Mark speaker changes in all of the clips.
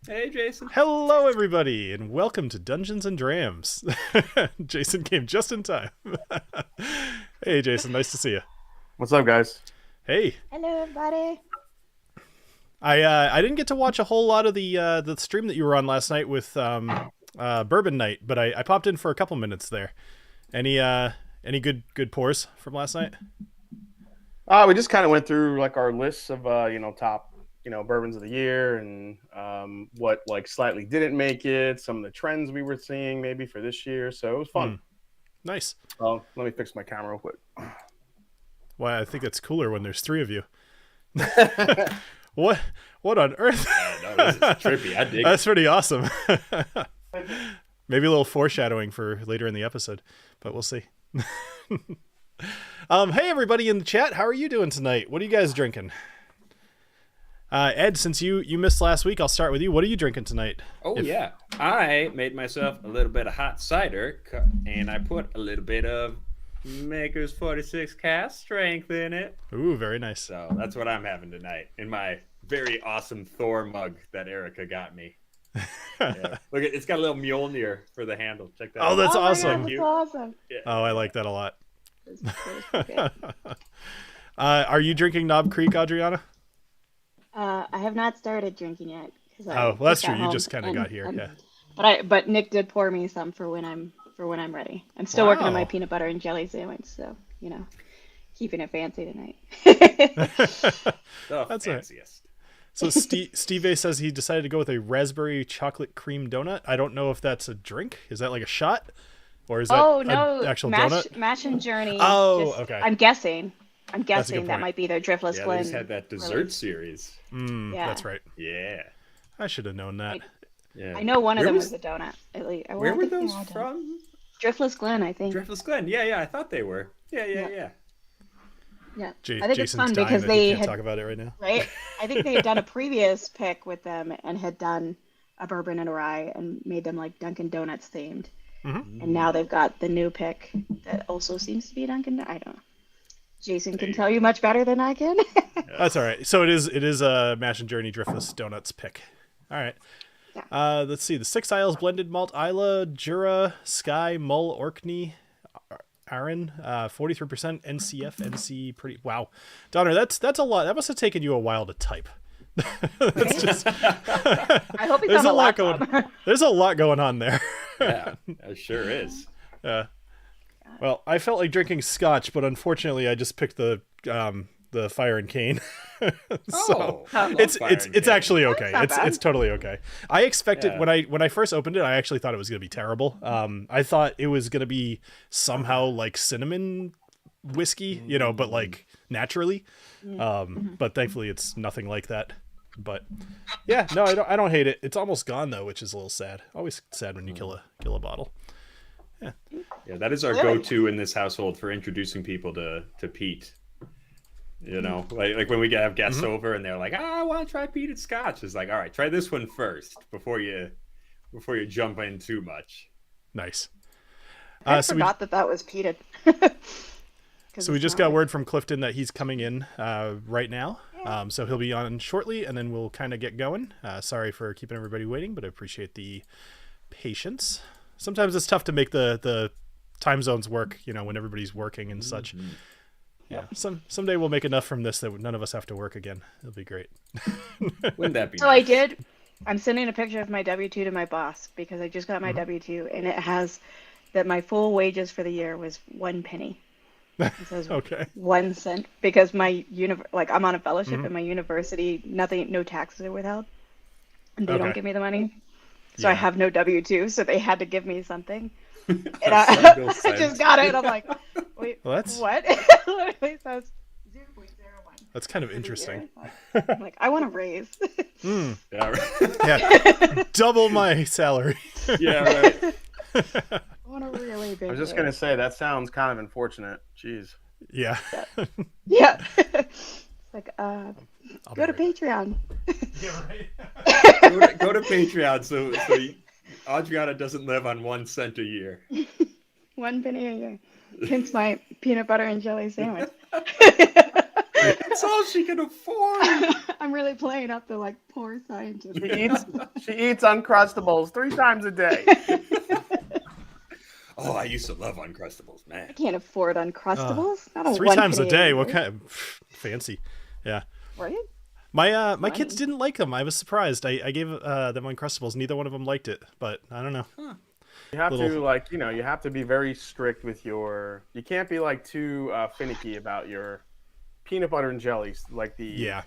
Speaker 1: Hey, Jason.
Speaker 2: Hello, everybody, and welcome to Dungeons and Drams. Jason came just in time. Hey, Jason, nice to see you.
Speaker 3: What's up, guys?
Speaker 2: Hey,
Speaker 4: Hello, everybody.
Speaker 2: I didn't get to watch a whole lot of the stream that you were on last night with Bourbon Night, but I popped in for a couple minutes there. Any good pours from last night?
Speaker 3: We just kind of went through like our lists of top bourbons of the year and what like slightly didn't make it, some of the trends we were seeing maybe for this year. So it was fun.
Speaker 2: Nice.
Speaker 3: Let me fix my camera real quick.
Speaker 2: Well, I think it's cooler when there's three of you. What on earth?
Speaker 1: No, this is trippy. I dig
Speaker 2: That's pretty awesome. Maybe a little foreshadowing for later in the episode, but we'll see. Hey, everybody in the chat. How are you doing tonight? What are you guys drinking? Ed, since you missed last week, I'll start with you. What are you drinking tonight?
Speaker 1: Yeah. I made myself a little bit of hot cider, and I put a little bit of Maker's 46 cask strength in it.
Speaker 2: Ooh, very nice.
Speaker 1: So that's what I'm having tonight in my very awesome Thor mug that Erica got me. Yeah. Look, it's got a little Mjolnir for the handle. Check that out.
Speaker 2: Oh, that's awesome.
Speaker 4: God, that's awesome.
Speaker 1: Yeah.
Speaker 2: Oh, I like that a lot.
Speaker 4: Okay.
Speaker 2: Are you drinking Knob Creek, Adriana?
Speaker 4: I have not started drinking yet.
Speaker 2: Well, that's true. You just kind of got here. Yeah.
Speaker 4: But Nick did pour me some for when I'm ready. I'm still working on my peanut butter and jelly sandwich, so keeping it fancy tonight.
Speaker 2: That's
Speaker 1: fanciest.
Speaker 2: So Steve A says he decided to go with a raspberry chocolate cream donut. I don't know if that's a drink. Is that like a shot? Or is that an actual donut?
Speaker 4: Mash and Journey.
Speaker 2: Okay.
Speaker 4: I'm guessing
Speaker 2: That's a good
Speaker 4: that
Speaker 2: point.
Speaker 4: might be their Driftless
Speaker 1: Yeah,
Speaker 4: Glen.
Speaker 1: they just had that dessert
Speaker 4: release.
Speaker 1: series.
Speaker 4: Yeah.
Speaker 2: That's right.
Speaker 1: Yeah.
Speaker 2: I should have known that.
Speaker 1: Yeah.
Speaker 4: I know one of
Speaker 1: Where
Speaker 4: them
Speaker 1: was-
Speaker 4: was a donut. At least.
Speaker 1: Where
Speaker 4: I
Speaker 1: were
Speaker 4: think they
Speaker 1: those
Speaker 4: all did.
Speaker 1: from?
Speaker 4: Driftless Glen, I think.
Speaker 1: Driftless Glen. Yeah, I thought they were. Yeah.
Speaker 4: Yeah.
Speaker 2: Jason's
Speaker 4: I think it's fun
Speaker 2: dying
Speaker 4: because
Speaker 2: that
Speaker 4: they
Speaker 2: he can't
Speaker 4: had
Speaker 2: talk about it right now.
Speaker 4: right. I think they had done a previous pick with them and had done a bourbon and a rye and made them like Dunkin' Donuts themed.
Speaker 2: Mm-hmm.
Speaker 4: And now they've got the new pick that also seems to be Dunkin'. I don't know. Jason can tell you much better than I can.
Speaker 2: That's all right. So it is a Mash and Journey Driftless Donuts pick. All right.
Speaker 4: Yeah.
Speaker 2: Let's see. The Six Isles Blended Malt Isla, Jura, Sky, Mull, Orkney, Aaron, 43% NCF, NC. Pretty wow, Donner. That's a lot. That must have taken you a while to type. That's just.
Speaker 4: I hope he's
Speaker 2: There's
Speaker 4: on the
Speaker 2: a lot
Speaker 4: laptop.
Speaker 2: going. There's a lot going on there.
Speaker 1: Yeah, it sure is.
Speaker 2: Yeah. Well, I felt like drinking scotch, but unfortunately, I just picked the Fire and Cane. So it's actually okay.
Speaker 4: That's not bad.
Speaker 2: It's totally okay. I expected when I first opened it, I actually thought it was gonna be terrible. I thought it was gonna be somehow like cinnamon whiskey, but like naturally. But thankfully, it's nothing like that. But yeah, no, I don't hate it. It's almost gone though, which is a little sad. Always sad when you kill a bottle.
Speaker 1: Yeah, that is our go-to in this household for introducing people to peat. Like when we have guests over and they're like, I want to try peated scotch. It's like, all right, try this one first before you jump in too much.
Speaker 2: Nice.
Speaker 4: I forgot that was peated.
Speaker 2: So we just got word from Clifton that he's coming in right now. So he'll be on shortly, and then we'll kind of get going. Sorry for keeping everybody waiting, but I appreciate the patience. Sometimes it's tough to make the time zones work, when everybody's working and such. Yeah. Someday we'll make enough from this that none of us have to work again. It'll be great.
Speaker 1: Wouldn't that be
Speaker 4: So
Speaker 1: nice?
Speaker 4: I'm sending a picture of my W-2 to my boss because I just got my W-2 and it has that my full wages for the year was 1 penny. It says
Speaker 2: Okay.
Speaker 4: 1 cent because my I'm on a fellowship at my university, no taxes are withheld. And they don't give me the money. So I have no W-2, so they had to give me something. And I just got it and I'm like, wait, what? It literally says 0.01.
Speaker 2: That's kind of interesting.
Speaker 4: I'm like, I want a raise.
Speaker 1: Yeah, right.
Speaker 2: Yeah. Double my salary.
Speaker 1: Yeah, right.
Speaker 4: I want a really big
Speaker 3: I was just
Speaker 4: raise.
Speaker 3: gonna say that sounds kind of unfortunate. Jeez.
Speaker 2: Yeah.
Speaker 4: Yeah. It's like, go to Patreon.
Speaker 2: Yeah, right.
Speaker 1: Go to Patreon so Adriana doesn't live on 1 cent a year.
Speaker 4: 1 penny a year. Hence my peanut butter and jelly sandwich.
Speaker 1: It's all she can afford.
Speaker 4: I'm really playing up the like poor scientist.
Speaker 3: She eats Uncrustables 3 times a day.
Speaker 1: Oh, I used to love Uncrustables, man.
Speaker 4: I can't afford Uncrustables. Not a
Speaker 2: 3
Speaker 4: 1
Speaker 2: times a
Speaker 4: penny
Speaker 2: day.
Speaker 4: year.
Speaker 2: What kind of fancy? Yeah.
Speaker 4: Right?
Speaker 2: My kids didn't like them. I was surprised. I gave them Uncrustables. Neither one of them liked it, but I don't know.
Speaker 3: You have to like, you have to be very strict with you can't be like too finicky about your peanut butter and jellies. Like the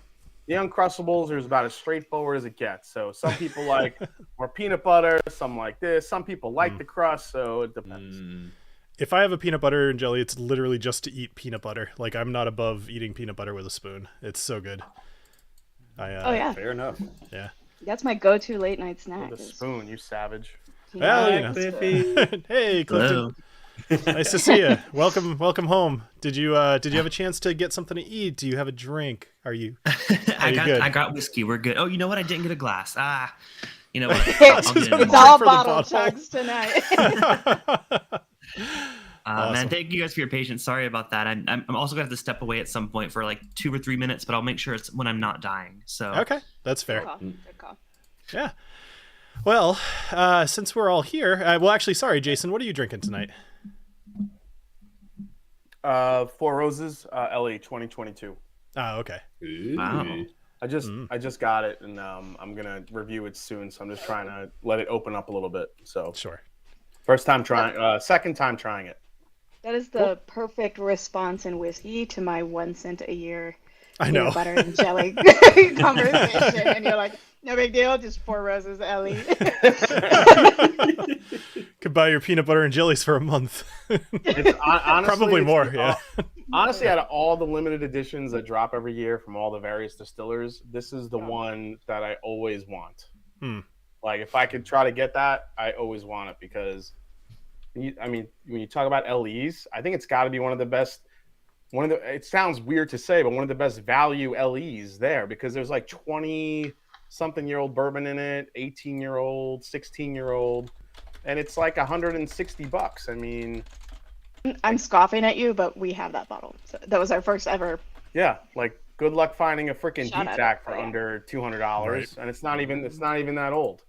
Speaker 3: Uncrustables are about as straightforward as it gets. So some people like more peanut butter, some like this. Some people like the crust, so it depends.
Speaker 2: If I have a peanut butter and jelly, it's literally just to eat peanut butter. Like I'm not above eating peanut butter with a spoon. It's so good.
Speaker 4: Oh yeah,
Speaker 1: Fair enough.
Speaker 2: Yeah.
Speaker 4: that's my go-to late night snack.
Speaker 3: With a spoon, you savage.
Speaker 2: Well, Hey, Clifton.
Speaker 5: Hello.
Speaker 2: Nice to see you. Welcome home. Did you have a chance to get something to eat? Do you have a drink? Are you?
Speaker 5: I got whiskey. We're good. Oh, you know what? I didn't get a glass. You know what?
Speaker 4: It's,
Speaker 5: I'll get it
Speaker 4: it's
Speaker 5: tomorrow.
Speaker 4: all
Speaker 2: For the
Speaker 4: bottle
Speaker 2: bottle.
Speaker 4: chugs tonight.
Speaker 2: Awesome.
Speaker 5: Man, thank you guys for your patience. Sorry about that. I'm also gonna have to step away at some point for like 2 or 3 minutes, but I'll make sure it's when I'm not dying. So
Speaker 2: Okay, that's fair.
Speaker 4: Good call.
Speaker 2: Yeah. Well, since we're all here, well, actually, sorry, Jason. What are you drinking tonight?
Speaker 3: 4 Roses, LA 2022.
Speaker 2: Oh, okay.
Speaker 5: Wow.
Speaker 3: I just got it, and I'm gonna review it soon. So I'm just trying to let it open up a little bit. So
Speaker 2: Sure.
Speaker 3: first time trying, second time trying it.
Speaker 4: That is the perfect response in whiskey to my 1 cent a year
Speaker 2: I know.
Speaker 4: peanut butter and jelly conversation, and you're like, no big deal, just 4 Roses, Ellie.
Speaker 2: Could buy your peanut butter and jellies for a month.
Speaker 3: Honestly,
Speaker 2: Probably more. Yeah.
Speaker 3: Honestly, out of all the limited editions that drop every year from all the various distillers, this is the one that I always want. Like, if I could try to get that, I always want it because, when you talk about LEs, I think it's got to be one of the best. It sounds weird to say, but one of the best value LEs there because there's like 20-something-year-old bourbon in it, 18-year-old, 16-year-old, and it's like $160. I mean.
Speaker 4: I'm scoffing at you, but we have that bottle. So that was our first ever.
Speaker 3: Yeah, like good luck finding a freaking
Speaker 4: Shout out.
Speaker 3: D-Tac for
Speaker 4: Yeah.
Speaker 3: under $200,
Speaker 2: Right.
Speaker 3: and it's not even that old.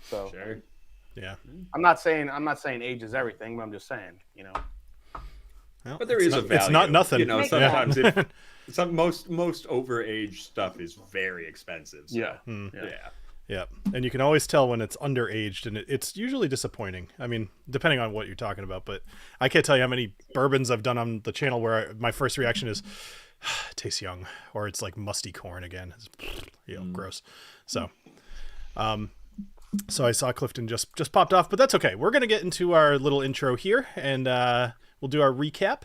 Speaker 3: So
Speaker 1: Sure.
Speaker 2: Yeah.
Speaker 3: I'm not saying age is everything, but I'm just saying,
Speaker 2: Well,
Speaker 1: But there is a value.
Speaker 2: It's not nothing.
Speaker 1: You know,
Speaker 4: Make
Speaker 1: sometimes most overage stuff is very expensive. So,
Speaker 3: Yeah.
Speaker 1: yeah.
Speaker 2: Yeah, and you can always tell when it's underaged, and it's usually disappointing. I mean, depending on what you're talking about, but I can't tell you how many bourbons I've done on the channel where my first reaction is, it tastes young, or it's like musty corn again. It's, gross. So, so I saw Clifton just popped off, but that's okay. We're gonna get into our little intro here, and we'll do our recap.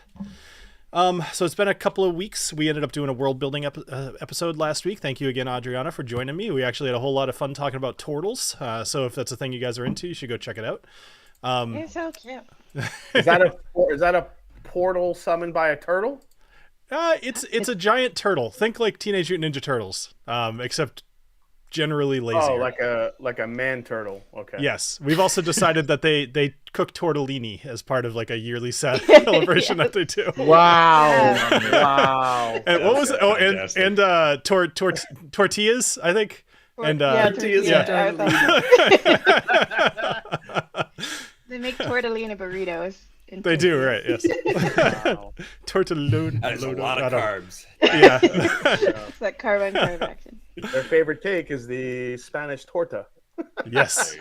Speaker 2: So it's been a couple of weeks. We ended up doing a world building episode last week. Thank you again, Adriana, for joining me. We actually had a whole lot of fun talking about turtles. So if that's a thing you guys are into, you should go check it out.
Speaker 4: You're so cute.
Speaker 3: Is that a portal summoned by a turtle?
Speaker 2: It's a giant turtle. Think like Teenage Mutant Ninja Turtles, except generally lazier.
Speaker 3: Oh, like a man turtle. Okay.
Speaker 2: Yes, we've also decided that they cook tortellini as part of like a yearly celebration that they do.
Speaker 3: Wow. Wow.
Speaker 2: And what was
Speaker 1: fantastic.
Speaker 2: and tortillas, I think. And
Speaker 1: tortillas
Speaker 4: yeah.
Speaker 1: and
Speaker 4: They make tortellini burritos.
Speaker 2: They do, right? Yes.
Speaker 3: Wow.
Speaker 2: Tortelloni.
Speaker 1: That is a lot of carbs.
Speaker 2: Yeah.
Speaker 4: It's that carb on carb action.
Speaker 3: Their favorite cake is the Spanish torta.
Speaker 2: Yes.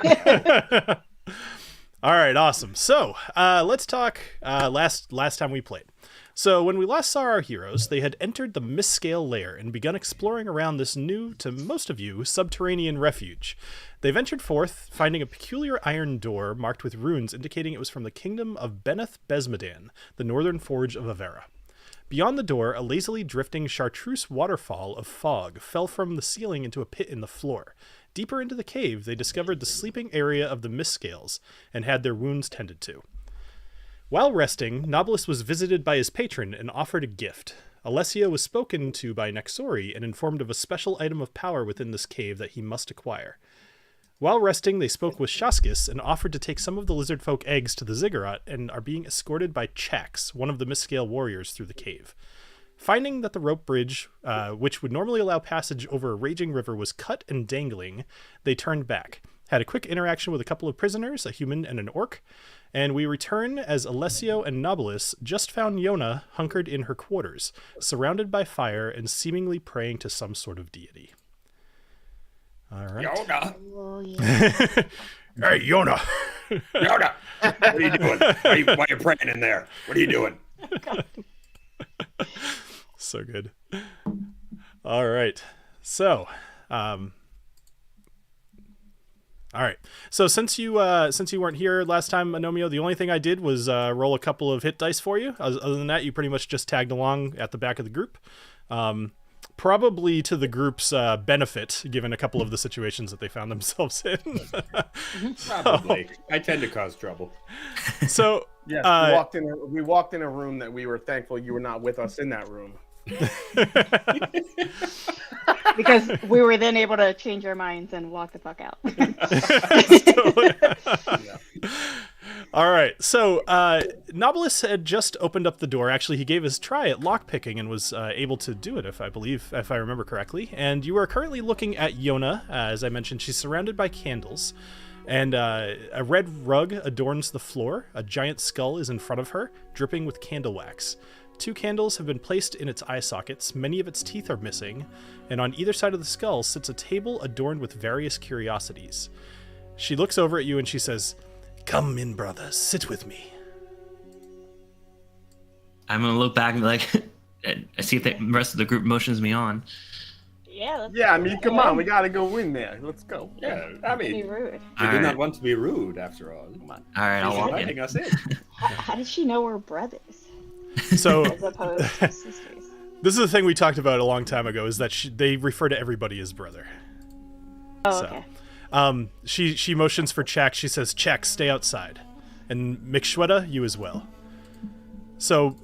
Speaker 2: All right, awesome. So let's talk last time we played. So when we last saw our heroes, they had entered the Mistscale Lair and begun exploring around this new, to most of you, subterranean refuge. They ventured forth, finding a peculiar iron door marked with runes indicating it was from the kingdom of Beneth Besmedan, the northern forge of Avera. Beyond the door, a lazily drifting chartreuse waterfall of fog fell from the ceiling into a pit in the floor. Deeper into the cave, they discovered the sleeping area of the Mistscales and had their wounds tended to. While resting, Knobolas was visited by his patron and offered a gift. Alessio was spoken to by Nexori and informed of a special item of power within this cave that he must acquire. While resting, they spoke with Shaskis and offered to take some of the lizard folk eggs to the ziggurat and are being escorted by Chax, one of the Mistscale warriors, through the cave. Finding that the rope bridge, which would normally allow passage over a raging river, was cut and dangling, they turned back, had a quick interaction with a couple of prisoners, a human and an orc, and we return as Alessio and Knobolas just found Yona hunkered in her quarters, surrounded by fire and seemingly praying to some sort of deity. All right.
Speaker 1: Yona!
Speaker 4: Oh, yeah.
Speaker 2: Hey, Yona!
Speaker 1: Yona! What are you doing? Why are you praying in there? What are you doing?
Speaker 2: So good. All right. So, all right. So since you weren't here last time, Agnomeio, the only thing I did was roll a couple of hit dice for you. Other than that, you pretty much just tagged along at the back of the group. Probably to the group's benefit, given a couple of the situations that they found themselves in.
Speaker 1: Probably. I tend to cause trouble.
Speaker 2: So
Speaker 3: Yes, we walked in a room that we were thankful you were not with us in that room.
Speaker 4: Because we were then able to change our minds and walk the fuck out.
Speaker 2: All right. So Knobolas had just opened up the door. Actually, he gave his try at lockpicking and was able to do it, if I remember correctly. And you are currently looking at Yona. As I mentioned, she's surrounded by candles. And a red rug adorns the floor. A giant skull is in front of her, dripping with candle wax. 2 candles have been placed in its eye sockets. Many of its teeth are missing. And on either side of the skull sits a table adorned with various curiosities. She looks over at you and she says, "Come in, brother. Sit with me."
Speaker 5: I'm gonna look back and be like, I see if the rest of the group motions me on.
Speaker 4: Yeah.
Speaker 3: Yeah, I mean, come on, we gotta go in there. Let's go.
Speaker 1: Yeah, I
Speaker 4: Be
Speaker 1: mean,
Speaker 4: rude.
Speaker 1: we
Speaker 5: All
Speaker 1: do
Speaker 5: right.
Speaker 1: not want to be rude, after all. Come on.
Speaker 5: All right, I'll
Speaker 1: She's
Speaker 5: walk
Speaker 1: inviting
Speaker 5: in.
Speaker 1: us in.
Speaker 4: How did she know we're brothers
Speaker 2: So
Speaker 4: as opposed to sisters?
Speaker 2: this is the thing we talked about a long time ago, is that they refer to everybody as brother.
Speaker 4: Oh,
Speaker 2: So,
Speaker 4: okay.
Speaker 2: she motions for Chak. She says, "Chak, stay outside. And Mikshweta, you as well." So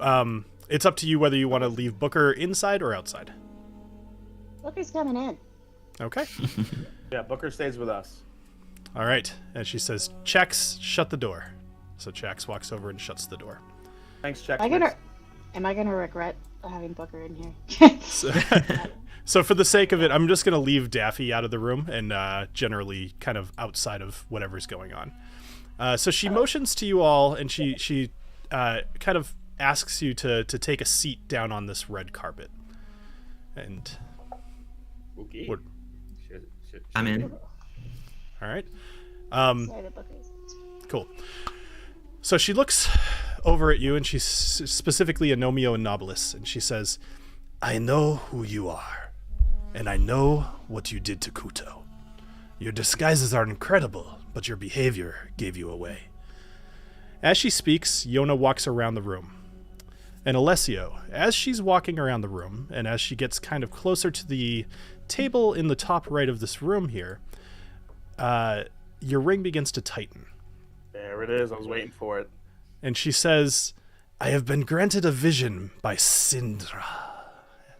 Speaker 2: it's up to you whether you want to leave Booker inside or outside.
Speaker 4: Booker's coming in.
Speaker 2: Okay.
Speaker 3: Yeah, Booker stays with us.
Speaker 2: All right. And she says, "Chax, shut the door." So Chax walks over and shuts the door.
Speaker 3: Thanks, Check.
Speaker 4: Am I gonna regret having Booker in here?
Speaker 2: So for the sake of it, I'm just going to leave Daffy out of the room and generally kind of outside of whatever's going on. So she motions to you all, and she kind of asks you to take a seat down on this red carpet. And
Speaker 1: Okay.
Speaker 2: What-
Speaker 5: I'm in.
Speaker 2: all right.
Speaker 4: Sorry that Booker's.
Speaker 2: Cool. So she looks over at you, and she's specifically Agnomeio and Knobolas, and she says, "I know who you are, and I know what you did to Kuto. Your disguises are incredible, but your behavior gave you away." As she speaks, Yona walks around the room. And Alessio, as she's walking around the room, and as she gets kind of closer to the table in the top right of this room here, your ring begins to tighten.
Speaker 3: There it is. I was waiting for it.
Speaker 2: And she says, "I have been granted a vision by Sindra,"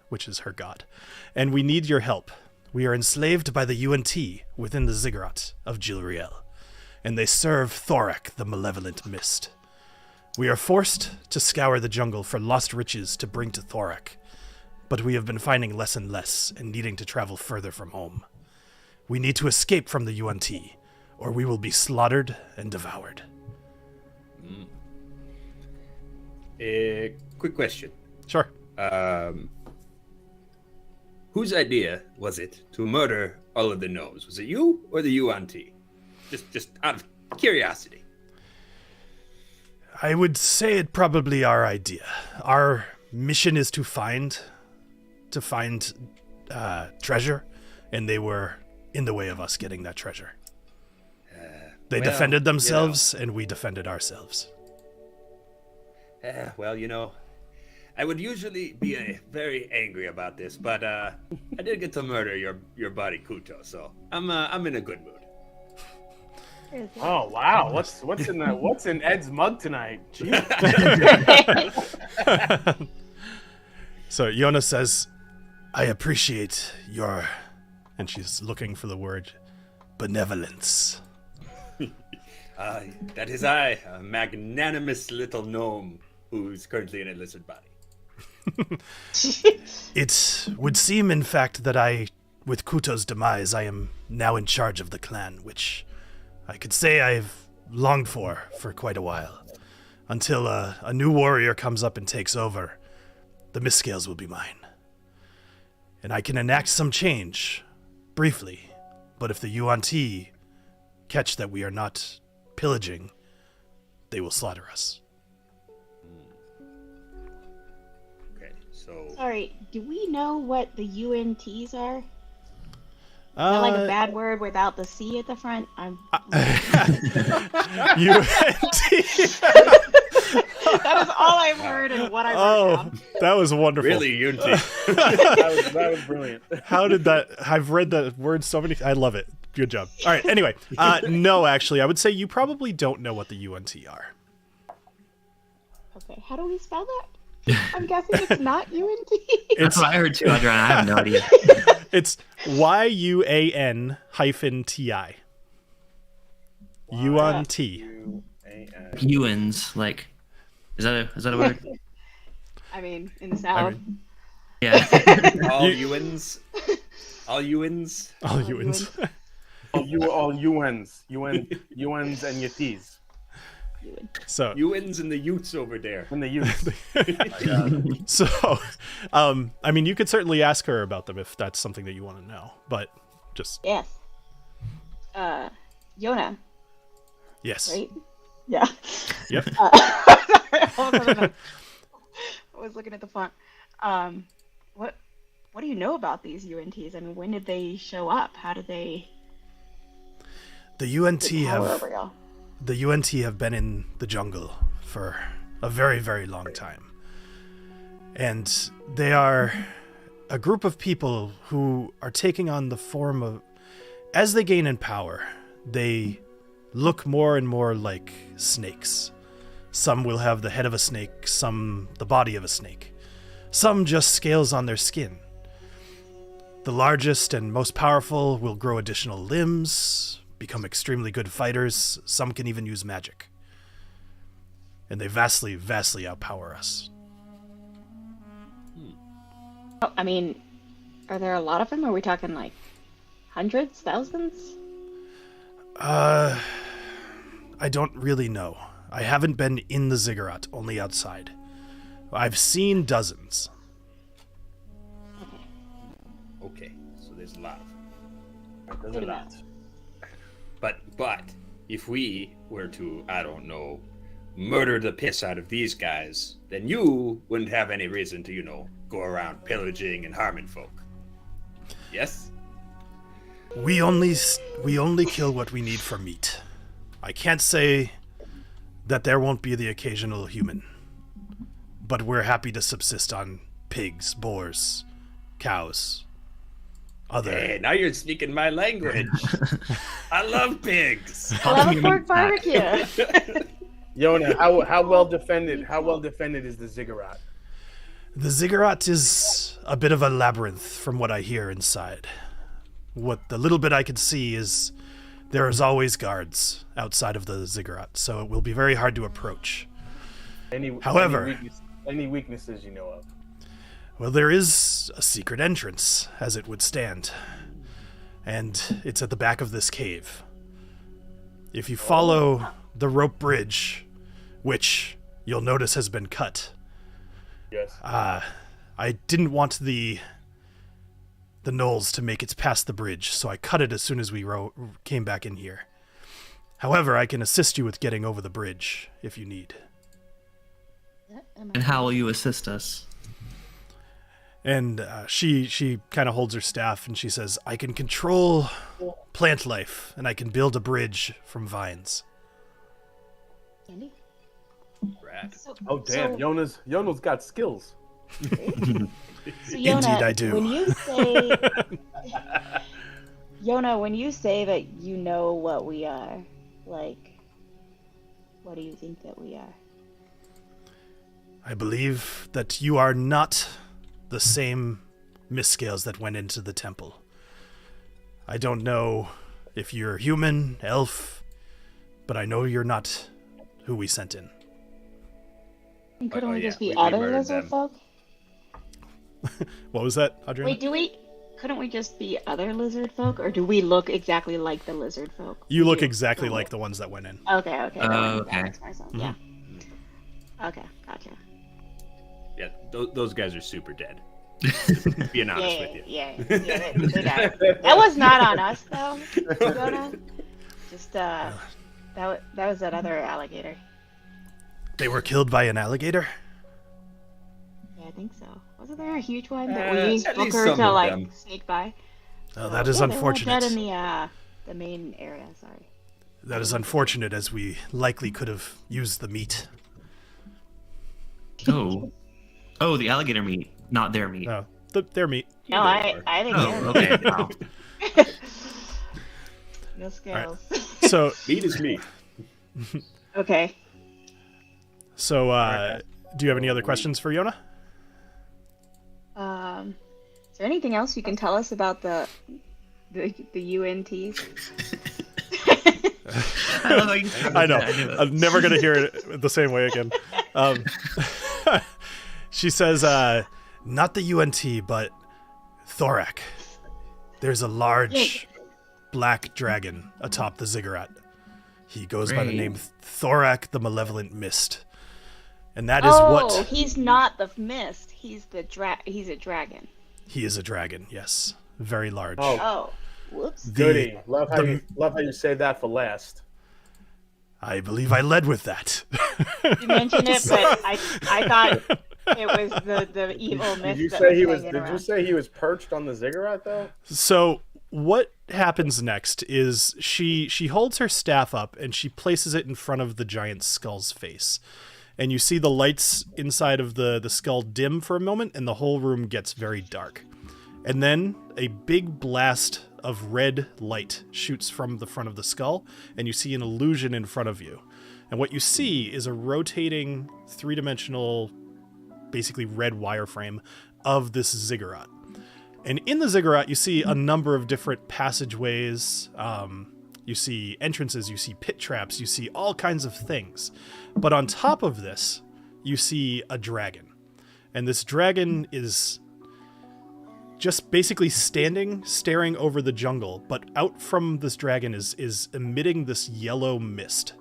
Speaker 2: which is her god, "and we need your help. We are enslaved by the UNT within the ziggurat of Jilriel, and they serve Thorak, the malevolent mist. We are forced to scour the jungle for lost riches to bring to Thorak, but we have been finding less and less and needing to travel further from home. We need to escape from the UNT, or we will be slaughtered and devoured."
Speaker 1: Quick question.
Speaker 2: Sure.
Speaker 1: Whose idea was it to murder all of the gnomes? Was it you or the UNT? Just out of curiosity.
Speaker 2: I would say it probably our idea. Our mission is to find treasure, and they were in the way of us getting that treasure. They
Speaker 1: well,
Speaker 2: defended themselves, and we defended ourselves.
Speaker 1: Well, I would usually be very angry about this, but I did get to murder your buddy Kuto, so I'm in a good mood.
Speaker 3: Oh wow, what's in Ed's mug tonight? Jeez.
Speaker 2: So Yona says, "I appreciate your," and she's looking for the word, "benevolence."
Speaker 1: That is I, a magnanimous little gnome who's currently in a lizard body.
Speaker 2: It would seem, in fact, that with Kuto's demise, I am now in charge of the clan, which I could say I've longed for quite a while. Until a new warrior comes up and takes over, the Misscales will be mine. And I can enact some change, briefly, but if the Yuan-Ti catch that we are not pillaging, they will slaughter us.
Speaker 1: Okay, so
Speaker 4: Sorry, do we know what the UNTs are? Is that like a bad word without the C at the front?
Speaker 2: UNT.
Speaker 4: That is all I've heard and what I've heard.
Speaker 2: Oh, that was wonderful.
Speaker 1: really, Unity.
Speaker 3: That was brilliant.
Speaker 2: How did that? I've read that word so many. I love it. Good job. All right. Anyway, no, actually, I would say you probably don't know what the UNT are.
Speaker 4: Okay, how do we spell that? I'm guessing it's not UNT.
Speaker 5: That's what I heard too, Adrian. I have no idea.
Speaker 2: It's YUAN-TI. UNT.
Speaker 5: Ewans, like, is that a word?
Speaker 4: I mean, in the South.
Speaker 5: Yeah.
Speaker 1: All Ewans. All Ewans.
Speaker 2: All UNs.
Speaker 3: All UNs and Yetis.
Speaker 2: So
Speaker 1: Ewans and the Utes over there.
Speaker 3: And the youths.
Speaker 2: So, I mean, you could certainly ask her about them if that's something that you want to know, but just
Speaker 4: Yes. Yona,
Speaker 2: yes.
Speaker 4: right? Yeah.
Speaker 2: Yep.
Speaker 4: Sorry, I was looking at the font. What do you know about these UNTs? I mean, when did they show up? How did they?
Speaker 2: The UNT
Speaker 4: get power over y'all?
Speaker 2: The UNT have been in the jungle for a very, very long time. And they are a group of people who are taking on the form of... As they gain in power, they look more and more like snakes. Some will have the head of a snake, some the body of a snake. Some just scales on their skin. The largest and most powerful will grow additional limbs, become extremely good fighters. Some can even use magic. And they vastly, vastly outpower us.
Speaker 4: Oh, I mean, are there a lot of them? Are we talking like hundreds, thousands?
Speaker 2: I don't really know. I haven't been in the ziggurat, only outside. I've seen dozens.
Speaker 1: Okay, so there's a lot of them.
Speaker 3: There's a lot.
Speaker 1: But if we were to, I don't know, murder the piss out of these guys, then you wouldn't have any reason to, go around pillaging and harming folk. Yes?
Speaker 2: We only kill what we need for meat. I can't say that there won't be the occasional human, but we're happy to subsist on pigs, boars, cows.
Speaker 1: Hey, now you're speaking my language. I love pigs.
Speaker 4: I love a pork barbecue.
Speaker 3: Yona, how well defended is the ziggurat?
Speaker 2: The ziggurat is a bit of a labyrinth from what I hear inside. What the little bit I can see is there is always guards outside of the ziggurat, so it will be very hard to approach. However,
Speaker 3: any weaknesses you know of?
Speaker 2: Well, there is a secret entrance, as it would stand, and it's at the back of this cave. If you follow the rope bridge, which you'll notice has been cut.
Speaker 3: Yes.
Speaker 2: I didn't want the gnolls to make it past the bridge, so I cut it as soon as we came back in here. However, I can assist you with getting over the bridge if you need.
Speaker 5: And how will you assist us?
Speaker 2: And she kind of holds her staff and she says, I can control plant life and I can build a bridge from vines.
Speaker 4: Andy?
Speaker 1: Rad.
Speaker 3: Oh damn, Yona's got skills.
Speaker 4: So Yona,
Speaker 2: Indeed I do.
Speaker 4: When you say, Yona, when you say that you know what we are, like, what do you think that we are?
Speaker 2: I believe that you are not the same Misscales that went into the temple. I don't know if you're human, elf, but I know you're not who we sent in.
Speaker 4: And could
Speaker 1: Oh,
Speaker 4: we
Speaker 1: yeah,
Speaker 4: just be
Speaker 1: we
Speaker 4: other
Speaker 1: murdered
Speaker 4: lizard
Speaker 1: them.
Speaker 4: folk?
Speaker 2: What was that, Adriana?
Speaker 4: Wait, couldn't we just be other lizard folk, or do we look exactly like the lizard folk?
Speaker 2: You look exactly like the ones that went in.
Speaker 4: Okay.
Speaker 5: Okay.
Speaker 4: That makes more sense. Yeah. Okay, gotcha.
Speaker 1: Yeah, those guys are super dead. Being honest with you.
Speaker 4: Yeah, they died. That was not on us, though, Jonah. Just, that was that other alligator.
Speaker 2: They were killed by an alligator?
Speaker 4: Yeah, I think so. Wasn't there a huge one that we used
Speaker 1: at least
Speaker 4: Booker
Speaker 1: some
Speaker 4: to,
Speaker 1: of
Speaker 4: like,
Speaker 1: them.
Speaker 4: sneak by?
Speaker 2: Oh, that is
Speaker 4: They were all
Speaker 2: unfortunate.
Speaker 4: dead in the main area, sorry.
Speaker 2: That is unfortunate, as we likely could have used the meat.
Speaker 5: Oh, the alligator meat, not their meat.
Speaker 2: No, their meat.
Speaker 4: No, I think
Speaker 5: Oh, okay. Wow.
Speaker 4: no scales.
Speaker 2: So,
Speaker 1: Meat is meat.
Speaker 4: Okay.
Speaker 2: so do you have any other questions for Yona?
Speaker 4: Is there anything else you can tell us about the UNTs?
Speaker 5: I love how you said
Speaker 2: I know.
Speaker 5: that. knew it.
Speaker 2: I'm never going to hear it the same way again. She says, not the UNT, but Thorak. There's a large black dragon atop the ziggurat. He goes by the
Speaker 5: Great.
Speaker 2: name Thorak the Malevolent Mist. And that is what...
Speaker 4: He's not the mist. He's he's a dragon.
Speaker 2: He is a dragon, yes. Very large.
Speaker 3: Oh,
Speaker 4: Whoops.
Speaker 3: goody. Love how you saved that for last.
Speaker 2: I believe I led with that.
Speaker 4: You mentioned it, but I thought it was the evil mist.
Speaker 3: Did you
Speaker 4: that
Speaker 3: say he was?
Speaker 4: hanging
Speaker 3: Did you
Speaker 4: around.
Speaker 3: say he was perched on the ziggurat though?
Speaker 2: So what happens next is she holds her staff up and she places it in front of the giant skull's face. And you see the lights inside of the skull dim for a moment, and the whole room gets very dark. And then a big blast of red light shoots from the front of the skull, and you see an illusion in front of you. And what you see is a rotating, three-dimensional, basically red wireframe of this ziggurat. And in the ziggurat, you see a number of different passageways. You see entrances, you see pit traps, you see all kinds of things. But on top of this, you see a dragon. And this dragon is just basically standing, staring over the jungle. But out from this dragon is emitting this yellow mist.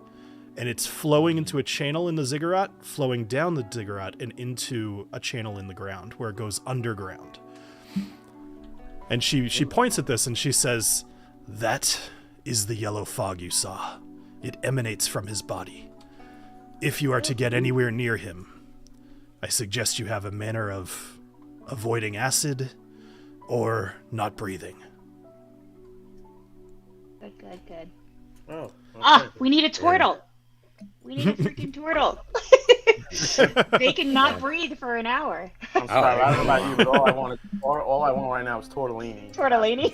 Speaker 2: And it's flowing into a channel in the ziggurat, flowing down the ziggurat, and into a channel in the ground where it goes underground. And she points at this and she says, "That is the yellow fog you saw. It emanates from his body. If you are to get anywhere near him, I suggest you have a manner of avoiding acid or not breathing."
Speaker 4: Good.
Speaker 3: Oh.
Speaker 4: Ah, we need a turtle. We need a freaking turtle. They can not breathe for an hour.
Speaker 3: I'm sorry. I don't know about you, but all I want right now is tortellini.
Speaker 4: Tortellini.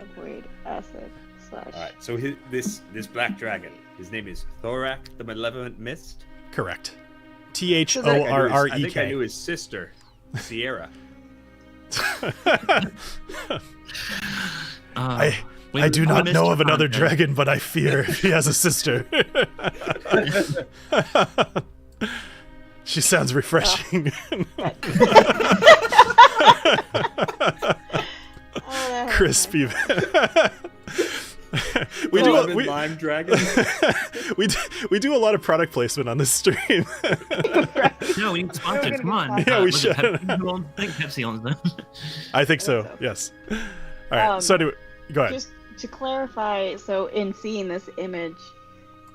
Speaker 4: Avoid acid /
Speaker 1: All right, so this black dragon, his name is Thorak the Malevolent Mist.
Speaker 2: Correct.
Speaker 1: I think I
Speaker 2: Thorrek.
Speaker 1: knew his sister, Sierra.
Speaker 2: I do not know of another dragon, but I fear he has a sister. She sounds refreshing. Crispy.
Speaker 1: Lime dragon.
Speaker 2: we do a lot of product placement on this stream.
Speaker 5: No, we need sponsors. Come on.
Speaker 2: Yeah, we
Speaker 5: was it
Speaker 2: should.
Speaker 5: I think Pepsi owns them.
Speaker 2: I think so. Yes. All right. So anyway, go ahead.
Speaker 4: Just to clarify, so in seeing this image,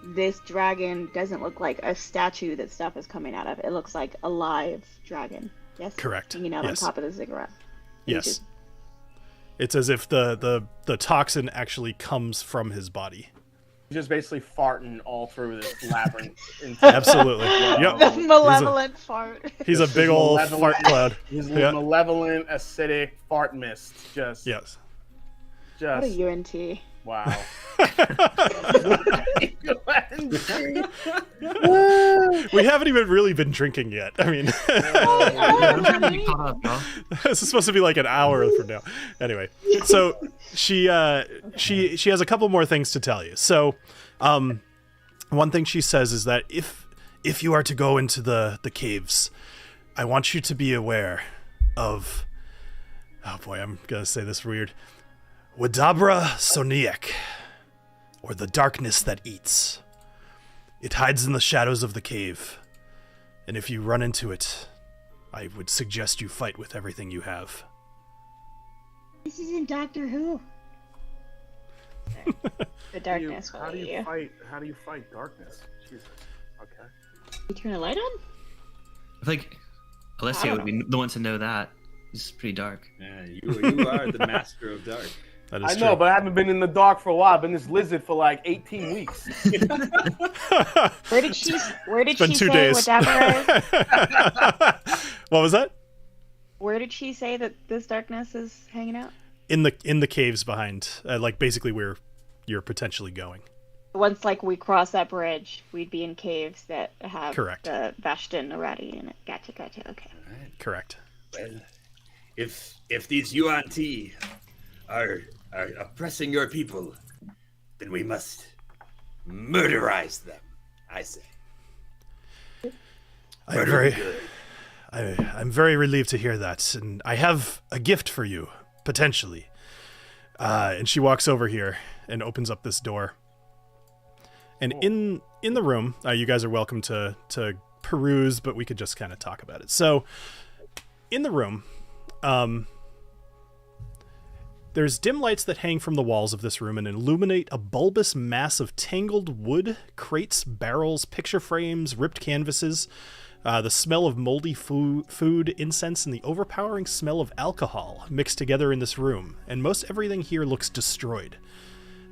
Speaker 4: this dragon doesn't look like a statue that stuff is coming out of. It looks like a live dragon. Yes.
Speaker 2: Correct.
Speaker 4: Hanging out
Speaker 2: Yes.
Speaker 4: on top of the ziggurat.
Speaker 2: Yes. It's as if the toxin actually comes from his body.
Speaker 3: He's just basically farting all through this labyrinth.
Speaker 2: Absolutely. Yep.
Speaker 4: The malevolent fart.
Speaker 2: He's a big old
Speaker 3: malevolent-
Speaker 2: fart cloud.
Speaker 3: He's
Speaker 2: Yeah.
Speaker 3: malevolent, acidic fart mist. Just
Speaker 2: Yes.
Speaker 4: What a UNT.
Speaker 3: Wow.
Speaker 2: We haven't even really been drinking yet. I mean,
Speaker 5: I'm trying to be caught up, bro.
Speaker 2: this is supposed to be like an hour from now. Anyway, so she has a couple more things to tell you. So, one thing she says is that if if you are to go into the caves, I want you to be aware of... Oh boy, I'm gonna say this weird. Wadabra Soniek, or the darkness that eats. It hides in the shadows of the cave, and if you run into it, I would suggest you fight with everything you have.
Speaker 6: This isn't Doctor Who.
Speaker 4: The darkness.
Speaker 3: How do you fight darkness? Jesus. Okay.
Speaker 6: You turn a light on?
Speaker 5: I think Alessio would be the one to know that. It's pretty dark.
Speaker 1: Yeah, you are the master of dark.
Speaker 2: That is
Speaker 3: I
Speaker 2: true.
Speaker 3: know, but I haven't been in the dark for a while. I've been this lizard for like 18 weeks.
Speaker 4: Where did she
Speaker 2: It's been 2
Speaker 4: say
Speaker 2: days.
Speaker 4: whatever?
Speaker 2: What was that?
Speaker 4: Where did she say that this darkness is hanging out?
Speaker 2: In the caves behind, like basically where you're potentially going.
Speaker 4: Once like we cross that bridge, we'd be in caves that have
Speaker 2: Correct.
Speaker 4: the Vashtin already in it. Gotcha. Okay.
Speaker 2: Correct.
Speaker 1: Well, if these UNT are oppressing your people, then we must murderize them, I say.
Speaker 2: I'm very relieved to hear that, and I have a gift for you, potentially. And she walks over here and opens up this door. And in the room, you guys are welcome to peruse, but we could just kind of talk about it. So, in the room, there's dim lights that hang from the walls of this room and illuminate a bulbous mass of tangled wood, crates, barrels, picture frames, ripped canvases, the smell of moldy food, incense, and the overpowering smell of alcohol mixed together in this room, and most everything here looks destroyed.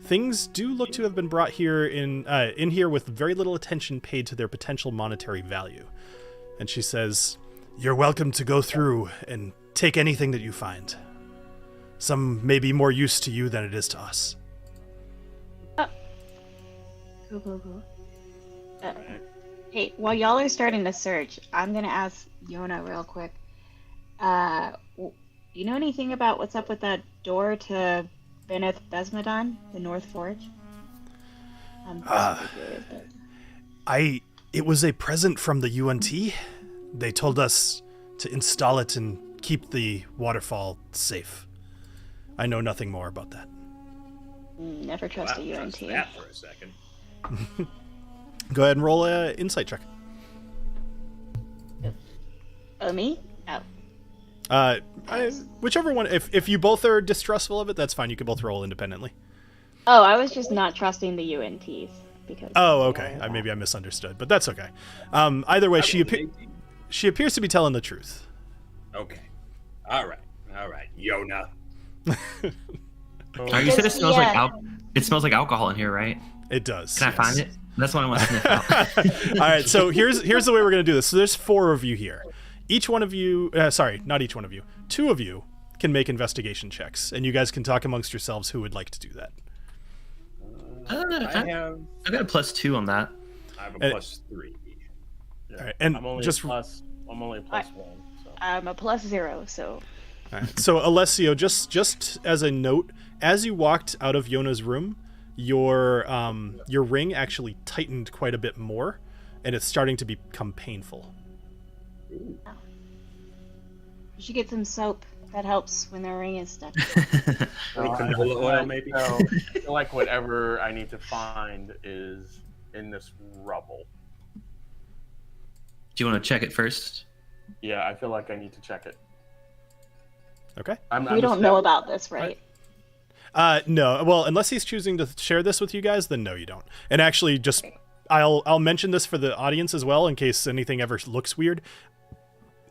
Speaker 2: Things do look to have been brought here in here with very little attention paid to their potential monetary value. And she says, "You're welcome to go through and take anything that you find. Some may be more use to you than it is to us."
Speaker 4: Cool. Hey, while y'all are starting to search, I'm gonna ask Yona real quick. You know anything about what's up with that door to Beneth Besmadon, the North Forge? I'm curious, but...
Speaker 2: It was a present from the UNT. They told us to install it and keep the waterfall safe. I know nothing more about that.
Speaker 4: Never trust a UNT.
Speaker 1: Trust that for a second.
Speaker 2: Go ahead and roll an insight check.
Speaker 4: Oh, me? Oh.
Speaker 2: Whichever one. If you both are distrustful of it, that's fine. You can both roll independently.
Speaker 4: Oh, I was just not trusting the UNTs because.
Speaker 2: Oh, okay. Maybe I misunderstood, but that's okay. Either way, she appears to be telling the truth.
Speaker 1: Okay. All right, Yona.
Speaker 5: You said it smells like it smells like alcohol in here, right?
Speaker 2: It does.
Speaker 5: Can I find it? That's what I want to sniff out.
Speaker 2: All right, so here's the way we're going to do this. So there's 4 of you here. Each one of you, sorry, not each one of you. 2 of you can make investigation checks, and you guys can talk amongst yourselves who would like to do that.
Speaker 5: I've got a +2 on that.
Speaker 1: I have a +3.
Speaker 3: Yeah.
Speaker 2: All right, and
Speaker 3: I'm only
Speaker 2: just
Speaker 3: a +1. So.
Speaker 4: I'm a +0, so.
Speaker 2: all right. So Alessio, just as a note, as you walked out of Yona's room, your ring actually tightened quite a bit more, and it's starting to become painful.
Speaker 4: You should get some soap. That helps when the ring is stuck.
Speaker 1: Canola oil, maybe?
Speaker 3: I feel like whatever I need to find is in this rubble.
Speaker 5: Do you want to check it first?
Speaker 3: Yeah, I feel like I need to check it.
Speaker 2: Okay.
Speaker 4: We don't know about this, right?
Speaker 2: No. Well, unless he's choosing to share this with you guys, then no, you don't. And actually, just I'll mention this for the audience as well, in case anything ever looks weird.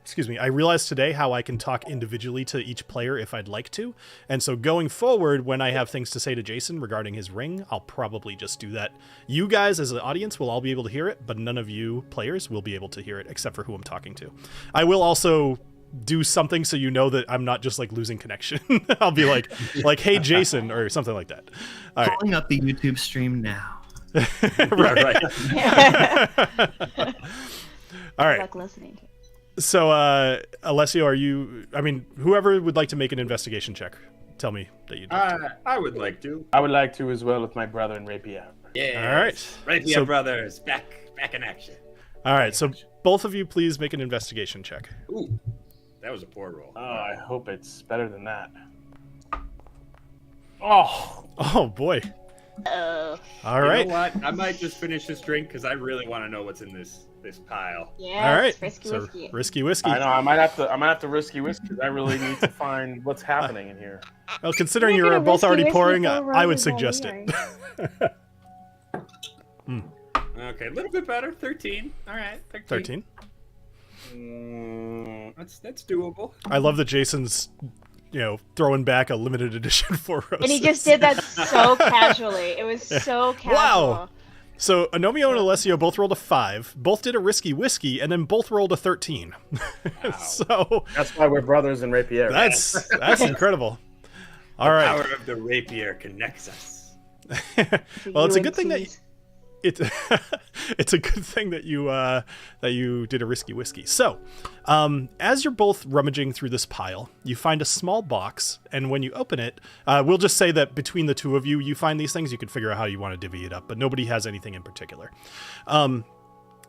Speaker 2: Excuse me. I realized today how I can talk individually to each player if I'd like to, and so going forward, when I have things to say to Jason regarding his ring, I'll probably just do that. You guys, as the audience, will all be able to hear it, but none of you players will be able to hear it, except for who I'm talking to. I will also do something so you know that I'm not just like losing connection. I'll be like, hey Jason, or something like that. All right.
Speaker 5: Pulling up the YouTube stream now.
Speaker 2: Right. All right.
Speaker 4: Like listening to it.
Speaker 2: So, Alessio, whoever would like to make an investigation check, tell me that you'd like to.
Speaker 1: I would like to.
Speaker 3: I would like to as well with my brother and Rapier.
Speaker 1: Yeah.
Speaker 2: All right.
Speaker 1: Rapier
Speaker 2: So-
Speaker 1: brothers, back in action.
Speaker 2: All right, so both of you please make an investigation check.
Speaker 1: Ooh, that was a poor roll.
Speaker 3: Oh, I hope it's better than that. Oh
Speaker 2: boy.
Speaker 6: Oh.
Speaker 2: All right.
Speaker 1: You know what? I might just finish this drink because I really want to know what's in this pile.
Speaker 6: Yeah.
Speaker 2: All right.
Speaker 6: Risky
Speaker 2: So
Speaker 6: whiskey.
Speaker 2: risky whiskey.
Speaker 3: I know. I might have to risky whisk because I really need to find what's happening in here.
Speaker 2: Well, considering
Speaker 4: You're
Speaker 2: you're
Speaker 4: gonna
Speaker 2: both
Speaker 4: risky
Speaker 2: already
Speaker 4: whiskey
Speaker 2: pouring,
Speaker 4: so
Speaker 2: I
Speaker 4: wrong
Speaker 2: would
Speaker 4: is
Speaker 2: suggest
Speaker 4: all
Speaker 2: it.
Speaker 1: Okay, a little bit better. 13. All right, 13.
Speaker 2: 13.
Speaker 1: That's doable.
Speaker 2: I love that Jason's, throwing back a limited edition for us.
Speaker 4: And he just did that so casually. It was so casual.
Speaker 2: Wow. So Agnomeio and Alessio both rolled a 5, both did a risky whiskey, and then both rolled a 13.
Speaker 1: Wow.
Speaker 2: So
Speaker 3: That's why we're brothers in Rapier.
Speaker 2: that's incredible. All
Speaker 1: The
Speaker 2: right.
Speaker 1: power of the rapier connects us.
Speaker 2: Well, it's a good thing that
Speaker 4: UNCs.
Speaker 2: it's a good thing that you did a risky whiskey. So, as you're both rummaging through this pile, you find a small box, and when you open it, we'll just say that between the two of you, you find these things. You can figure out how you want to divvy it up, but nobody has anything in particular.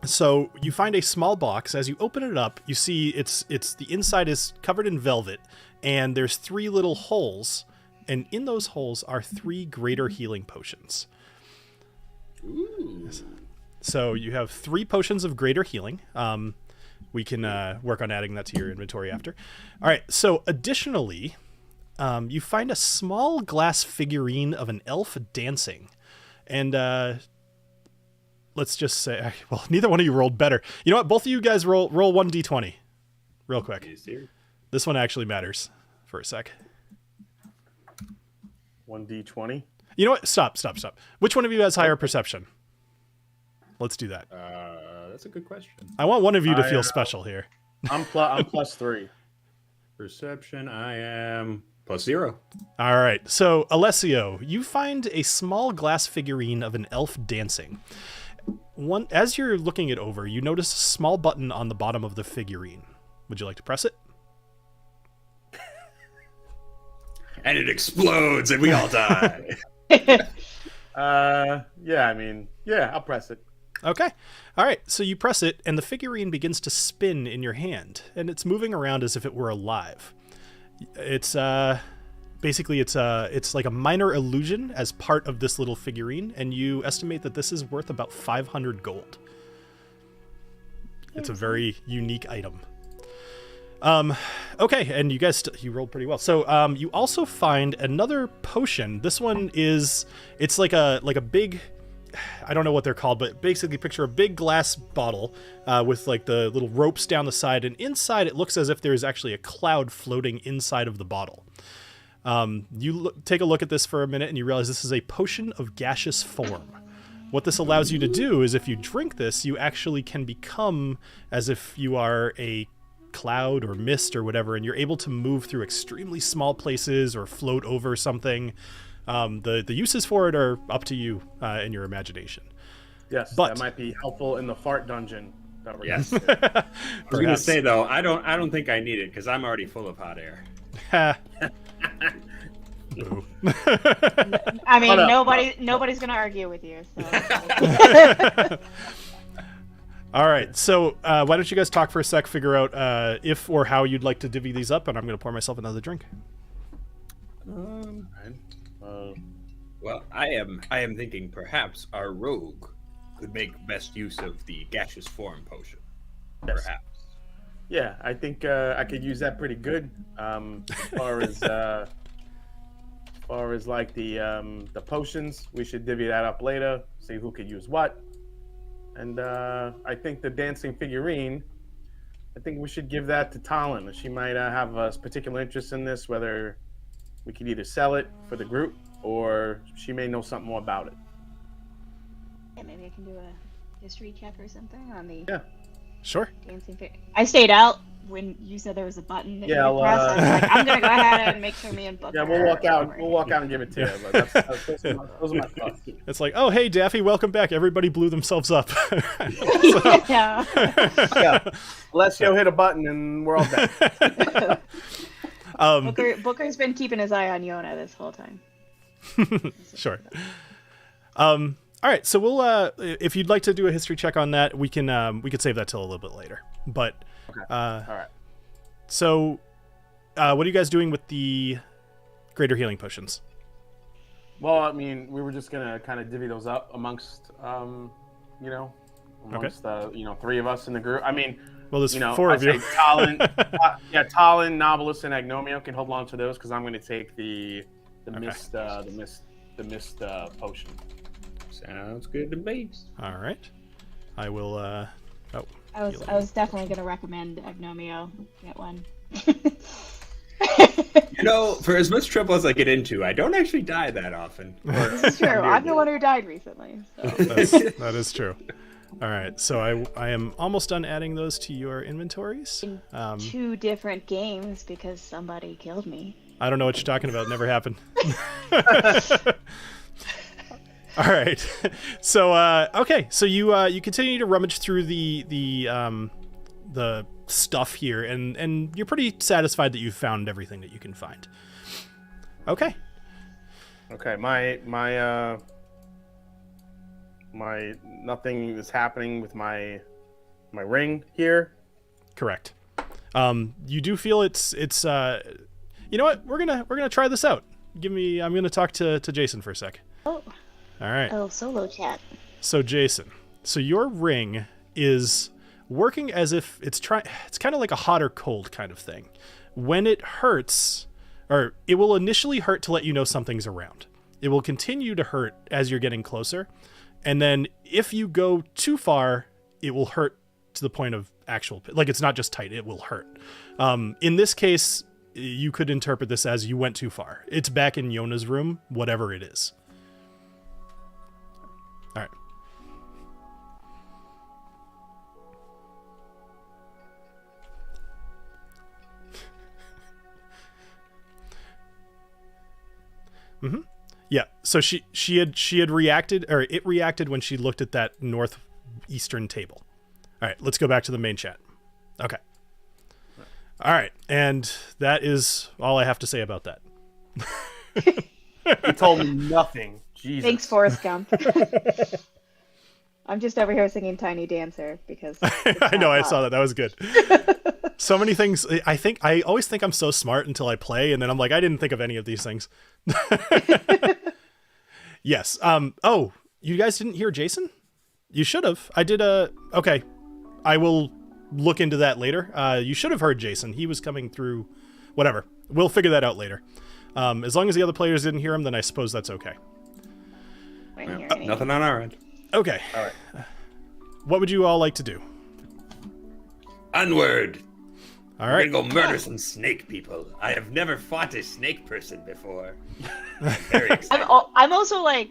Speaker 2: So you find a small box. As you open it up, you see it's the inside is covered in velvet, and there's 3 little holes, and in those holes are 3 greater healing potions.
Speaker 1: Ooh.
Speaker 2: So you have 3 potions of greater healing. We can work on adding that to your inventory after. All right. So additionally, you find a small glass figurine of an elf dancing, and let's just say, well, neither one of you rolled better. You know what? Both of you guys roll 1d20, real quick.
Speaker 1: You serious?
Speaker 2: This one actually matters for a sec.
Speaker 3: 1d20.
Speaker 2: You know what? Stop. Which one of you has higher perception? Let's do that.
Speaker 1: That's a good question.
Speaker 2: I want one of you to feel special here.
Speaker 3: I'm plus 3.
Speaker 1: Perception, I am +0.
Speaker 2: All right. So, Alessio, you find a small glass figurine of an elf dancing. As you're looking it over, you notice a small button on the bottom of the figurine. Would you like to press it?
Speaker 1: And it explodes, and we all die.
Speaker 3: Yeah, I'll press it.
Speaker 2: Okay. All right. So you press it, and the figurine begins to spin in your hand, and it's moving around as if it were alive. It's basically it's like a minor illusion as part of this little figurine, and you estimate that this is worth about 500 gold. It's a very unique item. Okay, and you guys you rolled pretty well. So you also find another potion. This one it's like a big, I don't know what they're called, but basically picture a big glass bottle with like the little ropes down the side, and inside it looks as if there's actually a cloud floating inside of the bottle. Take a look at this for a minute, and you realize this is a potion of gaseous form. What this allows you to do is if you drink this, you actually can become as if you are a cloud or mist or whatever, and you're able to move through extremely small places or float over something. The uses for it are up to you in your imagination.
Speaker 3: Yes,
Speaker 2: But-
Speaker 3: that might be helpful in the fart dungeon. That we're
Speaker 1: Yes.
Speaker 3: gonna do.
Speaker 1: I was gonna
Speaker 2: Perhaps.
Speaker 1: say though, I don't think I need it because I'm already full of hot air.
Speaker 2: Ha. Boo.
Speaker 4: I mean,
Speaker 3: Hold up.
Speaker 4: nobody's gonna argue with you. So.
Speaker 2: All right, so why don't you guys talk for a sec, figure out if or how you'd like to divvy these up, and I'm going to pour myself another drink.
Speaker 1: Well, I am thinking perhaps our rogue could make best use of the gaseous form potion.
Speaker 3: Yes.
Speaker 1: Perhaps.
Speaker 3: Yeah, I think I could use that pretty good. As far as like the potions, we should divvy that up later. See who could use what. And I think the dancing figurine, I think we should give that to Talon. She might have a particular interest in this, whether we could either sell it for the group or she may know something more about it.
Speaker 4: Yeah, maybe I can do a history check or something on the
Speaker 2: Sure.
Speaker 4: dancing figure. I stayed out when you said there was a button that you
Speaker 3: Yeah,
Speaker 4: could press. I was like, I'm gonna go ahead and make sure me and Booker.
Speaker 3: Yeah, we'll walk out.
Speaker 4: are
Speaker 3: We'll walk out and give it to you. But those are my thoughts.
Speaker 2: It's like, oh, hey, Daffy, welcome back. Everybody blew themselves up.
Speaker 4: yeah.
Speaker 3: Yeah, Alessio hit a button and we're all dead.
Speaker 4: Booker's been keeping his eye on Yona this whole time.
Speaker 2: Sure. All right, so we'll if you'd like to do a history check on that, we could save that till a little bit later. But
Speaker 3: Okay. All right.
Speaker 2: So what are you guys doing with the greater healing potions?
Speaker 3: Well, I mean, we were just gonna kind of divvy those up amongst, three of us in the group. I mean,
Speaker 2: Well, there's four of you.
Speaker 3: Talon, Talon, Knobolas, and Agnomeio can hold on to those because I'm going to take the mist potion.
Speaker 1: Sounds good to me.
Speaker 2: All right, I will.
Speaker 4: I was definitely gonna recommend Agnomeio get one.
Speaker 1: For as much trouble as I get into, I don't actually die that often.
Speaker 4: This is true. I'm the one who died recently. So.
Speaker 2: That is true. All right, so I am almost done adding those to your inventories.
Speaker 4: In 2 different games because somebody killed me.
Speaker 2: I don't know what you're talking about. Never happened. All right. So okay. So you continue to rummage through the stuff here, and you're pretty satisfied that you've found everything that you can find. Okay.
Speaker 3: Okay. My nothing is happening with my ring here.
Speaker 2: Correct. You do feel it's you know what? We're gonna try this out. I'm gonna talk to Jason for a sec.
Speaker 4: Oh.
Speaker 2: All right.
Speaker 6: Oh, solo chat.
Speaker 2: So Jason, your ring is working as if it's kind of like a hot or cold kind of thing. When it hurts, or it will initially hurt to let you know something's around. It will continue to hurt as you're getting closer. And then if you go too far, it will hurt to the point of actual, like it's not just tight, it will hurt. In this case, you could interpret this as you went too far. It's back in Yona's room, whatever it is. All right. Mm-hmm. Yeah. So she had reacted, or it reacted when she looked at that northeastern table. All right. Let's go back to the main chat. Okay. All right. And that is all I have to say about that.
Speaker 3: You told me nothing. Jesus.
Speaker 4: Thanks, Forrest Gump. I'm just over here singing Tiny Dancer because
Speaker 2: I know I saw that. That was good. So many things. I always think I'm so smart until I play, and then I'm like, I didn't think of any of these things. Yes. Oh, you guys didn't hear Jason? You should have. I did okay. I will look into that later. You should have heard Jason. He was coming through. Whatever. We'll figure that out later. As long as the other players didn't hear him, then I suppose that's okay.
Speaker 1: Nothing on our end.
Speaker 2: Okay.
Speaker 3: All right.
Speaker 2: What would you all like to do?
Speaker 1: Onward.
Speaker 2: All right.
Speaker 1: We're gonna go murder some snake people. I have never fought a snake person before. I'm very excited.
Speaker 4: I'm also like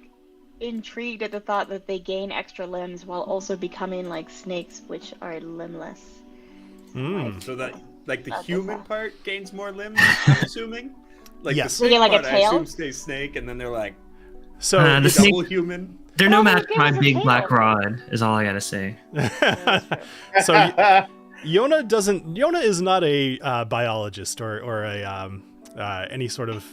Speaker 4: intrigued at the thought that they gain extra limbs while also becoming like snakes, which are limbless.
Speaker 1: So that like the
Speaker 4: That's
Speaker 1: human
Speaker 4: awesome.
Speaker 1: part gains more limbs, I'm assuming. Like
Speaker 2: Yes.
Speaker 1: the snake
Speaker 4: They get, like, a
Speaker 1: part, I
Speaker 4: tail?
Speaker 1: assume stays snake, and then they're like
Speaker 2: So
Speaker 5: The
Speaker 1: double
Speaker 5: snake-
Speaker 1: human.
Speaker 5: They're no
Speaker 4: Oh,
Speaker 5: match
Speaker 4: give
Speaker 5: for my
Speaker 4: us a
Speaker 5: big
Speaker 4: tail.
Speaker 5: black rod, is all I gotta say.
Speaker 2: so Yona is not a biologist or a any sort of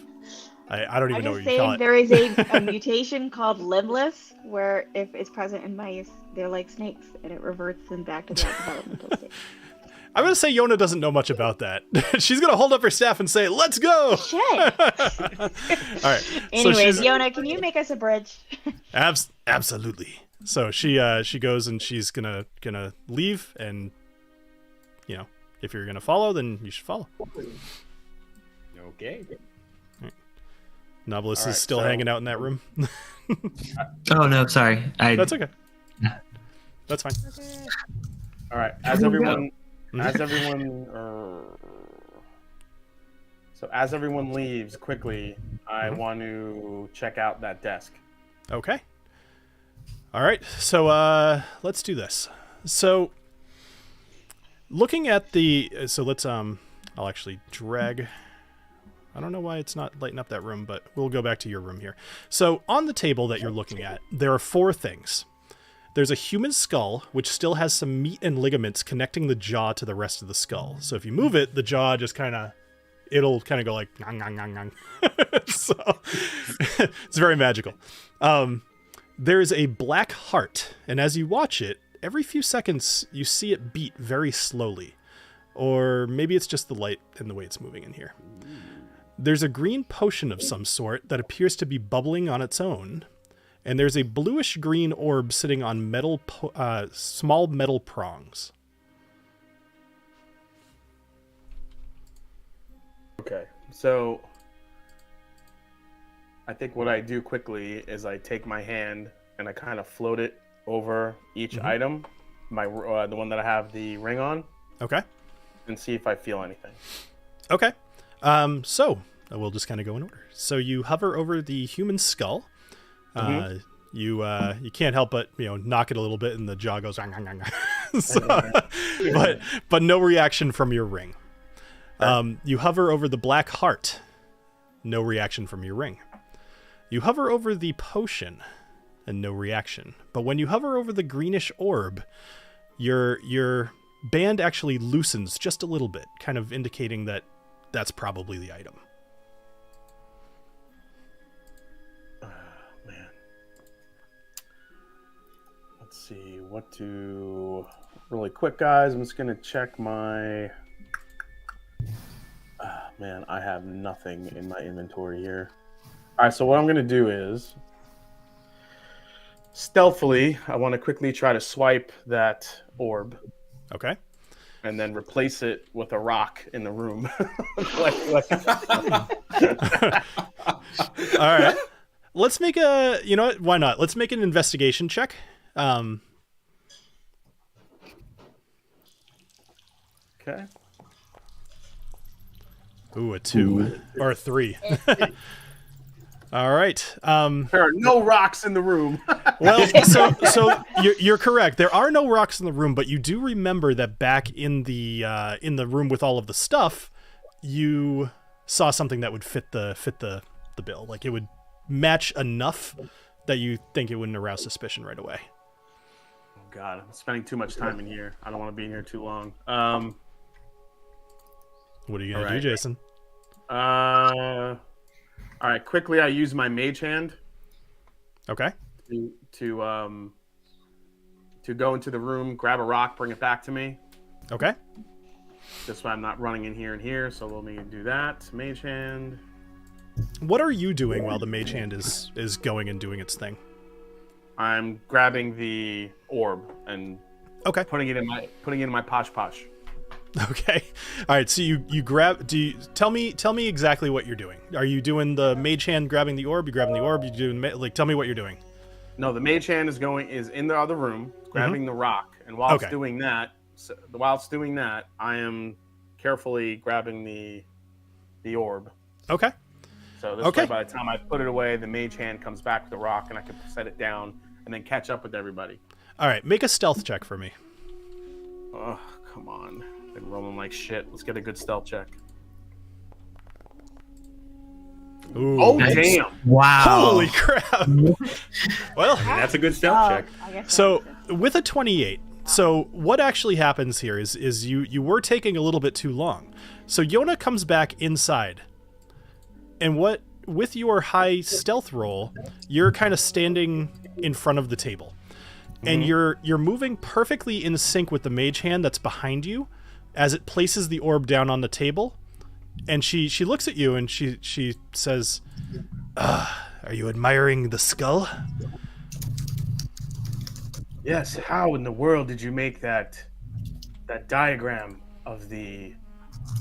Speaker 2: I don't even
Speaker 4: I'm
Speaker 2: know
Speaker 4: just
Speaker 2: what you call
Speaker 4: saying
Speaker 2: it.
Speaker 4: there is a mutation called limbless where if it's present in mice, they're like snakes and it reverts them back to that developmental state.
Speaker 2: I'm gonna say Yona doesn't know much about that. She's gonna hold up her staff and say, "Let's go!"
Speaker 4: Shit.
Speaker 2: All right.
Speaker 4: Anyways,
Speaker 2: so
Speaker 4: Yona, can you make us a bridge?
Speaker 2: absolutely. So she goes and she's gonna leave, and if you're gonna follow, then you should follow.
Speaker 1: Okay.
Speaker 2: Knobolas
Speaker 3: All
Speaker 2: is
Speaker 3: right,
Speaker 2: still
Speaker 3: so-
Speaker 2: hanging out in that room.
Speaker 5: Oh no, sorry.
Speaker 2: That's okay. That's fine.
Speaker 3: All right. So as everyone leaves quickly, I want to check out that desk.
Speaker 2: Okay. All right. So let's do this. So looking at let's I'll actually drag. I don't know why it's not lighting up that room, but we'll go back to your room here. So on the table that you're looking at, there are 4 things. There's a human skull, which still has some meat and ligaments connecting the jaw to the rest of the skull. So if you move it, the jaw just it'll kind of go like, ngang, ngang, ngang, ngang. So it's very magical. There's a black heart, and as you watch it, every few seconds you see it beat very slowly. Or maybe it's just the light and the way it's moving in here. There's a green potion of some sort that appears to be bubbling on its own, and there's a bluish-green orb sitting on small metal prongs.
Speaker 3: Okay, so I think what I do quickly is I take my hand and I kind of float it over each item, the one that I have the ring on,
Speaker 2: Okay.
Speaker 3: and see if I feel anything.
Speaker 2: Okay. So we'll just kind of go in order. So you hover over the human skull. You can't help but knock it a little bit, and the jaw goes. But no reaction from your ring. You hover over the black heart. No reaction from your ring. You hover over the potion, and no reaction. But when you hover over the greenish orb, your band actually loosens just a little bit, kind of indicating that that's probably the item.
Speaker 3: Man. Let's see. What to... Really quick, guys. I'm just going to check my... Man, I have nothing in my inventory here. All right, so what I'm going to do is... Stealthily, I want to quickly try to swipe that orb.
Speaker 2: Okay.
Speaker 3: And then replace it with a rock in the room.
Speaker 2: All right. Let's make a... You know what? Why not? Let's make an investigation check.
Speaker 3: Okay.
Speaker 2: Ooh, a 2 or a 3. All right.
Speaker 3: There are no rocks in the room.
Speaker 2: Well, so you're correct. There are no rocks in the room, but you do remember that back in the room with all of the stuff, you saw something that would fit the bill. Like it would match enough that you think it wouldn't arouse suspicion right away.
Speaker 3: Oh God, I'm spending too much time in here. I don't want to be in here too long.
Speaker 2: What are you gonna do, Jason?
Speaker 3: All right, quickly, I use my mage hand.
Speaker 2: Okay.
Speaker 3: To go into the room, grab a rock, bring it back to me.
Speaker 2: Okay.
Speaker 3: Just so I'm not running in here and here. So let me do that. Mage hand.
Speaker 2: What are you doing while the mage hand is going and doing its thing?
Speaker 3: I'm grabbing the orb and putting it in my posh.
Speaker 2: Okay. All right. So you grab. Tell me exactly what you're doing? Are you doing the mage hand grabbing the orb? You grabbing the orb? You doing tell me what you're doing?
Speaker 3: No, the mage hand is in the other room, grabbing the rock, and while it's doing that, I am carefully grabbing the orb.
Speaker 2: Okay.
Speaker 3: So this way, by the time I put it away, the mage hand comes back with the rock, and I can set it down and then catch up with everybody.
Speaker 2: All right. Make a stealth check for me.
Speaker 3: Oh, come on. Been rolling like shit. Let's get a good stealth check.
Speaker 2: Ooh,
Speaker 3: oh, damn.
Speaker 5: Wow.
Speaker 2: Holy crap. Well,
Speaker 1: that's a good stealth check.
Speaker 2: So with a 28, so what actually happens here is you were taking a little bit too long. So Yona comes back inside. And with your high stealth roll, you're kind of standing in front of the table. And you're moving perfectly in sync with the mage hand that's behind you as it places the orb down on the table. And she looks at you and she says, are you admiring the skull?
Speaker 3: Yes. How in the world did you make that diagram of the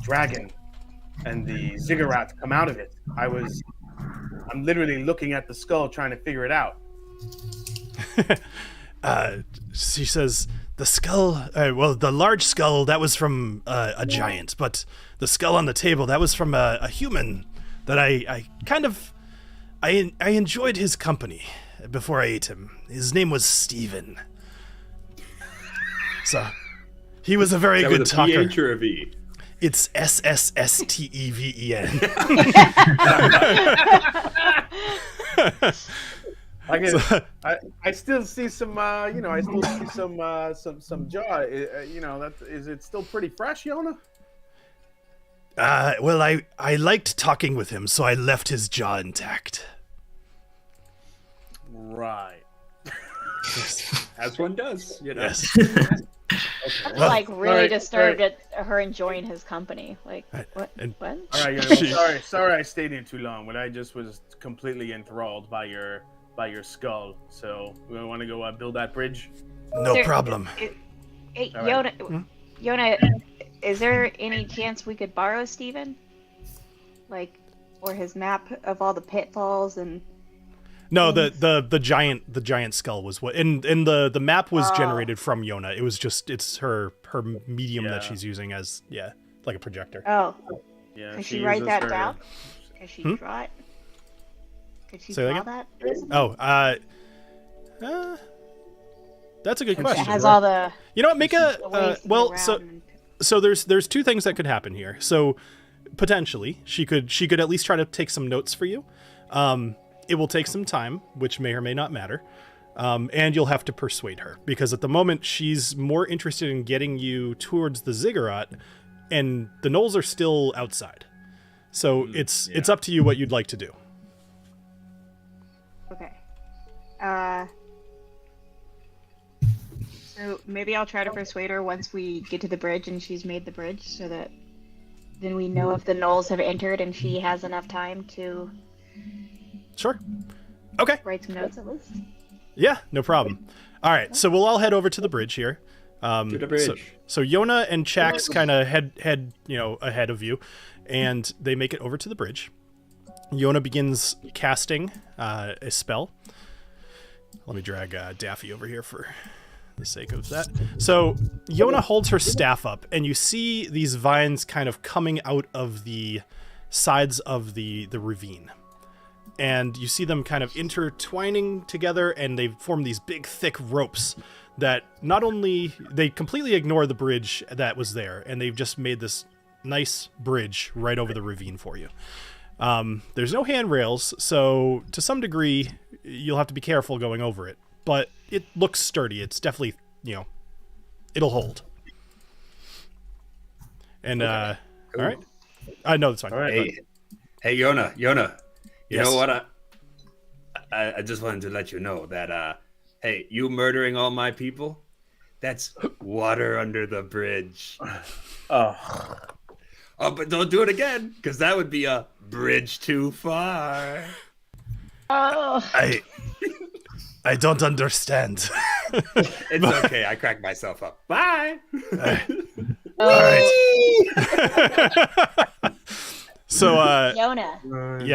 Speaker 3: dragon and the ziggurat come out of it? I'm literally looking at the skull trying to figure it out.
Speaker 2: She says, the skull, the large skull, that was from a giant, but the skull on the table, that was from a human that I enjoyed his company before I ate him. His name was Steven. So, he was a very good
Speaker 1: with a
Speaker 2: talker.
Speaker 1: PH or a V?
Speaker 2: It's SSSTEVEN.
Speaker 3: I still see some, I still see some jaw. Is it still pretty fresh, Yona?
Speaker 2: Well, I liked talking with him, so I left his jaw intact.
Speaker 3: Right.
Speaker 1: As one does, you know.
Speaker 2: Yes.
Speaker 4: I'm like really disturbed at her enjoying his company. Like what? What?
Speaker 3: All right, sorry, I stayed in too long, but I just was completely enthralled by your skull. So we want to go build that bridge.
Speaker 2: No problem.
Speaker 4: Hey,
Speaker 3: All
Speaker 4: Yona, is there any chance we could borrow Steven? Like, or his map of all the pitfalls and.
Speaker 2: No, the giant skull was what, and the map was generated from Yona. It was just it's her medium that she's using as like a projector.
Speaker 4: Oh.
Speaker 3: Yeah.
Speaker 4: Could she write that down? Could she draw it? Could she draw that?
Speaker 2: Oh, that's a good question.
Speaker 4: It has all the.
Speaker 2: You know what? Make a
Speaker 4: ways to
Speaker 2: well.
Speaker 4: get around
Speaker 2: So there's two things that could happen here. So potentially she could at least try to take some notes for you. It will take some time, which may or may not matter. And you'll have to persuade her because at the moment she's more interested in getting you towards the ziggurat, and the gnolls are still outside. So it's up to you what you'd like to do.
Speaker 4: Okay. So maybe I'll try to persuade her once we get to the bridge and she's made the bridge, so that then we know if the gnolls have entered and she has enough time to.
Speaker 2: Sure. Okay.
Speaker 4: Write some notes at least.
Speaker 2: Yeah, no problem. All right, so we'll all head over to the bridge here.
Speaker 1: To the bridge.
Speaker 2: So Yona and Chax kind of head ahead of you, and they make it over to the bridge. Yona begins casting a spell. Let me drag Daffy over here for the sake of that. So Yona holds her staff up, and you see these vines kind of coming out of the sides of the ravine. And you see them kind of intertwining together, and they form these big, thick ropes that not only they completely ignore the bridge that was there, and they've just made this nice bridge right over the ravine for you. There's no handrails, so to some degree, you'll have to be careful going over it. But it looks sturdy. It's definitely, it'll hold. And,
Speaker 1: Cool.
Speaker 2: all right. No, that's fine.
Speaker 3: All right.
Speaker 1: Hey, Yona. You
Speaker 2: Yes.
Speaker 1: know what? I just wanted to let you know that, hey, you murdering all my people, that's water under the bridge.
Speaker 3: Oh,
Speaker 1: but don't do it again, because that would be a bridge too far.
Speaker 4: Oh.
Speaker 2: I don't understand.
Speaker 1: It's okay. I cracked myself up. Bye.
Speaker 2: All right. So,
Speaker 4: Yona,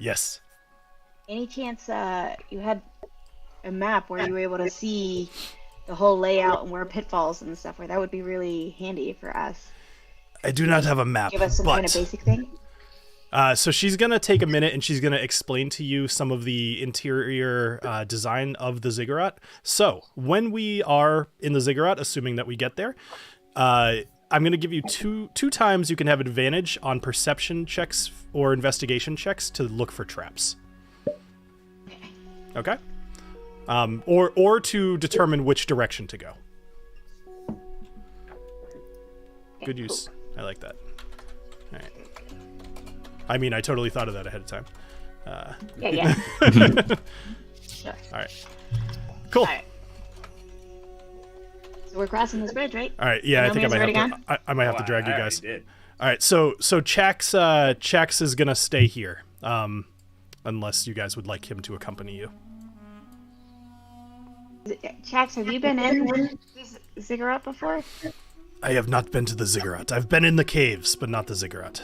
Speaker 2: yes.
Speaker 4: any chance you had a map where you were able to see the whole layout and where pitfalls and stuff, where that would be really handy for us.
Speaker 2: I do not have a map.
Speaker 4: Give us some kind of basic thing.
Speaker 2: So she's going to take a minute and she's going to explain to you some of the interior design of the ziggurat. So when we are in the ziggurat, assuming that we get there, I'm going to give you two times you can have advantage on perception checks or investigation checks to look for traps. Okay? Or to determine which direction to go. Good use. I like that. All right. I mean, I totally thought of that ahead of time.
Speaker 4: Yeah. Sure.
Speaker 2: All right. Cool.
Speaker 4: All right. So we're crossing this bridge, right?
Speaker 2: All right. Yeah, I think I might have to drag you guys.
Speaker 1: Did.
Speaker 2: All right. So Chax is gonna stay here, unless you guys would like him to accompany you.
Speaker 4: Chax, have you been in this ziggurat before?
Speaker 2: I have not been to the ziggurat. I've been in the caves, but not the ziggurat.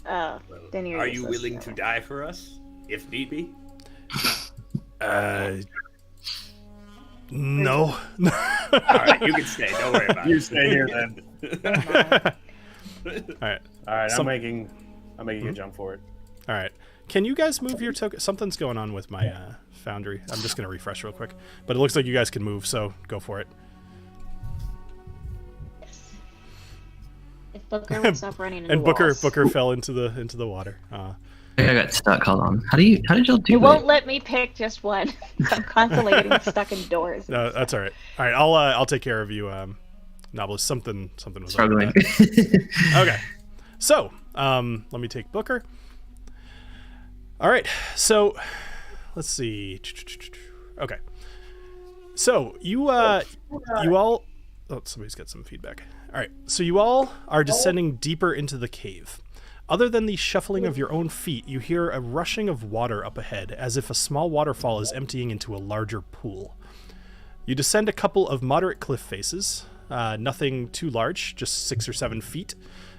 Speaker 4: Oh, then you're
Speaker 1: Are you
Speaker 4: useless.
Speaker 1: willing to die for us, if need be?
Speaker 2: No.
Speaker 1: All right, you can stay. Don't worry about it.
Speaker 3: you stay here then.
Speaker 2: All right.
Speaker 3: All right, I'm making a jump for it.
Speaker 2: All right. Can you guys move your token? Something's going on with my foundry. I'm just going to refresh real quick. But it looks like you guys can move, so go for it.
Speaker 4: If Booker would stop running into
Speaker 2: And
Speaker 4: walls.
Speaker 2: Booker fell into the water.
Speaker 5: I got stuck. Hold on. How did y'all do
Speaker 4: It
Speaker 5: that?
Speaker 4: won't let me pick just one. I'm constantly getting stuck indoors.
Speaker 2: No, that's all right. All right, I'll take care of you, Knobolas. Something was
Speaker 5: Struggling.
Speaker 2: Up with that. Okay. So, let me take Booker. All right. So, let's see. Okay. So you all. Oh, somebody's got some feedback. All right. So you all are descending deeper into the cave. Other than the shuffling of your own feet, you hear a rushing of water up ahead, as if a small waterfall is emptying into a larger pool. You descend a couple of moderate cliff faces, nothing too large, just 6 or 7 feet,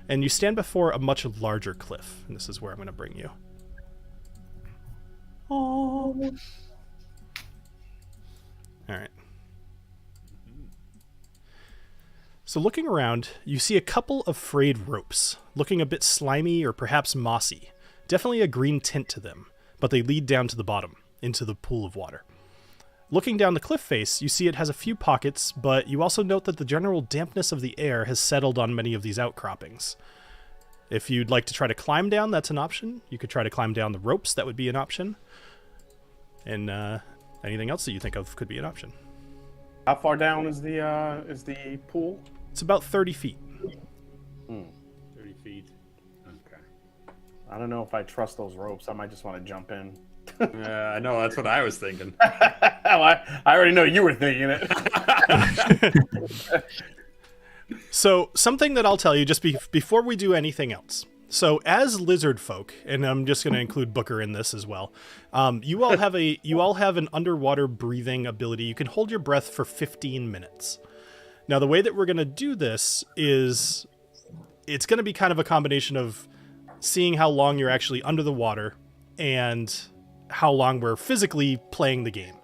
Speaker 2: and you stand before a much larger cliff. And this is where I'm going to bring you. Oh. All right. So looking around, you see a couple of frayed ropes, looking a bit slimy or perhaps mossy. Definitely a green tint to them, but they lead down to the bottom, into the pool of water. Looking down the cliff face, you see it has a few pockets, but you also note that the general dampness of the air has settled on many of these outcroppings. If you'd like to try to climb down, that's an option. You could try to climb down the ropes, that would be an option. And anything else that you think of could be an option.
Speaker 3: How far down is the pool?
Speaker 2: It's about 30 feet.
Speaker 1: 30 feet. Okay.
Speaker 3: I don't know if I trust those ropes. I might just want to jump in.
Speaker 1: I know, that's what I was thinking.
Speaker 3: I already know you were thinking it.
Speaker 2: So, something that I'll tell you just before we do anything else. So, as lizard folk, and I'm just going to include Booker in this as well, you all have an underwater breathing ability. You can hold your breath for 15 minutes. Now, the way that we're going to do this is it's going to be kind of a combination of seeing how long you're actually under the water and how long we're physically playing the game.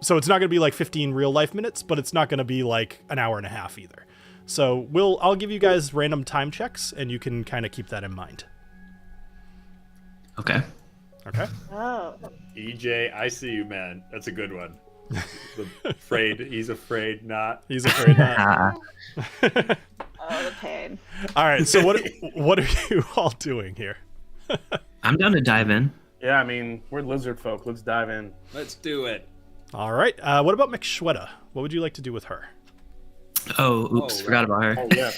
Speaker 2: So it's not going to be like 15 real life minutes, but it's not going to be like an hour and a half either. So I'll give you guys random time checks, and you can kind of keep that in mind.
Speaker 5: Okay.
Speaker 2: Okay.
Speaker 4: Oh.
Speaker 1: EJ, I see you, man. That's a good one. He's afraid not.
Speaker 2: He's afraid not.
Speaker 4: Oh, the pain.
Speaker 2: All right. So what are you all doing here?
Speaker 5: I'm down to dive in.
Speaker 3: Yeah, I mean, we're lizard folk. Let's dive in.
Speaker 1: Let's do it.
Speaker 2: All right. What about McShweta? What would you like to do with her?
Speaker 5: Oh, oops, forgot about her.
Speaker 3: Oh yeah,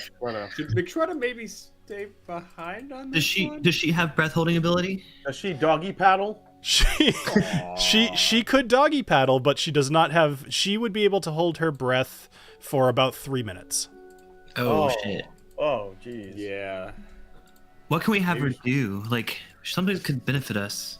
Speaker 1: Should McShweta maybe stay behind on
Speaker 5: Does
Speaker 1: this
Speaker 5: she
Speaker 1: one?
Speaker 5: does she have breath holding ability?
Speaker 3: Does she doggy paddle?
Speaker 2: She could doggy paddle, but she does not have. She would be able to hold her breath for about 3 minutes.
Speaker 5: Oh shit.
Speaker 3: Oh jeez.
Speaker 1: Yeah.
Speaker 5: What can we have her do? Like something that could benefit us.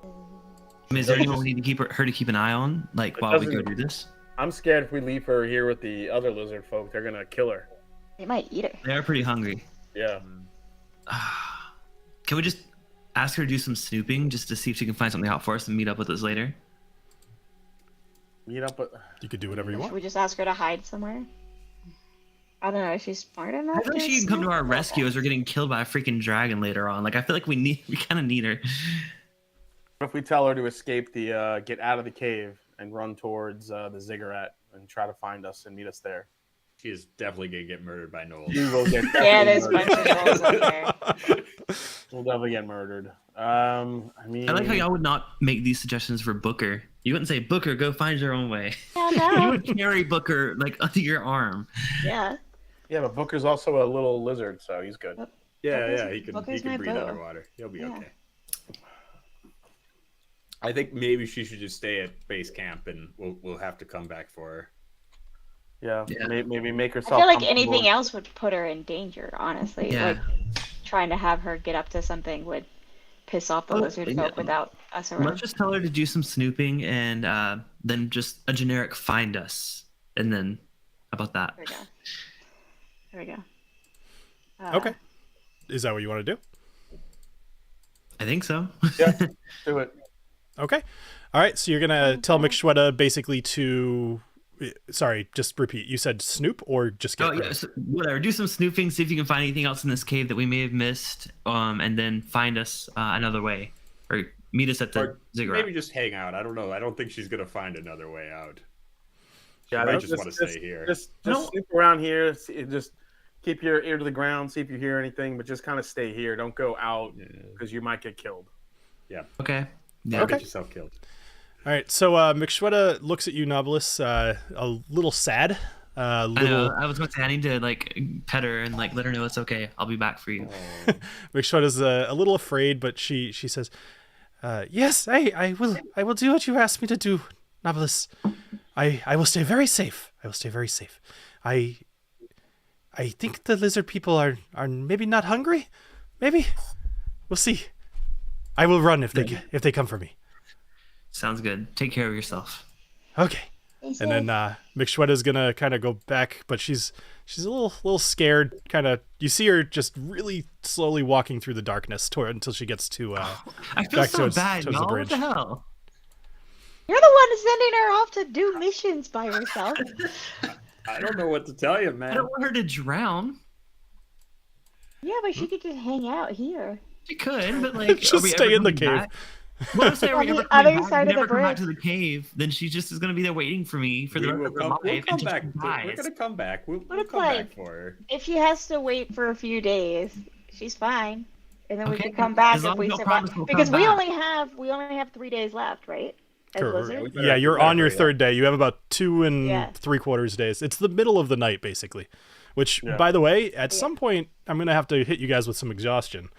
Speaker 5: I mean, is there anyone we need to keep her to keep an eye on, like while we go do this?
Speaker 3: I'm scared if we leave her here with the other lizard folk, they're gonna kill her.
Speaker 4: They might eat her.
Speaker 5: They're pretty hungry.
Speaker 3: Yeah.
Speaker 5: Can we just ask her to do some snooping just to see if she can find something out for us and meet up with us later?
Speaker 3: Meet up with.
Speaker 2: You could do whatever you
Speaker 4: Should
Speaker 2: want.
Speaker 4: we just ask her to hide somewhere? I don't know. Is she smart enough?
Speaker 5: I feel like
Speaker 4: to
Speaker 5: she can come to
Speaker 4: snoop?
Speaker 5: our rescue as we're getting killed by a freaking dragon later on. Like I feel like we kind of need her.
Speaker 3: What if we tell her to escape get out of the cave and run towards the ziggurat and try to find us and meet us there?
Speaker 1: She is definitely gonna get murdered by Noel.
Speaker 3: You will get
Speaker 4: Yeah, there's a
Speaker 3: murdered.
Speaker 4: bunch of trolls up there.
Speaker 3: We'll definitely get murdered. I mean,
Speaker 5: I like how y'all would not make these suggestions for Booker. You wouldn't say, Booker, go find your own way.
Speaker 4: Yeah,
Speaker 5: You
Speaker 4: no.
Speaker 5: would carry Booker like under your arm.
Speaker 4: Yeah.
Speaker 3: yeah, but Booker's also a little lizard, so he's good.
Speaker 1: Yeah, he can
Speaker 4: Booker's my
Speaker 1: breathe
Speaker 4: beau.
Speaker 1: underwater. He'll be
Speaker 4: Yeah.
Speaker 1: okay. I think maybe she should just stay at base camp, and we'll have to come back for her.
Speaker 3: Yeah,
Speaker 5: Yeah.
Speaker 3: maybe make
Speaker 4: I
Speaker 3: herself.
Speaker 4: feel like
Speaker 3: comfortable.
Speaker 4: anything else would put her in danger, honestly.
Speaker 5: Yeah.
Speaker 4: Like, trying to have her get up to something would piss off the
Speaker 5: Oh,
Speaker 4: lizard
Speaker 5: yeah.
Speaker 4: folk without us around.
Speaker 5: Let's just tell her to do some snooping and then just a generic find us. And then, how about that?
Speaker 4: There we go.
Speaker 2: Okay. Is that what you want to do?
Speaker 5: I think so.
Speaker 3: Yeah, do it.
Speaker 2: Okay. All right. So you're gonna tell McShweta basically to. Sorry, just repeat. You said snoop or just get
Speaker 5: Oh,
Speaker 2: rid
Speaker 5: yeah,
Speaker 2: of?
Speaker 5: so whatever. Do some snooping, see if you can find anything else in this cave that we may have missed, and then find us another way. Or meet us at the
Speaker 1: Or
Speaker 5: ziggurat.
Speaker 1: maybe just hang out. I don't know. I don't think she's gonna find another way out. She
Speaker 3: Yeah,
Speaker 1: might
Speaker 3: don't-
Speaker 1: just want to stay here.
Speaker 3: Just
Speaker 5: No.
Speaker 3: snoop around here. Just keep your ear to the ground. See if you hear anything, but just kind of stay here. Don't go out because you might get killed.
Speaker 5: Okay. Yeah.
Speaker 1: Don't
Speaker 2: Okay.
Speaker 1: get yourself killed.
Speaker 2: All right. So McShweta looks at you, Knobolas, a little sad,
Speaker 5: I know. I was going to say I need to like pet her and like let her know it's okay. I'll be back for you.
Speaker 2: Mixshot is a little afraid, but she says, "Yes, I will do what you asked me to do, Knobolas. I will stay very safe. I will stay very safe. I think the lizard people are maybe not hungry. Maybe we'll see. I will run if they come for me."
Speaker 5: Sounds good. Take care of yourself.
Speaker 2: Okay. And then Mixshweta is gonna kind of go back, but she's a little scared. Kind of, you see her just really slowly walking through the darkness until she gets to.
Speaker 5: I feel
Speaker 2: back
Speaker 5: so bad, y'all. What the hell?
Speaker 4: You're the one sending her off to do missions by herself.
Speaker 1: I don't know what to tell you,
Speaker 5: I
Speaker 1: man.
Speaker 5: don't want her to drown.
Speaker 4: Yeah, but she could just hang out here.
Speaker 5: She could, but like,
Speaker 2: just stay in the cave.
Speaker 5: What if
Speaker 4: On the other side of the
Speaker 5: come back
Speaker 4: bridge.
Speaker 5: to the cave? Then she just is going to be there waiting for me for the rest of her life.
Speaker 1: We'll come
Speaker 5: until
Speaker 1: back.
Speaker 5: she
Speaker 1: We're
Speaker 5: dies.
Speaker 1: gonna come back. We'll
Speaker 4: it's
Speaker 1: come
Speaker 4: like-
Speaker 1: back for her.
Speaker 4: If she has to wait for a few days, she's fine, and then we
Speaker 5: Okay,
Speaker 4: can come back
Speaker 5: as long
Speaker 4: if we
Speaker 5: as you'll
Speaker 4: survive.
Speaker 5: promise we'll
Speaker 4: Because
Speaker 5: come
Speaker 4: we
Speaker 5: back.
Speaker 4: only have 3 days left, right? As
Speaker 2: Correct.
Speaker 4: lizards?
Speaker 2: Yeah, you're on your
Speaker 1: hurry up.
Speaker 2: third day. You have about 2
Speaker 4: Yeah.
Speaker 2: 3/4 days. It's the middle of the night, basically. Which,
Speaker 3: Yeah.
Speaker 2: by the way, at some point, I'm gonna have to hit you guys with some exhaustion.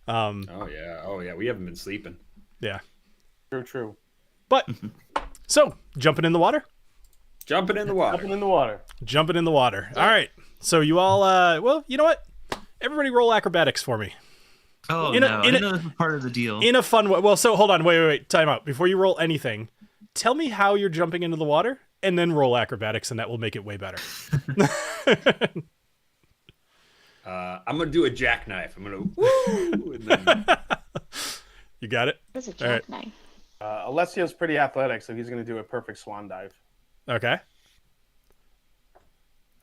Speaker 1: Oh yeah. We haven't been sleeping.
Speaker 2: Yeah.
Speaker 3: True.
Speaker 2: But so jumping in the water.
Speaker 1: Jumping in the water.
Speaker 3: Jumping in the water.
Speaker 2: Jumping in the water. All right. So you all, well, you know what? Everybody roll acrobatics for me.
Speaker 5: Oh,
Speaker 2: In a-
Speaker 5: no.
Speaker 2: in
Speaker 5: I
Speaker 2: a-
Speaker 5: didn't know this was part of the deal.
Speaker 2: In a fun way. Well, so hold on. Wait. Time out. Before you roll anything, tell me how you're jumping into the water and then roll acrobatics, and that will make it way better.
Speaker 1: I'm gonna do a jackknife. I'm gonna woo. And then,
Speaker 2: You got it?
Speaker 4: That's a
Speaker 2: All right.
Speaker 4: jackknife.
Speaker 3: Alessio's pretty athletic, so he's going to do a perfect swan dive.
Speaker 2: Okay.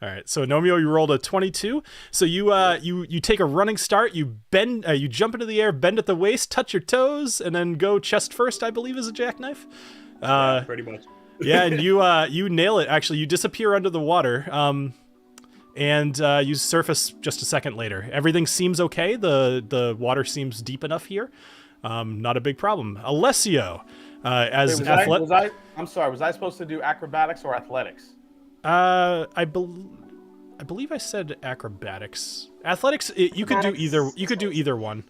Speaker 2: All right. So Nomio, you rolled a 22. So you take a running start. You bend. You jump into the air, bend at the waist, touch your toes, and then go chest first. I believe is a jackknife.
Speaker 1: pretty much.
Speaker 2: Yeah, and you nail it. Actually, you disappear under the water. And you surface just a second later. Everything seems okay. The water seems deep enough here. Not a big problem. Alessio, as
Speaker 3: Wait, I'm sorry. Was I supposed to do acrobatics or athletics?
Speaker 2: I believe I said acrobatics. Athletics, you could do either. You could do either one.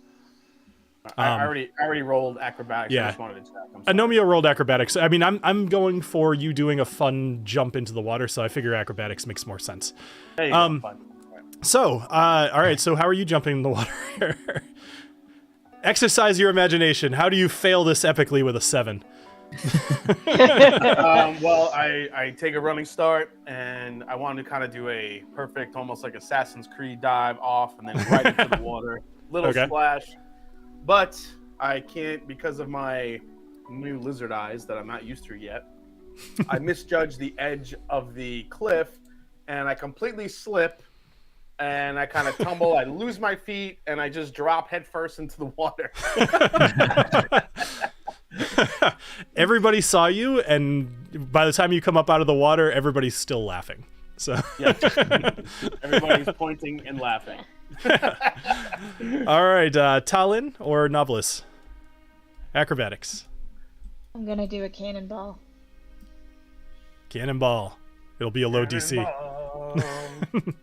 Speaker 3: I already rolled acrobatics.
Speaker 2: yeah.
Speaker 3: I just wanted to check. I'm sorry.
Speaker 2: Anomio rolled acrobatics. I mean, I'm going for you doing a fun jump into the water, so I figure acrobatics makes more sense.
Speaker 3: There you go. Fine.
Speaker 2: So, all right. So, how are you jumping in the water? Exercise your imagination. How do you fail this epically with a 7?
Speaker 3: Well, I take a running start, and I wanted to kind of do a perfect, almost like Assassin's Creed dive off, and then right into the water. Little
Speaker 2: Okay.
Speaker 3: splash. But I can't, because of my new lizard eyes that I'm not used to yet. I misjudged the edge of the cliff, and I completely slip, and I kind of tumble. I lose my feet, and I just drop headfirst into the water.
Speaker 2: Everybody saw you, and by the time you come up out of the water, everybody's still laughing. So,
Speaker 3: Yeah. Everybody's pointing and laughing.
Speaker 2: all right, Talin or Knobolas? Acrobatics.
Speaker 6: I'm gonna do a cannonball.
Speaker 2: Cannonball. It'll be a low DC.
Speaker 3: Cannonball.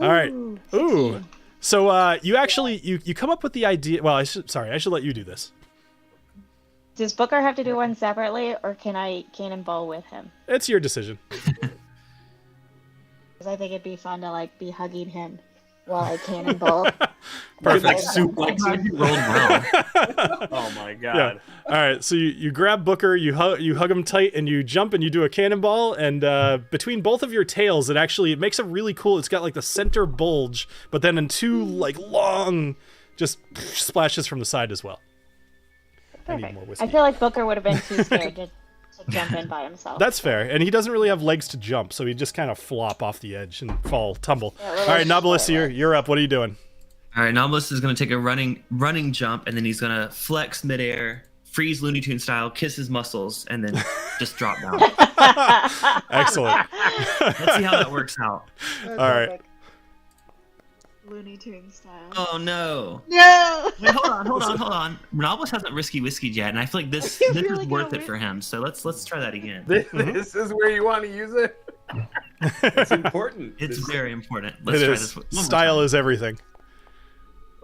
Speaker 2: All right.
Speaker 6: Ooh,
Speaker 2: Ooh.
Speaker 6: 16.
Speaker 2: So you actually you come up with the idea. Well, I should let you do this.
Speaker 4: Does Booker have to do one separately, or can I cannonball with him?
Speaker 2: It's your decision.
Speaker 4: Because I think it'd be fun to like be hugging him while I cannonball.
Speaker 2: Perfect.
Speaker 1: Like suplex.
Speaker 5: I'm glad you rolled well.
Speaker 3: Oh my god.
Speaker 2: Yeah. All right. So you grab Booker, you hug him tight, and you jump and you do a cannonball. And between both of your tails, it makes a really cool. It's got like the center bulge, but then in 2 like long, just splashes from the side as well. I need more
Speaker 4: Perfect.
Speaker 2: whiskey.
Speaker 4: I feel like Booker would have been too scared to jump in by himself.
Speaker 2: That's fair, and he doesn't really have legs to jump, so he just kind of flop off the edge and tumble.
Speaker 4: Yeah,
Speaker 2: All right, Knobolas,
Speaker 4: short
Speaker 2: you're up. What are you doing?
Speaker 5: All right, Knobolas is going to take a running jump, and then he's going to flex midair, freeze Looney Tune style, kiss his muscles, and then just drop down.
Speaker 2: Excellent.
Speaker 5: Let's see how that works out.
Speaker 2: All right.
Speaker 6: Looney Tunes style.
Speaker 5: Oh no.
Speaker 6: No!
Speaker 5: Wait, hold on. Knobolas hasn't risky whiskeyed yet, and I feel like this is worth it for him. So let's try that again.
Speaker 3: This is where you want to use it.
Speaker 1: It's important.
Speaker 5: It's very important. Let's
Speaker 2: It
Speaker 5: try
Speaker 2: is.
Speaker 5: this one more
Speaker 2: Style
Speaker 5: time.
Speaker 2: is everything.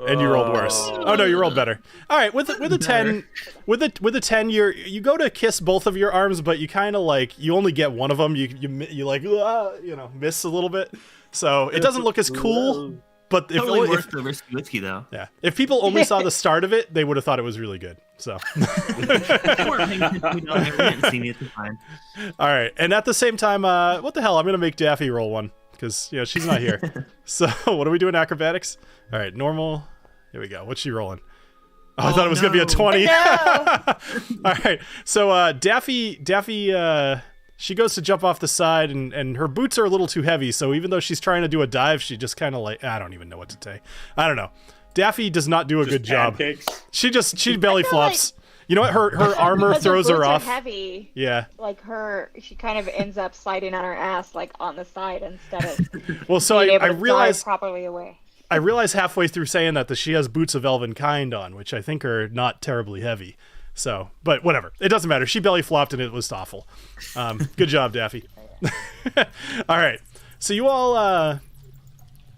Speaker 2: And you rolled worse. Oh no, you rolled better. All right, with a 10, with a 10, you go to kiss both of your arms, but you kind of like you only get one of them. You like miss a little bit, so it doesn't look as cool. But if
Speaker 5: Totally worth the risky whiskey though.
Speaker 2: yeah, if people only saw the start of it, they would have thought it was really good. So.
Speaker 5: They weren't paying attention, they didn't see me at the time.
Speaker 2: All right, and at the same time, what the hell? I'm gonna make Daffy roll one because she's not here. So what are we doing? Acrobatics. All right, normal. Here we go. What's she rolling? Oh, I thought it was gonna be a 20. All right, so Daffy, she goes to jump off the side, and her boots are a little too heavy. So even though she's trying to do a dive, she just kind of like I don't even know what to say. I don't know. Daffy does not do a good job.
Speaker 1: Pancakes.
Speaker 2: She belly flops. You know what? Her armor throws her off.
Speaker 4: Heavy.
Speaker 2: Yeah.
Speaker 4: Like she kind of ends up sliding on her ass, like on the side instead of.
Speaker 2: Well, so
Speaker 4: being able
Speaker 2: I
Speaker 4: to
Speaker 2: realized
Speaker 4: dive properly away.
Speaker 2: I realized halfway through saying that she has boots of elven kind on, which I think are not terribly heavy. So, but whatever. It doesn't matter. She belly flopped and it was awful. Good job, Daffy. All right. So you all,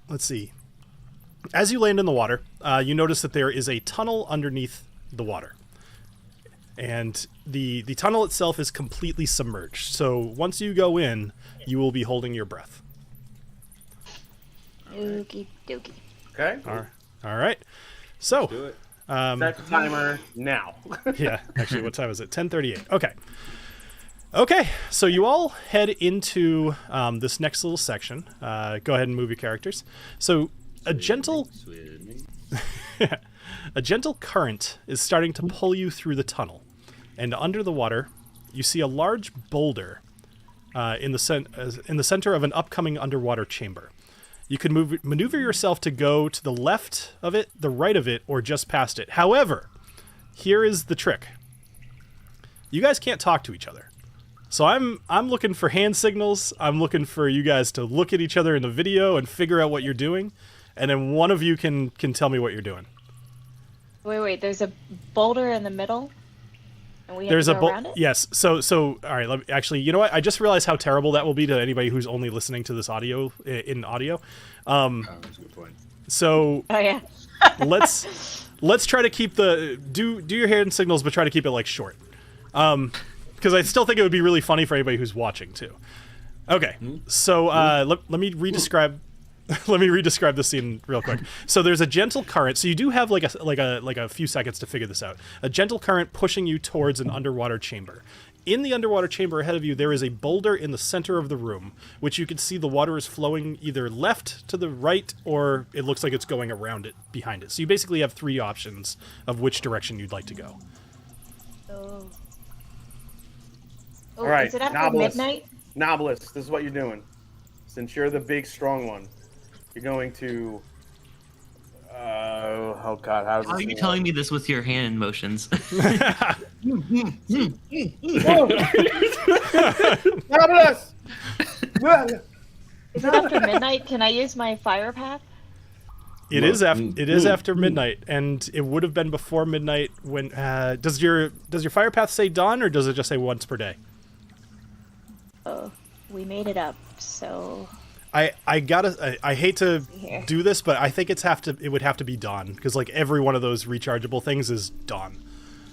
Speaker 2: let's see. As you land in the water, you notice that there is a tunnel underneath the water. And the tunnel itself is completely submerged. So once you go in, you will be holding your breath.
Speaker 4: Okie dokie.
Speaker 3: Okay.
Speaker 2: All right. So,
Speaker 1: Do it.
Speaker 3: Set the timer now.
Speaker 2: yeah, actually, what time is it? 10:38. Okay, so you all head into this next little section. Go ahead and move your characters. So a gentle current is starting to pull you through the tunnel. And under the water, you see a large boulder in the center of an upcoming underwater chamber. You can maneuver yourself to go to the left of it, the right of it, or just past it. However, here is the trick. You guys can't talk to each other. So I'm looking for hand signals. I'm looking for you guys to look at each other in the video and figure out what you're doing. And then one of you can tell me what you're doing.
Speaker 6: Wait, there's a boulder in the middle? And we have
Speaker 2: There's
Speaker 6: to
Speaker 2: a
Speaker 6: go around it?
Speaker 2: yes. So all right. Actually, you know what? I just realized how terrible that will be to anybody who's only listening to this audio in audio.
Speaker 1: Oh, that's a good point.
Speaker 2: So
Speaker 6: Oh, yeah.
Speaker 2: let's try to keep do your hand signals, but try to keep it like short. Because I still think it would be really funny for anybody who's watching too. Okay. So let me redescribe. Let me redescribe the scene real quick. So there's a gentle current. So you do have like a few seconds to figure this out. A gentle current pushing you towards an underwater chamber. In the underwater chamber ahead of you, there is a boulder in the center of the room, which you can see the water is flowing either left to the right, or it looks like it's going around it, behind it. So you basically have three options of which direction you'd like to go.
Speaker 6: Oh,
Speaker 3: All right,
Speaker 6: is it after
Speaker 3: Knobolas.
Speaker 6: midnight?
Speaker 3: Knobolas, this is what you're doing. Since you're the big, strong one, you're going to... oh, God.
Speaker 5: How are you telling me this with your hand motions?
Speaker 3: Knobolas!
Speaker 6: Is it after midnight? Can I use my fire path?
Speaker 2: It is after midnight, and it would have been before midnight. When does your fire path say dawn, or does it just say once per day?
Speaker 6: Oh, we made it up, so...
Speaker 2: I hate to do this, but I think it would have to be dawn, because like every one of those rechargeable things is dawn.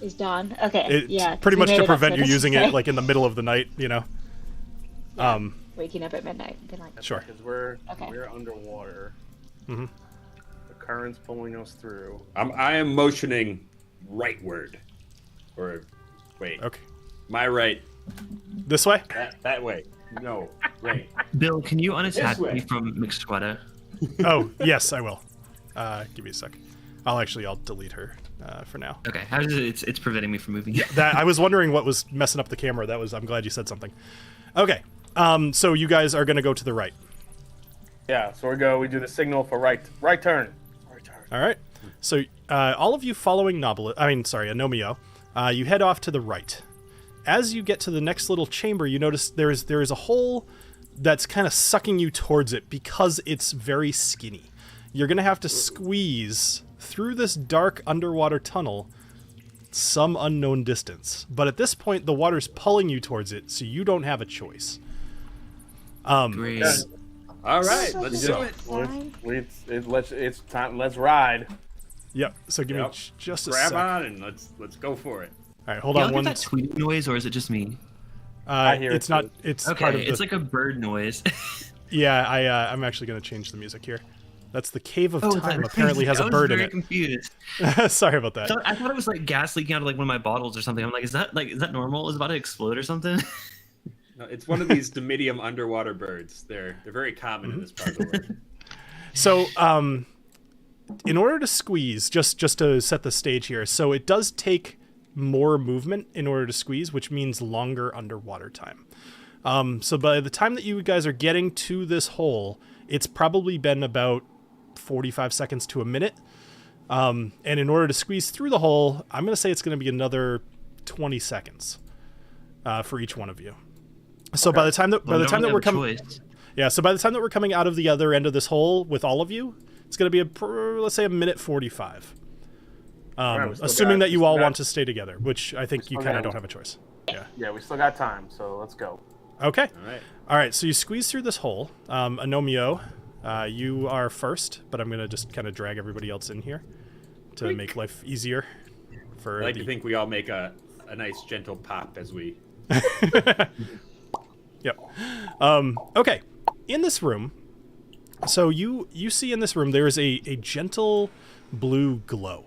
Speaker 6: Is dawn? Okay,
Speaker 2: It's
Speaker 6: yeah.
Speaker 2: pretty
Speaker 6: we
Speaker 2: much
Speaker 6: made
Speaker 2: to
Speaker 6: it up,
Speaker 2: prevent
Speaker 6: so
Speaker 2: you
Speaker 6: it
Speaker 2: using
Speaker 6: doesn't
Speaker 2: it
Speaker 6: say.
Speaker 2: like in the middle of the night, you know.
Speaker 6: Waking up at midnight. Then
Speaker 2: Sure.
Speaker 3: Because we're
Speaker 6: Okay.
Speaker 3: underwater.
Speaker 2: Mhm.
Speaker 3: The current's pulling us through.
Speaker 1: I am motioning rightward. Or, wait.
Speaker 2: Okay.
Speaker 1: My right.
Speaker 2: This way.
Speaker 1: That way. No, right.
Speaker 5: Bill, can you unattach
Speaker 1: way.
Speaker 5: me from Mixquetta?
Speaker 2: Oh yes, I will. Give me a sec. I'll delete her for now.
Speaker 5: Okay, how does it's preventing me from moving?
Speaker 2: That I was wondering what was messing up the camera. I'm glad you said something. Okay. So you guys are gonna go to the right.
Speaker 3: Yeah, so we do the signal for right turn. Right turn.
Speaker 2: All right. So all of you following Agnomeio, you head off to the right. As you get to the next little chamber, you notice there is a hole that's kind of sucking you towards it because it's very skinny. you're going to have to squeeze through this dark underwater tunnel some unknown distance. But at this point, the water's pulling you towards it, so you don't have a choice.
Speaker 5: Great.
Speaker 1: All right, let's do it.
Speaker 3: It's time. Let's ride.
Speaker 2: Yep. So give me just a
Speaker 1: Grab
Speaker 2: sec.
Speaker 1: on and let's go for it.
Speaker 2: All right, hold
Speaker 5: Y'all
Speaker 2: on
Speaker 5: get
Speaker 2: one.
Speaker 5: that tweeting noise, or is it just me?
Speaker 3: I hear
Speaker 2: it's
Speaker 3: it
Speaker 2: not.
Speaker 3: too.
Speaker 2: It's
Speaker 5: Okay,
Speaker 2: part of the,
Speaker 5: it's like a bird noise.
Speaker 2: Yeah, I'm actually going to change the music here. That's the Cave of
Speaker 5: Oh,
Speaker 2: Time.
Speaker 5: that-
Speaker 2: Apparently has
Speaker 5: I
Speaker 2: a
Speaker 5: was
Speaker 2: bird in
Speaker 5: very
Speaker 2: it.
Speaker 5: confused.
Speaker 2: Sorry about that.
Speaker 5: So I thought it was like gas leaking out of like one of my bottles or something. I'm like, is that normal? Is it about to explode or something?
Speaker 1: No, it's one of these Dimidium underwater birds. They're very common in this part of the world.
Speaker 2: So, in order to squeeze, just to set the stage here, so it does take more movement in order to squeeze, which means longer underwater time. So by the time that you guys are getting to this hole, it's probably been about 45 seconds to a minute. And in order to squeeze through the hole, I'm going to say it's going to be another 20 seconds for each one of you. So by the time that we're coming, so by the time that we're coming out of the other end of this hole with all of you, it's going to be let's say a minute 45. Assuming that you all want to stay together, which I think you kind of don't have a choice.
Speaker 3: Yeah, we still got time, so let's go.
Speaker 2: Okay.
Speaker 1: All right.
Speaker 2: So you squeeze through this hole. Agnomeio, you are first, but I'm going to just kind of drag everybody else in here to make life easier.
Speaker 1: I like to think we all make a nice gentle pop as we...
Speaker 2: Yep. Okay. In this room, so you see in this room there is a gentle blue glow.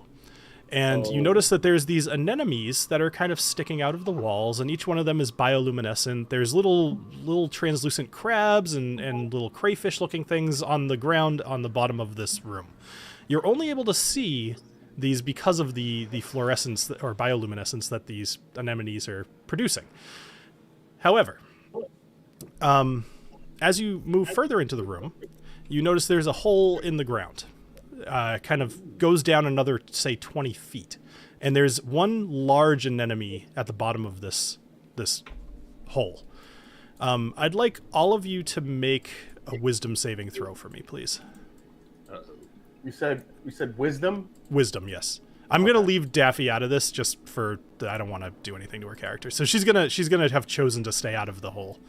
Speaker 2: And you notice that there's these anemones that are kind of sticking out of the walls, and each one of them is bioluminescent. There's little translucent crabs and little crayfish-looking things on the ground on the bottom of this room. You're only able to see these because of the fluorescence or bioluminescence that these anemones are producing. However, as you move further into the room, you notice there's a hole in the ground. Kind of goes down another, say, 20 feet. And there's one large anemone at the bottom of this hole. I'd like all of you to make a wisdom saving throw for me, please.
Speaker 3: You said wisdom?
Speaker 2: Wisdom, yes. I'm going to leave Daffy out of this just for... I don't want to do anything to her character. So she's gonna have chosen to stay out of the hole.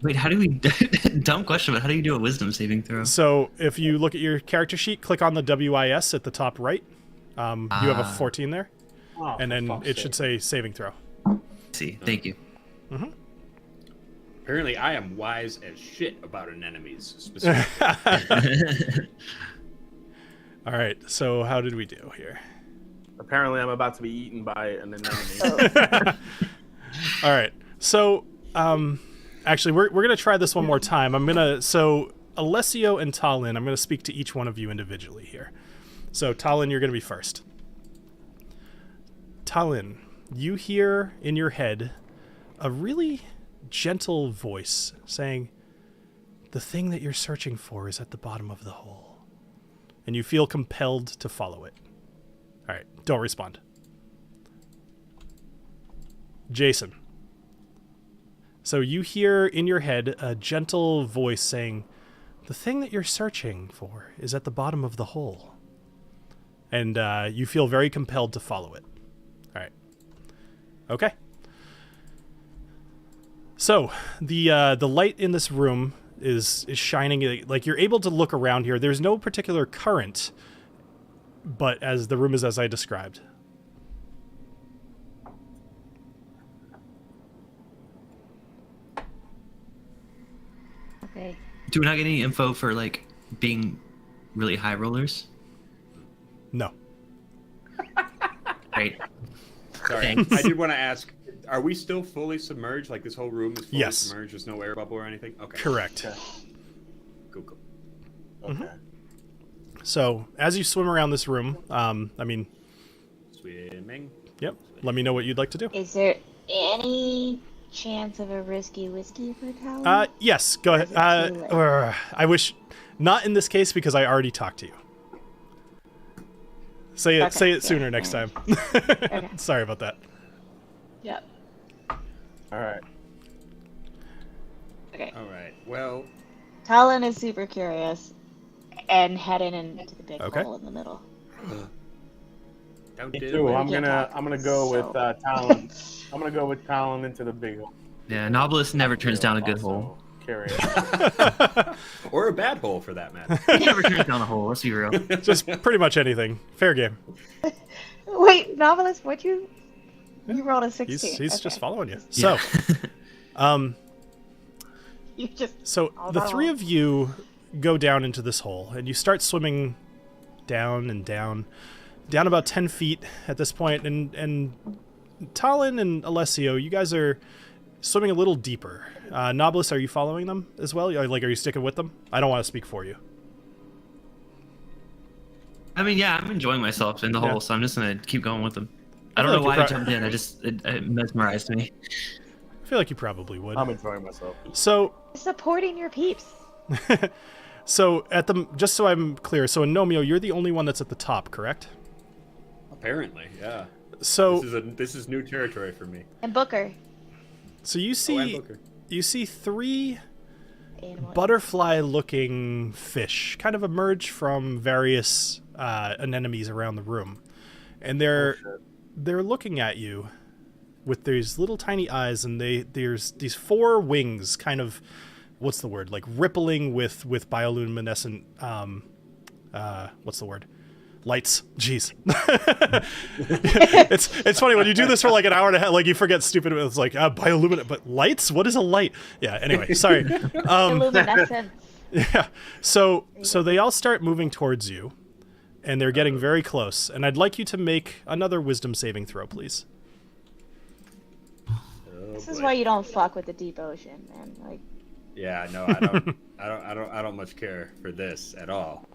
Speaker 5: Wait, how do we... Dumb question, but how do you do a wisdom saving throw?
Speaker 2: So if you look at your character sheet, click on the WIS at the top right. You have a 14 there.
Speaker 3: Oh,
Speaker 2: And then it should say saving throw.
Speaker 5: See, thank you.
Speaker 2: Mm-hmm.
Speaker 1: Apparently, I am wise as shit about anemones, specifically.
Speaker 2: All right, so how did we do here?
Speaker 3: Apparently, I'm about to be eaten by an anemone.
Speaker 2: All right, so actually, we're gonna try this one more time. So Alessio and Talin, I'm gonna speak to each one of you individually here. So Talin, you're gonna be first. Talin, you hear in your head a really gentle voice saying, "The thing that you're searching for is at the bottom of the hole." And you feel compelled to follow it. All right, don't respond. Jason. So you hear in your head a gentle voice saying, "The thing that you're searching for is at the bottom of the hole." And you feel very compelled to follow it. All right. Okay. So the light in this room is shining, like you're able to look around here. There's no particular current, but as the room is as I described.
Speaker 6: Okay.
Speaker 5: Do we not get any info for like being really high rollers?
Speaker 2: No.
Speaker 5: Great.
Speaker 1: Sorry,
Speaker 5: Thanks.
Speaker 1: I did want to ask, are we still fully submerged? Like this whole room is fully
Speaker 2: Yes.
Speaker 1: submerged? There's no air bubble or anything? Okay.
Speaker 2: Correct.
Speaker 3: Okay.
Speaker 1: Cool, cool.
Speaker 3: Okay.
Speaker 2: So as you swim around this room,
Speaker 1: Swimming.
Speaker 2: yep. Let me know what you'd like to do.
Speaker 6: Is there any chance of a risky whiskey for Talon?
Speaker 2: Yes, go ahead.
Speaker 6: Is it too late?
Speaker 2: I wish not in this case because I already talked to you. Say it.
Speaker 6: Okay,
Speaker 2: Say it
Speaker 6: yeah,
Speaker 2: sooner next
Speaker 6: yeah.
Speaker 2: time.
Speaker 6: Okay.
Speaker 2: Sorry about that.
Speaker 6: Yep.
Speaker 3: All right.
Speaker 6: Okay.
Speaker 1: All right. Well,
Speaker 6: Talon is super curious. and heading into the big
Speaker 2: Okay.
Speaker 6: hole in the middle.
Speaker 1: Don't
Speaker 3: Me
Speaker 1: do
Speaker 3: too.
Speaker 1: it.
Speaker 3: I'm gonna go with Talon. I'm gonna go with Talon into the big hole.
Speaker 5: Yeah, Knobolas never turns down a good hole.
Speaker 3: Carry it.
Speaker 1: Or a bad hole for that matter.
Speaker 5: He never turns down a hole. Let's be real.
Speaker 2: Just pretty much anything. Fair game.
Speaker 6: Wait, Knobolas, what'd you rolled a 16.
Speaker 2: He's
Speaker 6: Okay.
Speaker 2: just following you.
Speaker 5: Yeah.
Speaker 2: So,
Speaker 6: You just
Speaker 2: so
Speaker 6: all
Speaker 2: the
Speaker 6: about
Speaker 2: three
Speaker 6: all.
Speaker 2: of you go down into this hole, and you start swimming down and down about 10 feet at this point, and Talon and Alessio, you guys are swimming a little deeper. Knobolas, are you following them as well? Like, are you sticking with them? I don't want to speak for you.
Speaker 5: I mean, yeah, I'm enjoying myself in the
Speaker 2: Yeah.
Speaker 5: hole, so I'm just gonna keep going with them. I
Speaker 2: I
Speaker 5: don't
Speaker 2: feel
Speaker 5: know
Speaker 2: like
Speaker 5: why I
Speaker 2: you're
Speaker 5: jumped in. It mesmerized me.
Speaker 2: I feel like you probably would.
Speaker 3: I'm enjoying myself.
Speaker 2: So,
Speaker 6: Supporting your peeps.
Speaker 2: so just so I'm clear, so Agnomeio, you're the only one that's at the top, correct?
Speaker 1: Apparently, yeah.
Speaker 2: So,
Speaker 1: This is new territory for me.
Speaker 6: And Booker.
Speaker 2: so you
Speaker 1: Oh, and
Speaker 2: see,
Speaker 1: Booker.
Speaker 2: you see three
Speaker 6: Animal.
Speaker 2: butterfly-looking fish kind of emerge from various anemones around the room, and they're looking at you with these little tiny eyes, and there's these four wings, kind of, what's the word, like rippling with bioluminescent what's the word, lights. Jeez. it's funny when you do this for like an hour and a half, like you forget stupid. It's like bioluminescent, but lights. What is a light? Yeah. Anyway, sorry.
Speaker 6: Luminescence.
Speaker 2: Yeah. So they all start moving towards you, and they're getting very close. And I'd like you to make another wisdom saving throw, please.
Speaker 6: This is why you don't fuck with the deep ocean, man. Like,
Speaker 1: Yeah, no, I don't much care for this at all.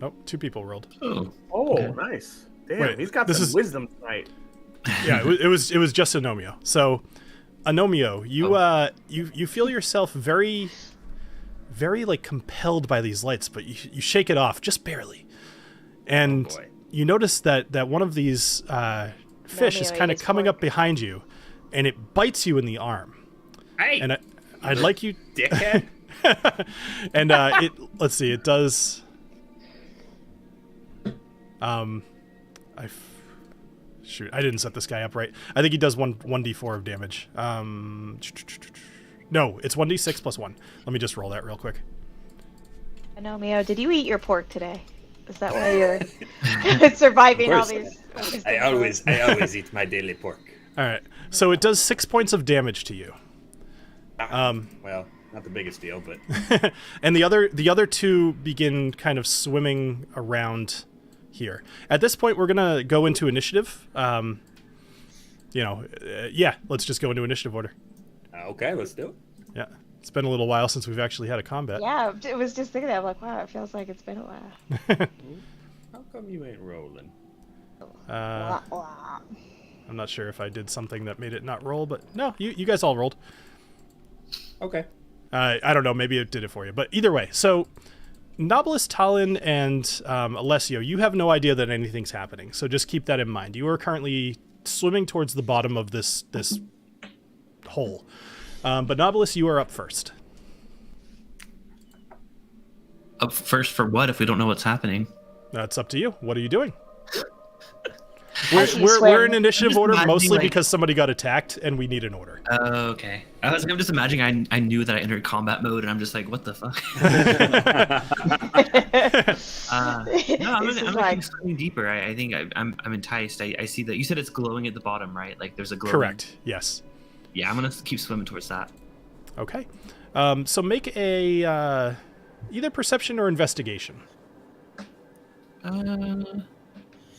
Speaker 6: no.
Speaker 2: Oh, two people rolled.
Speaker 5: Oh,
Speaker 3: Oh,
Speaker 5: Okay.
Speaker 3: nice. Damn,
Speaker 2: Wait,
Speaker 3: he's got
Speaker 2: this
Speaker 3: some
Speaker 2: is-
Speaker 3: wisdom tonight.
Speaker 2: Yeah, it was just Agnomeio. So, Agnomeio, you feel yourself very, very like compelled by these lights, but you shake it off just barely, and
Speaker 1: boy.
Speaker 2: you notice that one of these fish is
Speaker 6: Agnomeio
Speaker 2: kind of
Speaker 6: ate
Speaker 2: coming
Speaker 6: pork.
Speaker 2: up behind you, and it bites you in the arm.
Speaker 1: Hey,
Speaker 2: And I'd like you,
Speaker 1: dickhead.
Speaker 2: and let's see, it does. Shoot, I didn't set this guy up right. I think he does 1d4 of damage. No, it's 1d6 plus 1. Let me just roll that real quick.
Speaker 6: I know, Mio. Did you eat your pork today? Is that why you're surviving all
Speaker 1: course.
Speaker 6: these?
Speaker 1: I always eat my daily pork.
Speaker 2: All right, so it does 6 points of damage to you,
Speaker 1: Well, not the biggest deal, but
Speaker 2: and the other two begin kind of swimming around here. At this point, we're gonna go into initiative. Yeah, let's just go into initiative order.
Speaker 1: okay, let's do it.
Speaker 2: Yeah, it's been a little while since we've actually had a combat.
Speaker 6: Yeah, I was just thinking that. I'm like, wow, it feels like it's been a while.
Speaker 1: How come you ain't rolling?
Speaker 6: Wah, wah.
Speaker 2: I'm not sure if I did something that made it not roll, but no, you guys all rolled.
Speaker 1: Okay.
Speaker 2: I don't know, maybe it did it for you, but either way. So, Knobolas, Talon, and Alessio, you have no idea that anything's happening, so just keep that in mind. You are currently swimming towards the bottom of this hole. But Knobolas, you are up first.
Speaker 5: up first for what if we don't know what's happening?
Speaker 2: That's up to you. What are you doing?
Speaker 6: As you
Speaker 2: We're in
Speaker 6: swim.
Speaker 2: initiative
Speaker 5: Just
Speaker 2: order
Speaker 5: imagining,
Speaker 2: mostly
Speaker 5: like-
Speaker 2: because somebody got attacked and we need an order.
Speaker 5: Okay. I'm just imagining I knew that I entered combat mode and I'm just like, what the fuck? No, I'm
Speaker 6: This is
Speaker 5: gonna
Speaker 6: like-
Speaker 5: keep swimming deeper. I think I'm enticed. I see that you said it's glowing at the bottom, right? Like there's a glow.
Speaker 2: Correct. Yes.
Speaker 5: Yeah, I'm gonna keep swimming towards that.
Speaker 2: Okay. So make a either perception or investigation.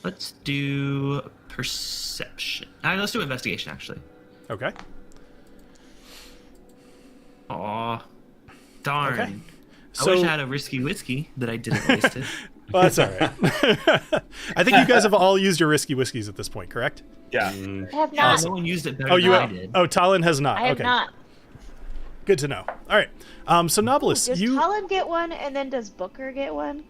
Speaker 5: Let's do perception. Let's do investigation actually.
Speaker 2: Okay.
Speaker 5: Aw, darn.
Speaker 2: Okay.
Speaker 5: I wish I had a risky whiskey that I didn't waste it.
Speaker 2: Well, that's all right. I think you guys have all used your risky whiskeys at this point, correct?
Speaker 3: Yeah.
Speaker 6: I have not.
Speaker 5: No one used it better
Speaker 2: Oh,
Speaker 5: than
Speaker 2: you
Speaker 5: I
Speaker 2: have.
Speaker 5: did.
Speaker 2: Oh, Talon has not.
Speaker 6: I have
Speaker 2: okay.
Speaker 6: not.
Speaker 2: Good to know. All right. So Knobolas,
Speaker 6: Does
Speaker 2: you.
Speaker 6: Talon get one, and then does Booker get one?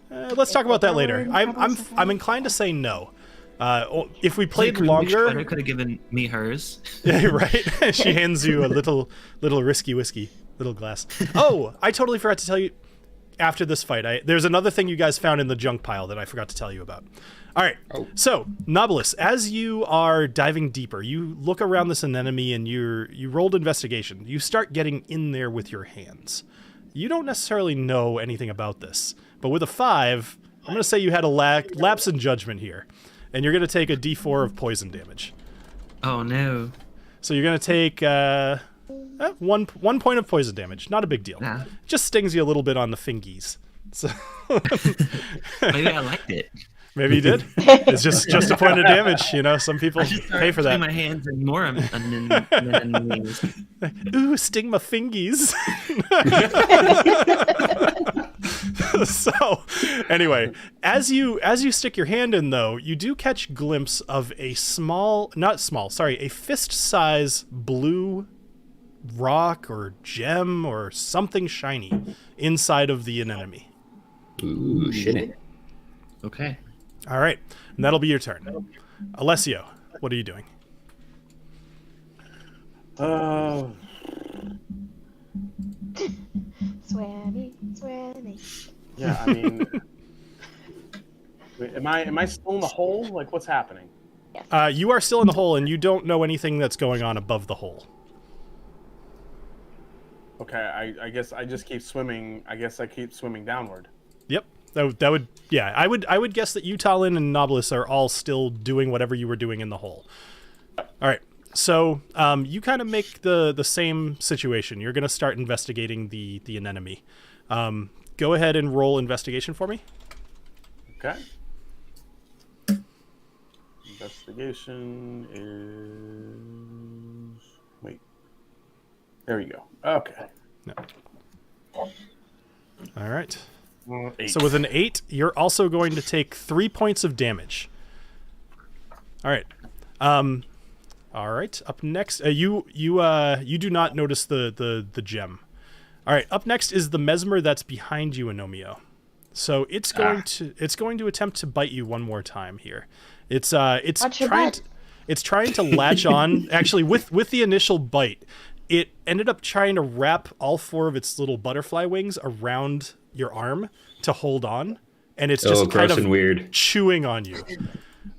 Speaker 2: Let's talk about that later.
Speaker 6: Booker
Speaker 2: I'm inclined to say no. If we played
Speaker 5: Could
Speaker 2: longer,
Speaker 5: have given me hers.
Speaker 2: right? She hands you a little risky whiskey. Little glass. Oh, I totally forgot to tell you after this fight. There's another thing you guys found in the junk pile that I forgot to tell you about. All right.
Speaker 1: Oh.
Speaker 2: So, Knobolas, as you are diving deeper, you look around this enemy and you rolled investigation. You start getting in there with your hands. You don't necessarily know anything about this, but with a 5, I'm going to say you had a lapse in judgment here, and you're going to take a d4 of poison damage.
Speaker 5: Oh no.
Speaker 2: So you're going to take one point of poison damage. Not a big deal.
Speaker 5: Nah.
Speaker 2: Just stings you a little bit on the fingies. So
Speaker 5: Maybe I liked it.
Speaker 2: maybe you did. It's just a point of damage. You know, some people pay for that.
Speaker 5: My hands and more enemies.
Speaker 2: Ooh, sting my fingies. So, anyway, as you stick your hand in, though, you do catch glimpse of a a fist-size blue rock or gem or something shiny inside of the enemy.
Speaker 1: Ooh, shit.
Speaker 5: Okay.
Speaker 2: All right, and that'll be your turn. Alessio, what are you doing?
Speaker 6: Sweaty.
Speaker 3: Yeah, I mean, wait, am I still in the hole? Like, what's happening?
Speaker 2: You are still in the hole, and you don't know anything that's going on above the hole.
Speaker 3: Okay, I guess I just keep swimming. I guess I keep swimming downward.
Speaker 2: Yep, that would yeah. I would guess that you, Talon, and Knobolas are all still doing whatever you were doing in the hole. All right, so you kind of make the same situation. You're gonna start investigating the enemy. Go ahead and roll investigation for me.
Speaker 3: Okay. Investigation is... Wait. There we go. Okay.
Speaker 2: No. All right.
Speaker 3: 8.
Speaker 2: So with an 8, you're also going to take 3 points of damage. All right. All right. Up next, you do not notice the gem. All right. Up next is the mesmer that's behind you, Agnomeio. So it's going to attempt to bite you one more time here. It's trying to latch on. Actually, with the initial bite, it ended up trying to wrap all 4 of its little butterfly wings around your arm to hold on, and it's just kind of
Speaker 1: weird,
Speaker 2: chewing on you.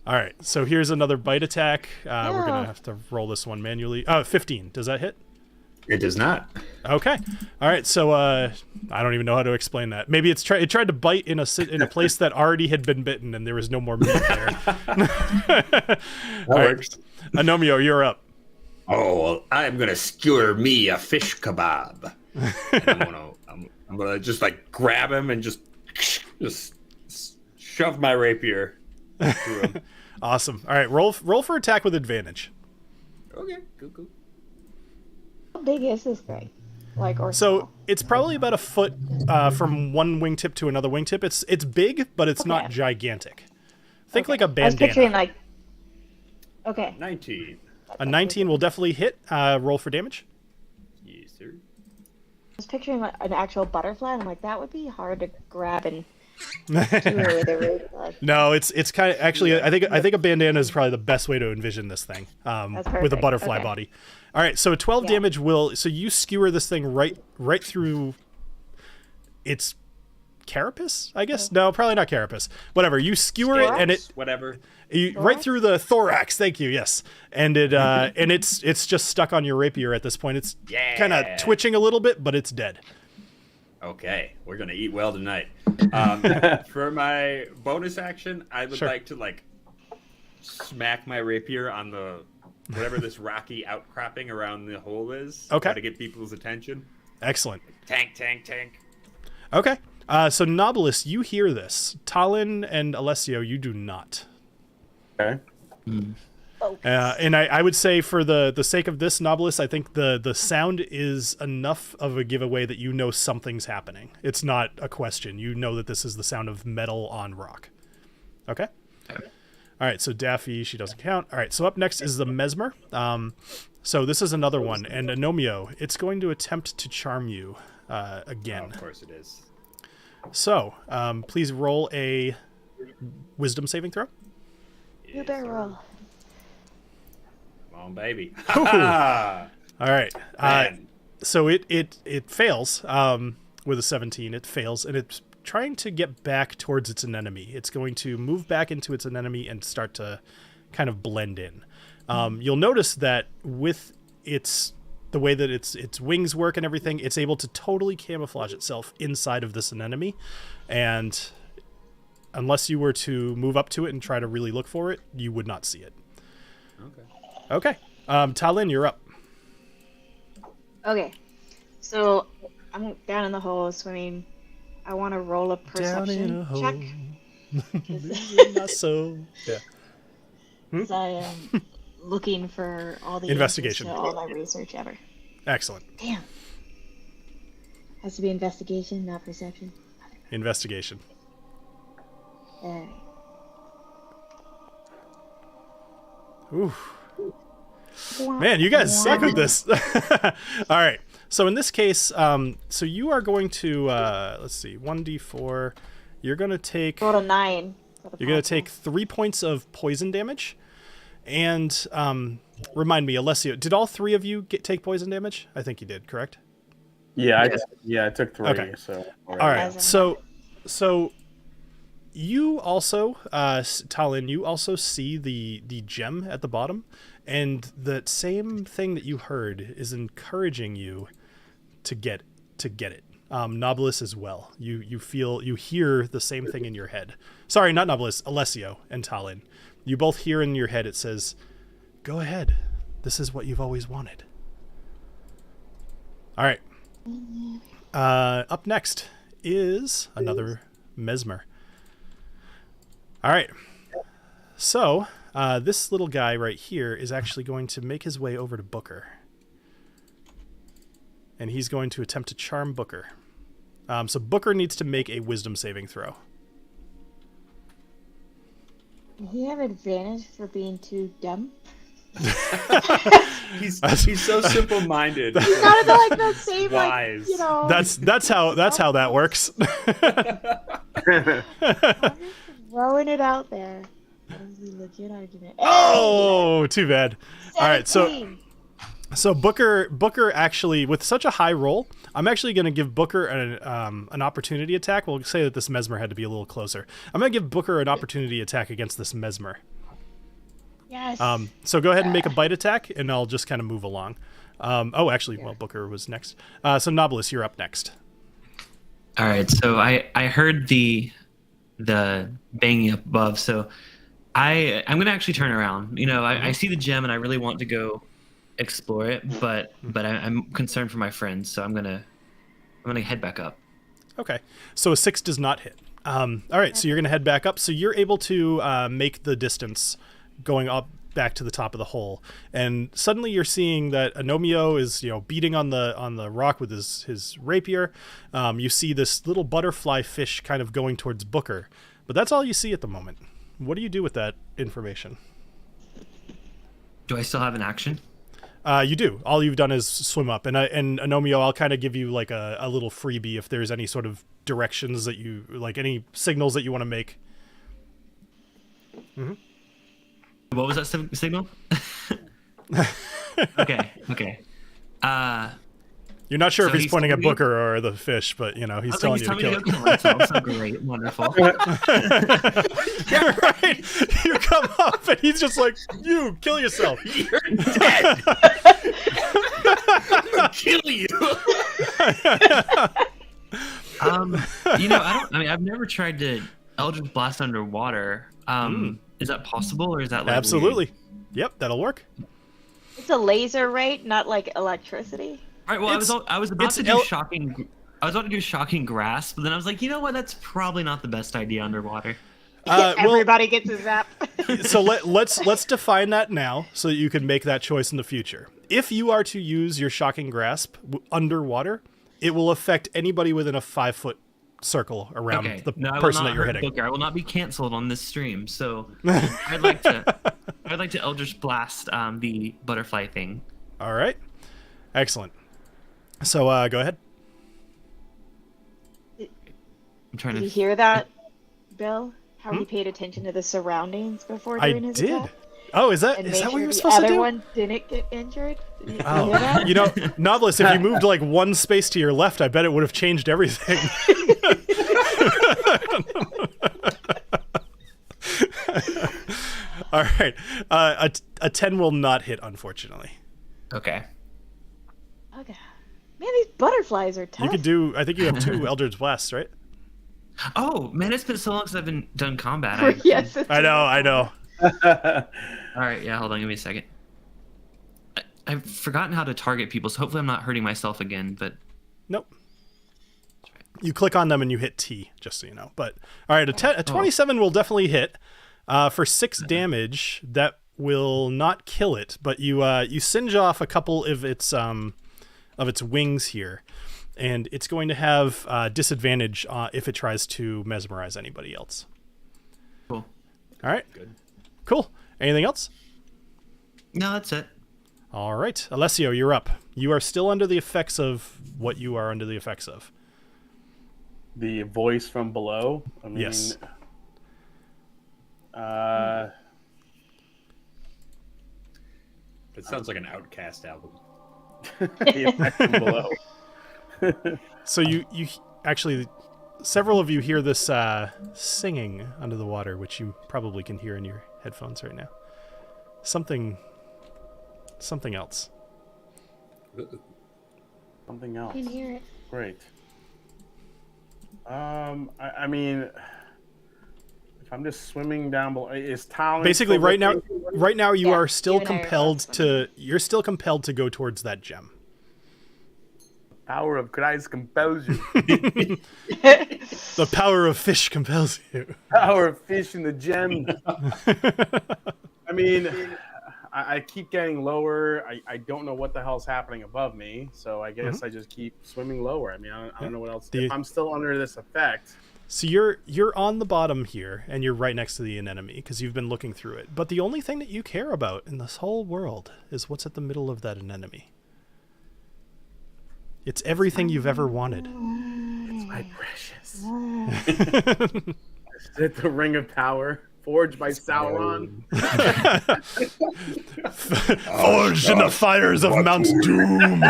Speaker 2: All right, so here's another bite attack. We're gonna have to roll this one manually. 15. Does that hit?
Speaker 1: It does not.
Speaker 2: Okay. All right. So I don't even know how to explain that. Maybe it tried to bite in a place that already had been bitten, and there was no more meat there.
Speaker 1: That works.
Speaker 2: Agnomeio, you're up.
Speaker 1: Oh, well, I'm gonna skewer me a fish kebab. And I'm gonna just like grab him and just shove my rapier through him.
Speaker 2: Awesome. All right. Roll for attack with advantage.
Speaker 1: Okay. Cool.
Speaker 6: How big is this thing? Or
Speaker 2: So
Speaker 6: small?
Speaker 2: it's probably about a foot from one wingtip to another wingtip. It's big, but it's not gigantic. Think like a
Speaker 6: I was
Speaker 2: bandana.
Speaker 6: picturing Okay.
Speaker 1: 19.
Speaker 2: A 19 will definitely hit. Roll for damage.
Speaker 1: Yes, sir.
Speaker 6: I was picturing an actual butterfly, and I'm like, that would be hard to grab and do with a root.
Speaker 2: No, it's kind of actually. I think a bandana is probably the best way to envision this thing. With a
Speaker 6: perfect.
Speaker 2: butterfly
Speaker 6: Okay.
Speaker 2: body. All right, so 12 damage will. So you skewer this thing right through its carapace, I guess. No, probably not carapace. Whatever. You skewer it, and it
Speaker 1: Whatever.
Speaker 2: right through the thorax. Thank you. Yes, and it and it's just stuck on your rapier at this point. It's kind of twitching a little bit, but it's dead.
Speaker 1: Okay, we're gonna eat well tonight. For my bonus action, I would like to smack my rapier on the whatever this rocky outcropping around the hole is.
Speaker 2: Okay.
Speaker 1: Try to get people's attention.
Speaker 2: Excellent.
Speaker 1: Tank.
Speaker 2: Okay. So Knobolas, you hear this. Talon and Alessio, you do not.
Speaker 3: Okay.
Speaker 2: And I would say for the sake of this, Knobolas, I think the sound is enough of a giveaway that you know something's happening. It's not a question. You know that this is the sound of metal on rock. Okay? All right, so Daffy, she doesn't count. All right, so up next is the Mesmer. So this is another one. And Agnomeio, it's going to attempt to charm you again.
Speaker 1: Oh, of course it is.
Speaker 2: So please roll a wisdom saving throw.
Speaker 6: You better roll.
Speaker 1: Come on, baby.
Speaker 2: All right.
Speaker 1: Man,
Speaker 2: So it fails with a 17. It fails, and it's trying to get back towards its anemone. It's going to move back into its anemone and start to kind of blend in. You'll notice that with the way that its wings work and everything, it's able to totally camouflage itself inside of this anemone, and unless you were to move up to it and try to really look for it, you would not see it. Okay. Talin, you're up.
Speaker 6: Okay, so I'm down in the hole swimming. I want to roll a perception check.
Speaker 2: Yeah.
Speaker 6: Because I am looking for all the
Speaker 2: Investigation.
Speaker 6: answers to all my research ever.
Speaker 2: Excellent.
Speaker 6: Damn. Has to be investigation, not perception.
Speaker 2: Investigation. Ooh. Man, you guys suck at this. All right. So in this case, so you are going to, let's see, 1d4. You're going to take...
Speaker 6: Roll a 9.
Speaker 2: You're going to take 3 points of poison damage. And remind me, Alessio, did all 3 of you take poison damage? I think you did, correct?
Speaker 3: Yeah, I took 3.
Speaker 2: Okay.
Speaker 3: So
Speaker 2: all right. So you also, Talin, you also see the gem at the bottom, and the same thing that you heard is encouraging you to get it. Knobolas as well. You hear the same thing in your head. Sorry, not Knobolas, Alessio and Talin. You both hear in your head it says, "Go ahead. This is what you've always wanted." All right. Up next is another Mesmer. All right. So this little guy right here is actually going to make his way over to Booker. And he's going to attempt to charm Booker. So Booker needs to make a wisdom saving throw.
Speaker 6: Does he have advantage for being too dumb?
Speaker 1: He's so simple-minded.
Speaker 6: He's not like the same,
Speaker 1: wise.
Speaker 6: like, you know.
Speaker 2: That's how that works.
Speaker 6: I'm just throwing it out there. That is a legit argument.
Speaker 2: Oh, too bad. All right,
Speaker 6: 17.
Speaker 2: so Booker actually, with such a high roll, I'm actually going to give Booker an opportunity attack. We'll say that this Mesmer had to be a little closer. I'm going to give Booker an opportunity attack against this Mesmer.
Speaker 6: Yes.
Speaker 2: So go ahead and make a bite attack, and I'll just kind of move along. Booker was next. So Knobolas, you're up next.
Speaker 5: All right, so I heard the banging up above, so I'm gonna actually turn around. You know, I see the gem and I really want to go explore it, but I'm concerned for my friends, so I'm gonna head back up.
Speaker 2: Okay, so a 6 does not hit. All right, so you're gonna head back up. So you're able to make the distance going up back to the top of the hole, and suddenly you're seeing that Agnomeio is beating on the rock with his rapier. You see this little butterfly fish kind of going towards Booker, but that's all you see at the moment. What do you do with that information?
Speaker 5: Do I still have an action?
Speaker 2: You do. All you've done is swim up, and Agnomeio, I'll kind of give you like a little freebie if there's any sort of directions that you like, any signals that you want to make. Mm-hmm.
Speaker 5: What was that signal? Okay.
Speaker 2: You're not sure
Speaker 5: So
Speaker 2: if he's
Speaker 5: he's
Speaker 2: pointing at
Speaker 5: telling me-
Speaker 2: Booker or the fish, but he's telling you to kill it.
Speaker 5: That's so great, wonderful.
Speaker 2: Yeah, right. You come up and he's just like, "You kill yourself.
Speaker 1: You're dead. I'll kill you.
Speaker 5: I've never tried to Eldritch Blast underwater. Is that possible, or is that like
Speaker 2: Absolutely.
Speaker 5: weird?
Speaker 2: Yep, that'll work.
Speaker 6: It's a laser, right? Not like electricity.
Speaker 5: All right. Well, I was about to do shocking. I was about to do shocking grasp, but then I was like, you know what? That's probably not the best idea underwater.
Speaker 6: Everybody gets a zap.
Speaker 2: So let's define that now, so that you can make that choice in the future. If you are to use your shocking grasp underwater, it will affect anybody within a 5-foot circle around the person that you're hitting.
Speaker 5: Booker. I will not be canceled on this stream, so I'd like to Eldritch Blast the butterfly thing.
Speaker 2: All right, excellent. So go ahead.
Speaker 5: I'm trying
Speaker 6: Did
Speaker 5: to
Speaker 6: you hear that, Bill? How he paid attention to the surroundings before doing his attack?
Speaker 2: Oh, is that
Speaker 6: and
Speaker 2: is
Speaker 6: make
Speaker 2: that what
Speaker 6: sure
Speaker 2: you're
Speaker 6: the
Speaker 2: supposed to
Speaker 6: other
Speaker 2: do?
Speaker 6: one didn't get injured. You hear
Speaker 2: Oh,
Speaker 6: that?
Speaker 2: you know, Knobolas, if you moved like one space to your left, I bet it would have changed everything. All right, a 10 will not hit, unfortunately.
Speaker 5: Okay.
Speaker 6: Okay. Man, these butterflies are tough.
Speaker 2: You could do. I think you have 2 Eldritch Blasts, right?
Speaker 5: Oh man, it's been so long since I've been done combat.
Speaker 6: Yes, it's
Speaker 2: I know.
Speaker 5: All right, yeah. Hold on, give me a second. I've forgotten how to target people, so hopefully I'm not hurting myself again. But
Speaker 2: Nope. You click on them and you hit T, just so you know. But all right, a 27 will definitely hit for 6 damage. That will not kill it, but you singe off a couple of its wings here, and it's going to have disadvantage if it tries to mesmerize anybody else.
Speaker 5: cool.
Speaker 2: All right,
Speaker 1: Good.
Speaker 2: cool. Anything else?
Speaker 5: No, that's it.
Speaker 2: All right, Alessio, you're up. You are still under the effects of what you are under the effects of.
Speaker 3: The voice from below. I mean,
Speaker 2: Yes.
Speaker 1: It sounds like an Outcast album.
Speaker 3: The effect from below.
Speaker 2: So you actually, several of you hear this singing under the water, which you probably can hear in your headphones right now. Something else.
Speaker 3: Something else.
Speaker 6: I can hear it.
Speaker 3: Great. I mean, if I'm just swimming down below, is Talon
Speaker 2: Basically,
Speaker 3: still
Speaker 2: right now,
Speaker 3: looking?
Speaker 2: you
Speaker 6: Yeah,
Speaker 2: are still
Speaker 6: you and I are
Speaker 2: compelled
Speaker 6: both
Speaker 2: to. You're still compelled to go towards that gem.
Speaker 3: Power of Christ compels you.
Speaker 2: The power of fish compels you.
Speaker 3: Power of fish in the gem. I mean, I keep getting lower. I don't know what the hell's happening above me, so I guess I just keep swimming lower. I mean, I don't know what else. If I'm still under this effect.
Speaker 2: So you're on the bottom here, and you're right next to the anemone because you've been looking through it. But the only thing that you care about in this whole world is what's at the middle of that anemone. It's everything you've ever wanted.
Speaker 3: It's my precious. Is it the ring of power forged by Sauron?
Speaker 2: Forged in the fires of Mount Doom.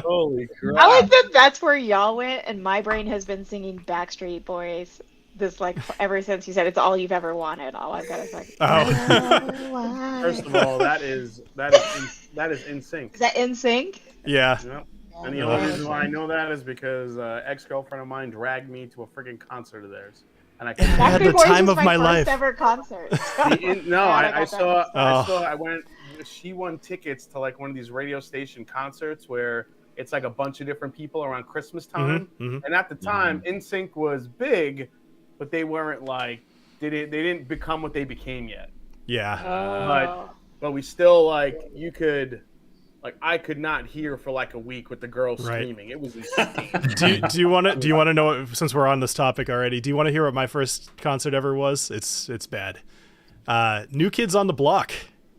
Speaker 3: Holy crap!
Speaker 6: I like that. That's where y'all went, and my brain has been singing Backstreet Boys. This ever since you said it's all you've ever wanted. All I've got is like.
Speaker 2: Oh.
Speaker 3: First of all, that is in sync.
Speaker 6: Is that in sync?
Speaker 2: Yeah.
Speaker 3: Yep. And the only reason why I know that is because ex-girlfriend of mine dragged me to a friggin' concert of theirs, and I couldn't.
Speaker 2: had the
Speaker 6: Backstreet Boys
Speaker 2: time
Speaker 6: was
Speaker 2: of my
Speaker 6: first
Speaker 2: life.
Speaker 6: ever concert.
Speaker 3: I went. She won tickets to like one of these radio station concerts where it's like a bunch of different people around Christmas time. And at the time, NSYNC was big, but they weren't like they didn't become what they became yet.
Speaker 2: Yeah.
Speaker 3: But we still you could. I could not hear for like a week with the girls screaming. It was insane.
Speaker 2: Do you want to know, since we're on this topic already? Do you want to hear what my first concert ever was? It's bad. New Kids on the Block.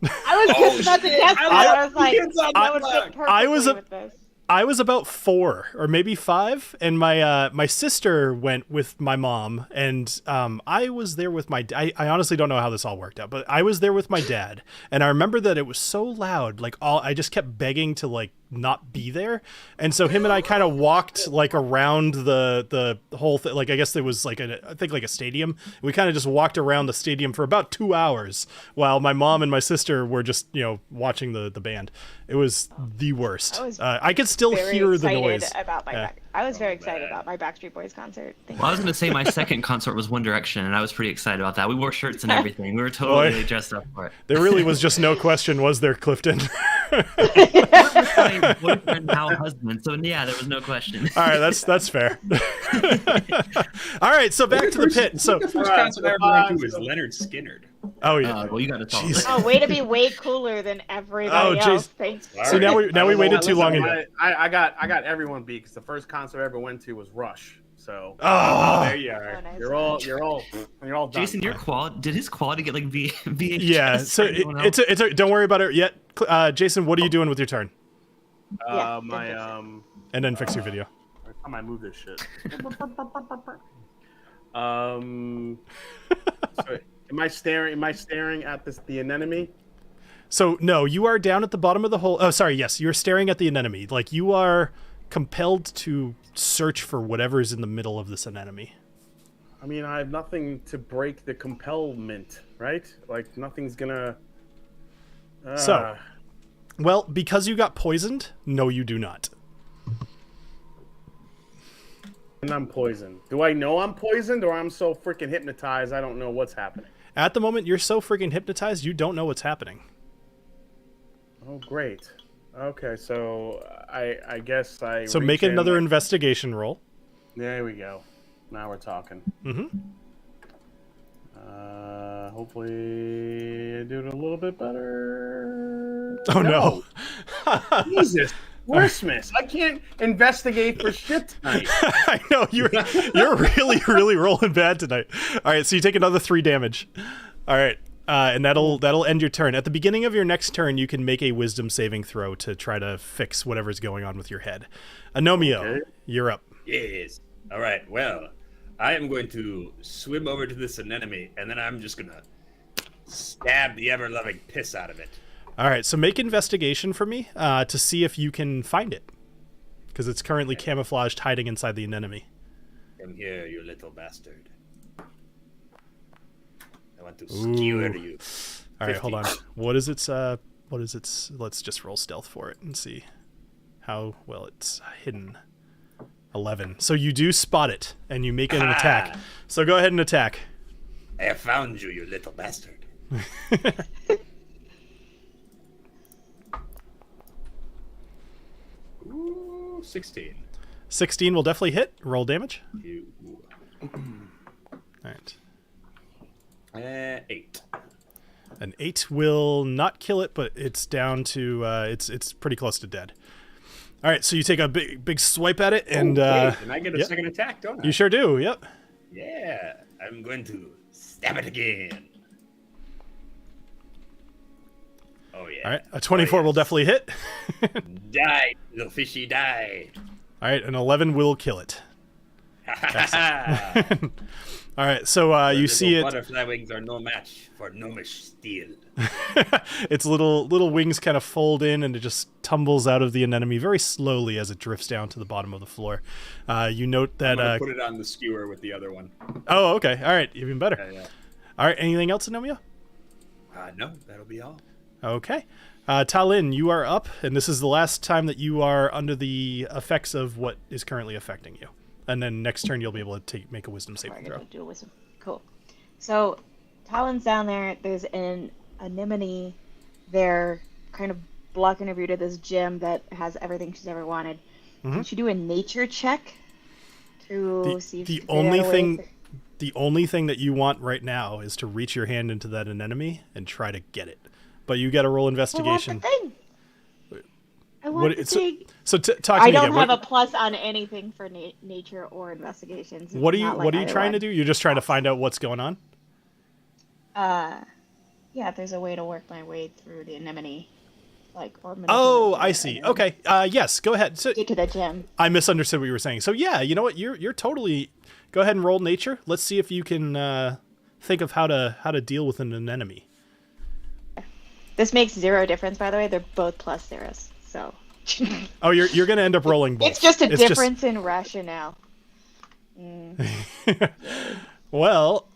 Speaker 6: I was just about to guess that. I was like, that would fit perfectly with this.
Speaker 2: I was about 4 or maybe 5, and my sister went with my mom, and I was there with my. I honestly don't know how this all worked out, but I was there with my dad, and I remember that it was so loud, I just kept begging to not be there, and so him and I kind of walked around the whole thing. I guess there was a stadium. We kind of just walked around the stadium for about 2 hours while my mom and my sister were just watching the band. It was the worst. I could still hear the noise.
Speaker 6: I was very excited about my Backstreet Boys concert.
Speaker 5: Well, I was going to say my second concert was One Direction, and I was pretty excited about that. We wore shirts and everything. We were totally dressed up for it.
Speaker 2: There really was just no question, was there, Clifton?
Speaker 5: My boyfriend, now husband. So yeah, there was no question.
Speaker 2: All right, that's fair. All right, so back to the pit. So
Speaker 1: the first concert I ever went to was Leonard Skinner.
Speaker 2: Oh yeah.
Speaker 5: Well, you got to talk.
Speaker 6: Oh, way to be way cooler than everybody else. Thanks.
Speaker 2: So now we waited too long.
Speaker 3: I got everyone beat because the first concert I ever went to was Rush. So
Speaker 1: there you are.
Speaker 6: Nice.
Speaker 3: You're all done.
Speaker 5: Jason, did his quality get VHS?
Speaker 2: Yeah. So it's don't worry about it yet. Jason, what are you doing with your turn? And then fix your video.
Speaker 3: Every time I move this shit. Am I staring? Am I staring at the anemone?
Speaker 2: So no, you are down at the bottom of the hole. Oh, sorry. Yes, you're staring at the anemone. Like you are compelled to search for whatever is in the middle of this anemone.
Speaker 3: I mean, I have nothing to break the compellment, right? Like nothing's gonna.
Speaker 2: So, well, because you got poisoned, no, you do not.
Speaker 3: And I'm poisoned. Do I know I'm poisoned, or I'm so freaking hypnotized I don't know what's happening?
Speaker 2: At the moment, you're so freaking hypnotized, you don't know what's happening.
Speaker 3: Oh, great. Okay, so I guess I.
Speaker 2: So
Speaker 3: reach
Speaker 2: make
Speaker 3: in,
Speaker 2: another
Speaker 3: like-
Speaker 2: investigation roll.
Speaker 3: There we go. Now we're talking.
Speaker 2: Mm-hmm.
Speaker 3: Hopefully I do it a little bit better.
Speaker 2: Oh no.
Speaker 3: Jesus Christmas! I can't investigate for shit tonight.
Speaker 2: I know you're really rolling bad tonight. All right, so you take another 3 damage. All right, and that'll end your turn. At the beginning of your next turn, you can make a wisdom saving throw to try to fix whatever's going on with your head. Agnomeio,
Speaker 3: Okay.
Speaker 2: you're up.
Speaker 1: Yes. All right. Well, I am going to swim over to this anemone, and then I'm just gonna stab the ever-loving piss out of it.
Speaker 2: All right, so make investigation for me to see if you can find it, because it's currently camouflaged, hiding inside the anemone.
Speaker 1: Come here, you little bastard. I want to skewer you.
Speaker 2: All right, hold
Speaker 1: 50.
Speaker 2: on. What is its? Let's just roll stealth for it and see how well it's hidden. 11. So you do spot it, and you make an attack. So go ahead and attack.
Speaker 1: I have found you, you little bastard. Ooh, 16.
Speaker 2: 16 will definitely hit. Roll damage.
Speaker 1: You.
Speaker 2: All right.
Speaker 1: 8.
Speaker 2: An 8 will not kill it, but it's down to it's pretty close to dead. All right, so you take a big swipe at it, and
Speaker 1: and I get a
Speaker 2: yep.
Speaker 1: second attack, don't I?
Speaker 2: You sure do. Yep.
Speaker 1: Yeah, I'm going to stab it again. Oh yeah.
Speaker 2: All right, a 24 will definitely hit.
Speaker 1: Die, little fishy, die.
Speaker 2: All right, an 11 will kill it. All right, so you see it.
Speaker 1: Butterfly wings are no match for gnomish steel.
Speaker 2: Its little wings kind of fold in, and it just tumbles out of the anemone very slowly as it drifts down to the bottom of the floor. You note that.
Speaker 1: I'm gonna put it on the skewer with the other one.
Speaker 2: Oh, okay. All right, even better.
Speaker 1: Yeah.
Speaker 2: All right, anything else, Agnomeio?
Speaker 1: No, that'll be all.
Speaker 2: Okay. Talin, you are up, and this is the last time that you are under the effects of what is currently affecting you. And then next turn you'll be able to make a wisdom saving throw.
Speaker 6: Do a wisdom. Cool. So, Talon's down there. There's an anemone there, kind of blocking her view to this gym that has everything she's ever wanted. Can she do a nature check to see if
Speaker 2: the
Speaker 6: she can figure out a way
Speaker 2: the only thing that you want right now is to reach your hand into that anemone and try to get it. But you got to roll investigation.
Speaker 6: I want the thing. I want the thing.
Speaker 2: So talk to
Speaker 6: I
Speaker 2: me
Speaker 6: don't
Speaker 2: again.
Speaker 6: have a plus on anything for nature or investigations.
Speaker 2: What are you
Speaker 6: Not like either
Speaker 2: trying to
Speaker 6: one.
Speaker 2: do? You're just trying to find out what's going on?
Speaker 6: Yeah, if there's a way to work my way through the anemone, or
Speaker 2: Oh,
Speaker 6: manipulate
Speaker 2: I
Speaker 6: it
Speaker 2: see.
Speaker 6: and
Speaker 2: Okay. Yes, go ahead. So
Speaker 6: get to the gym.
Speaker 2: I misunderstood what you were saying. So yeah, you know what? You're totally. Go ahead and roll nature. Let's see if you can think of how to deal with an anemone.
Speaker 6: This makes 0 difference, by the way. They're both plus zeros, so.
Speaker 2: Oh, you're gonna end up rolling both.
Speaker 6: It's just a difference in rationale.
Speaker 2: Well,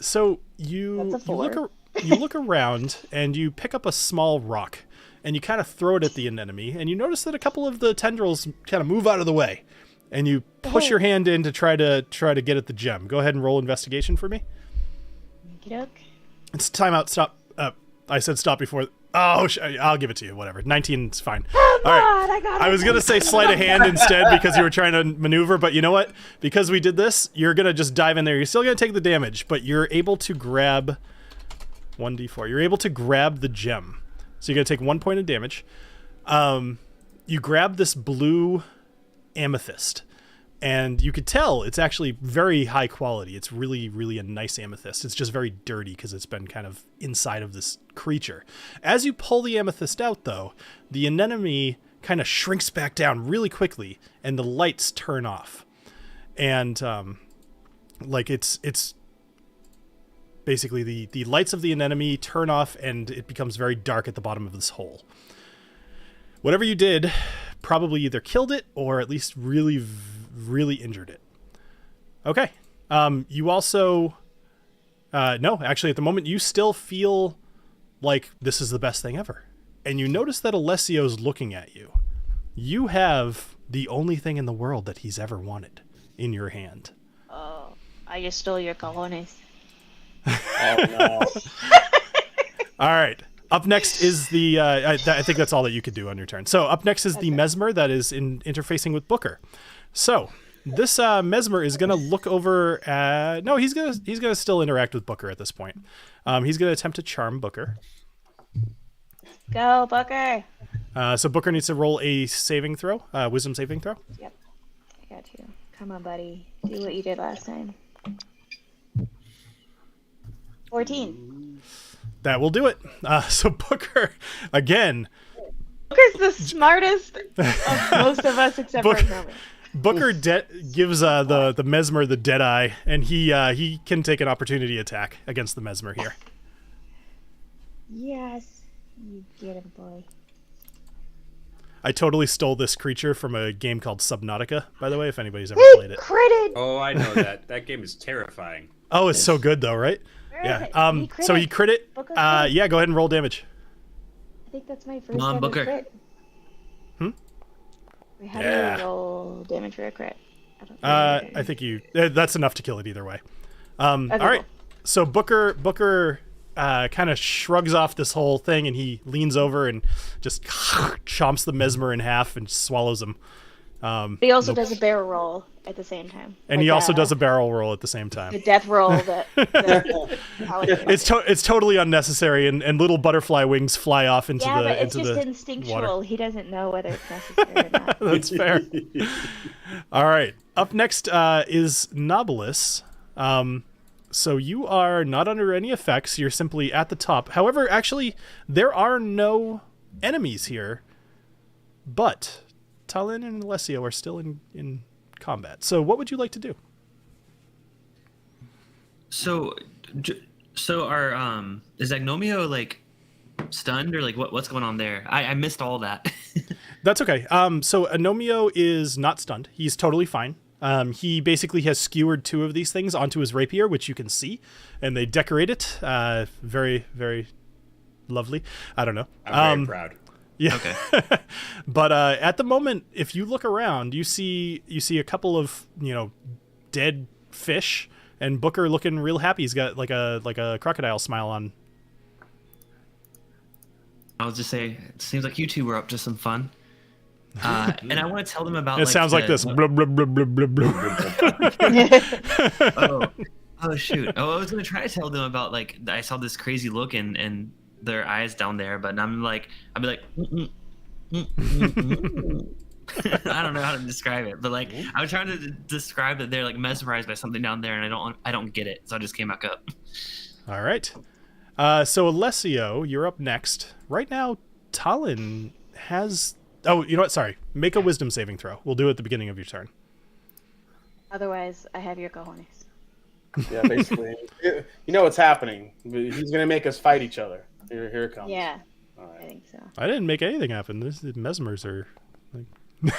Speaker 2: so you
Speaker 6: That's a 4.
Speaker 2: you look around and you pick up a small rock and you kind of throw it at the anemone, and you notice that a couple of the tendrils kind of move out of the way, and you push your hand in to try to get at the gem. Go ahead and roll investigation for me.
Speaker 6: Okey-doke.
Speaker 2: It's timeout. Stop. I said stop before. Oh, I'll give it to you. Whatever. 19's fine. All right. I was going to say sleight of hand instead because you were trying to maneuver, but you know what? Because we did this, you're going to just dive in there. You're still going to take the damage, but you're able to grab 1d4. You're able to grab the gem. So you're going to take 1 point of damage. You grab this blue amethyst, and you could tell it's actually very high quality. It's really, really a nice amethyst. It's just very dirty because it's been kind of inside of this creature. As you pull the amethyst out, though, the anemone kind of shrinks back down really quickly, and the lights turn off. And it's basically the lights of the anemone turn off and it becomes very dark at the bottom of this hole. Whatever you did probably either killed it or at least really, really injured it. Okay. You also... no, actually, at the moment, you still feel like this is the best thing ever. And you notice that Alessio's looking at you. You have the only thing in the world that he's ever wanted in your hand.
Speaker 6: Oh, I just stole your cojones.
Speaker 3: Oh no.
Speaker 2: All right. Up next is the... I think that's all that you could do on your turn. So up next is the Mesmer that is interfacing with Booker. So... This Mesmer is going to look over at... No, he's gonna still interact with Booker at this point. He's going to attempt to charm Booker.
Speaker 6: Go, Booker.
Speaker 2: So Booker needs to roll a saving throw, wisdom saving throw.
Speaker 6: Yep. I got you. Come on, buddy. Do what you did last time. 14.
Speaker 2: That will do it. So Booker, again...
Speaker 6: Booker's the smartest of most of us except for Knobolas.
Speaker 2: Booker gives the Mesmer the dead eye, and he can take an opportunity attack against the Mesmer here.
Speaker 6: Yes, you get him, boy.
Speaker 2: I totally stole this creature from a game called Subnautica, by the way, if anybody's ever played it.
Speaker 6: Critted.
Speaker 1: Oh, I know that. That game is terrifying.
Speaker 2: Oh, it's so good though, right? Yeah. So he crit it.
Speaker 6: Booker crit.
Speaker 2: Yeah, go ahead and roll damage.
Speaker 6: I think that's my first
Speaker 5: Come on,
Speaker 6: ever
Speaker 5: Booker.
Speaker 6: crit. How do you roll damage for a crit?
Speaker 2: I think that's enough to kill it either way.
Speaker 6: Okay,
Speaker 2: all right.
Speaker 6: cool.
Speaker 2: So Booker kind of shrugs off this whole thing, and he leans over and just chomps the Mesmer in half and swallows him.
Speaker 6: But he also does a barrel roll at the same time.
Speaker 2: And he also does a barrel roll at the same time.
Speaker 6: The death roll that
Speaker 2: It's totally unnecessary, and little butterfly wings fly off into
Speaker 6: yeah,
Speaker 2: the
Speaker 6: but it's
Speaker 2: into
Speaker 6: just
Speaker 2: the
Speaker 6: instinctual.
Speaker 2: water.
Speaker 6: He doesn't know whether it's necessary or not.
Speaker 2: That's fair. All right. Up next is Knobolas. So you are not under any effects. You're simply at the top. However, actually, there are no enemies here. But Talon and Alessio are still in combat. So what would you like to do?
Speaker 5: So are is Agnomeio like stunned or like what's going on there? I missed all that.
Speaker 2: That's okay. So Agnomeio is not stunned. He's totally fine. He basically has skewered two of these things onto his rapier, which you can see, and they decorate it. Very, very lovely. I don't know.
Speaker 1: I'm very proud.
Speaker 2: Yeah.
Speaker 5: Okay.
Speaker 2: But at the moment, if you look around, you see a couple of dead fish, and Booker looking real happy. He's got like a crocodile smile on.
Speaker 5: I'll just say it seems like you two were up to some fun. And I want to tell them about.
Speaker 2: It sounds like this. Blub, blub, blub, blub, blub, blub.
Speaker 5: Oh shoot! Oh, I was gonna try to tell them about like I saw this crazy look and their eyes down there, but I'd be like, I don't know how to describe it, but like I was trying to describe that they're like mesmerized by something down there, and I don't get it, so I just came back up.
Speaker 2: All right. So Alessio, you're up next. Right now, Talon has. Oh, you know what? Sorry. Make a wisdom saving throw. We'll do it at the beginning of your turn.
Speaker 6: Otherwise, I have your cojones.
Speaker 3: Yeah, basically. You know what's happening. He's going to make us fight each other. Here it comes.
Speaker 6: Yeah,
Speaker 3: All right.
Speaker 6: I think so.
Speaker 2: I didn't make anything happen. The mesmers are.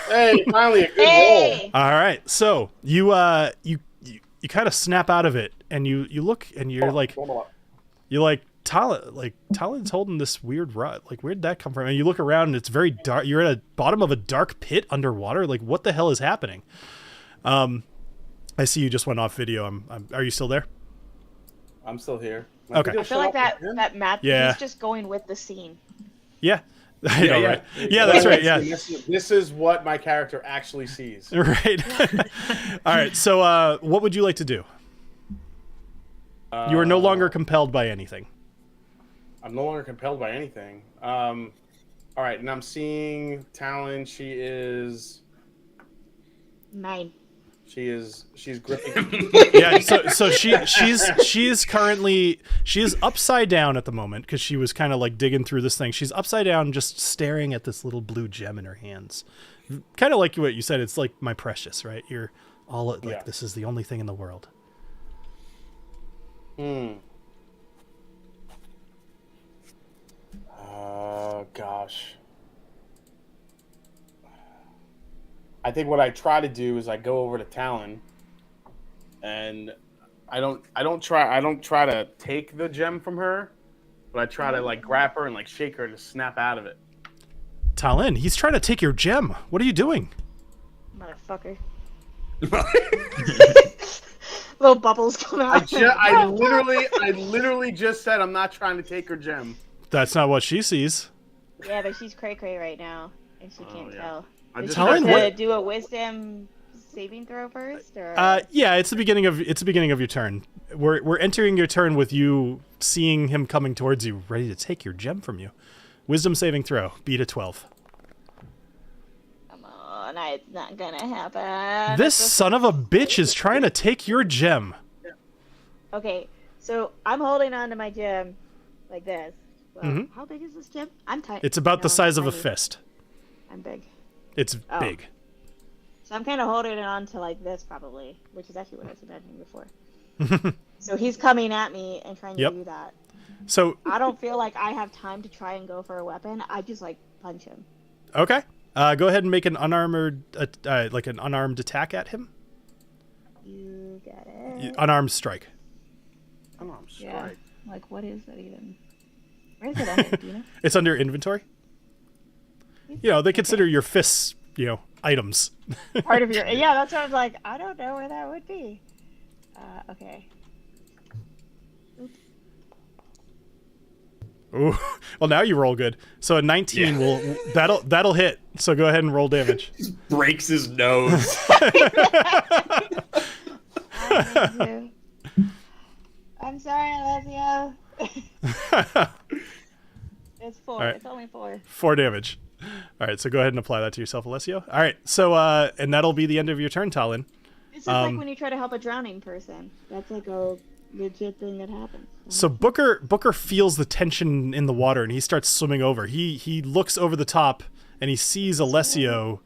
Speaker 3: Hey, finally a good
Speaker 6: Hey!
Speaker 2: All right. So you kind of snap out of it, and you look, and you're like, Talon's holding this weird rod. Like, where'd that come from? And you look around, and it's very dark. You're at the bottom of a dark pit underwater. Like, what the hell is happening? I see you just went off video. Are you still there?
Speaker 3: I'm still here.
Speaker 2: Okay.
Speaker 6: I feel like that Matt,
Speaker 2: Yeah.
Speaker 6: he's just going with the scene.
Speaker 2: Yeah. I know, right? Yeah, that's right. Yeah.
Speaker 3: This is what my character actually sees.
Speaker 2: Right. All right. So, what would you like to do? You are no longer compelled by anything.
Speaker 3: I'm no longer compelled by anything. All right, and I'm seeing Talon. She is
Speaker 6: 9.
Speaker 3: She's gripping.
Speaker 2: Yeah. So she's currently upside down at the moment because she was kind of like digging through this thing. She's upside down, just staring at this little blue gem in her hands. Kind of like what you said. It's like my precious, right? You're all like,
Speaker 3: Yeah.
Speaker 2: This is the only thing in the world.
Speaker 3: gosh. I think what I try to do is I go over to Talon, and I don't try to take the gem from her, but I try to like grab her and like shake her to snap out of it.
Speaker 2: Talon, he's trying to take your gem. What are you doing?
Speaker 6: Motherfucker. Little bubbles come out.
Speaker 3: I literally just said I'm not trying to take her gem.
Speaker 2: That's not what she sees.
Speaker 6: Yeah, but she's cray and now, and she can't tell.
Speaker 3: I just
Speaker 2: Talon,
Speaker 6: to do a wisdom saving throw first, or
Speaker 2: yeah, it's the beginning of your turn. We're entering your turn with you seeing him coming towards you, ready to take your gem from you. Wisdom saving throw, beat a 12.
Speaker 6: come on, it's not gonna happen.
Speaker 2: This son of a bitch is trying to take your gem.
Speaker 6: Okay, so I'm holding on to my gem like this. Well,
Speaker 2: Mhm.
Speaker 6: How big is this gem? I'm tiny.
Speaker 2: It's about the size of a
Speaker 6: tiny.
Speaker 2: fist.
Speaker 6: I'm big.
Speaker 2: It's
Speaker 6: Oh.
Speaker 2: big.
Speaker 6: So I'm kind of holding it on to like this probably, which is actually what I was imagining before. So he's coming at me and trying
Speaker 2: Yep.
Speaker 6: to do that.
Speaker 2: So
Speaker 6: I don't feel like I have time to try and go for a weapon. I just like punch him.
Speaker 2: okay, go ahead and make an unarmed attack at him.
Speaker 6: You get it.
Speaker 2: Unarmed strike.
Speaker 3: Unarmed
Speaker 6: Yeah.
Speaker 3: strike.
Speaker 6: Like what is that even? Where is it under? Do you know?
Speaker 2: It's under inventory. You know, they consider your fists, items.
Speaker 6: Part of your yeah. That's what I was like. I don't know where that would be. Okay.
Speaker 2: Ooh. Well, now you roll good. So a 19 will that'll hit. So go ahead and roll damage.
Speaker 1: Breaks his nose.
Speaker 6: I'm sorry, Alessio. It's 4.
Speaker 2: All right.
Speaker 6: It's only 4.
Speaker 2: 4 damage. All right, so go ahead and apply that to yourself, Alessio. All right, so and that'll be the end of your turn, Talon.
Speaker 6: It's just like when you try to help a drowning person. That's like a legit thing that happens.
Speaker 2: So Booker feels the tension in the water and he starts swimming over. He looks over the top and he sees Alessio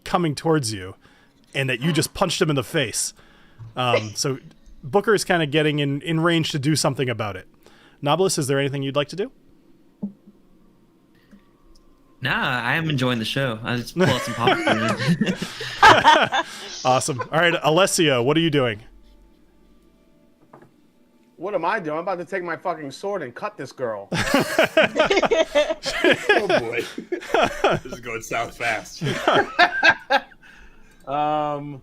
Speaker 2: coming towards you, and that you just punched him in the face. So Booker is kind of getting in range to do something about it. Knobolas, is there anything you'd like to do?
Speaker 5: Nah, I am enjoying the show. I just pull out some popcorn.
Speaker 2: Awesome. All right, Alessio, what are you doing?
Speaker 3: What am I doing? I'm about to take my fucking sword and cut this girl.
Speaker 1: Oh boy, this is going south fast.
Speaker 3: I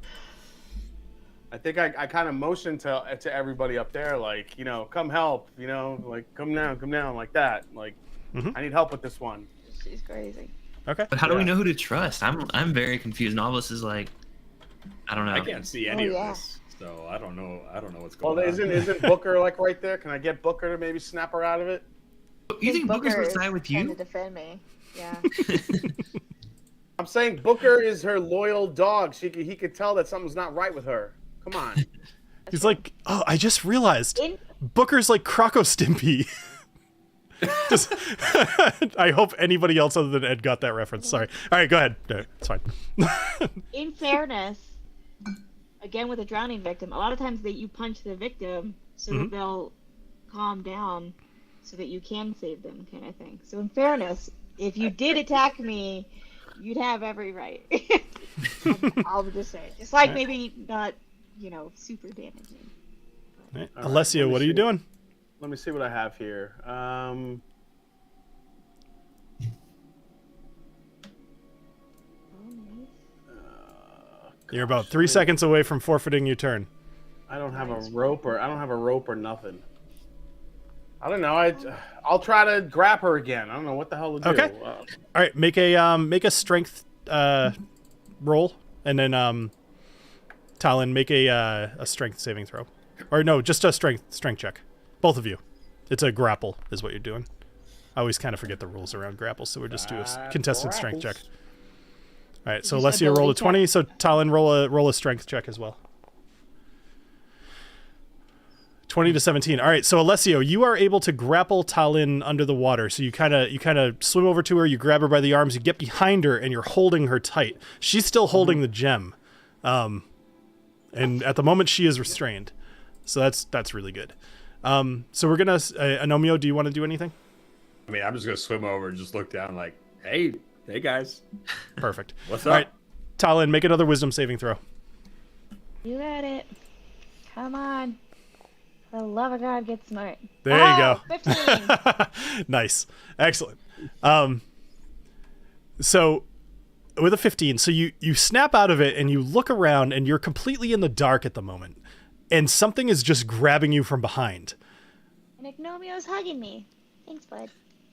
Speaker 3: think I kind of motioned to everybody up there, like, come help, like come down, like that. Like, I need help with this one.
Speaker 6: She's crazy.
Speaker 2: Okay.
Speaker 5: But how do we know who to trust? I'm very confused. Knobolas is like, I don't know.
Speaker 1: I can't see any of
Speaker 6: yeah.
Speaker 1: this, so I don't know what's going
Speaker 3: Well,
Speaker 1: on.
Speaker 3: isn't Booker like right there? Can I get Booker to maybe snap her out of it?
Speaker 5: You think Booker's
Speaker 6: Booker
Speaker 5: gonna side with
Speaker 6: trying to
Speaker 5: you?
Speaker 6: defend me. Yeah.
Speaker 3: I'm saying Booker is her loyal dog. He could tell that something's not right with her. Come on.
Speaker 2: He's like, oh, I just realized
Speaker 6: In-
Speaker 2: Booker's like Croco Stimpy. Just, I hope anybody else other than Ed got that reference. Sorry. All right, go ahead. No, it's fine.
Speaker 6: In fairness, again with a drowning victim, a lot of times you punch the victim so that they'll calm down, so that you can save them, kind of thing. So in fairness, if you did attack me, you'd have every right. I'll just say, just like maybe not, super damaging.
Speaker 2: All right.
Speaker 3: All right,
Speaker 2: Alessio,
Speaker 3: let me
Speaker 2: what are you
Speaker 3: see.
Speaker 2: doing?
Speaker 3: Let me see what I have here.
Speaker 2: You're about 3 seconds away from forfeiting your turn.
Speaker 3: I don't have a rope or nothing. I don't know. I'll try to grab her again. I don't know what the hell to do.
Speaker 2: Okay. All right, make a strength roll, and then Talon, make a strength saving throw, or no, just a strength check. Both of you. It's a grapple, is what you're doing. I always kind of forget the rules around grapple, so we're just doing a contested strength check. All right, so
Speaker 6: You
Speaker 2: Alessio
Speaker 6: said
Speaker 2: roll a
Speaker 6: delete
Speaker 2: 20, so Talon roll a strength check as well. 20 to 17. All right, so Alessio, you are able to grapple Talon under the water. So you kind of swim over to her, you grab her by the arms, you get behind her, and you're holding her tight. She's still holding the gem, and at the moment she is restrained. So that's really good. So we're gonna Agnomeio, do you want to do anything?
Speaker 1: I mean, I'm just gonna swim over and just look down, like, hey guys,
Speaker 2: Perfect.
Speaker 1: what's
Speaker 2: All
Speaker 1: up?
Speaker 2: right, Talon, make another wisdom saving throw.
Speaker 6: You got it. Come on. For the love of God, get smart.
Speaker 2: There you go.
Speaker 6: 15.
Speaker 2: Nice. Excellent. So with a 15, so you snap out of it and you look around and you're completely in the dark at the moment. And something is just grabbing you from behind.
Speaker 6: And Agnomeio's hugging me. Thanks, bud.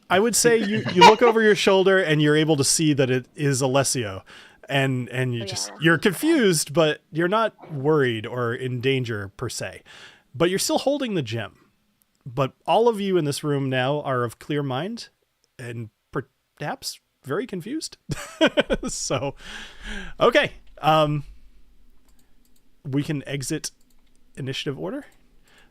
Speaker 2: I would say you look over your shoulder and you're able to see that it is Alessio. And you you're confused, but you're not worried or in danger per se. But you're still holding the gem. But all of you in this room now are of clear mind and perhaps very confused. So, okay. We can exit initiative order.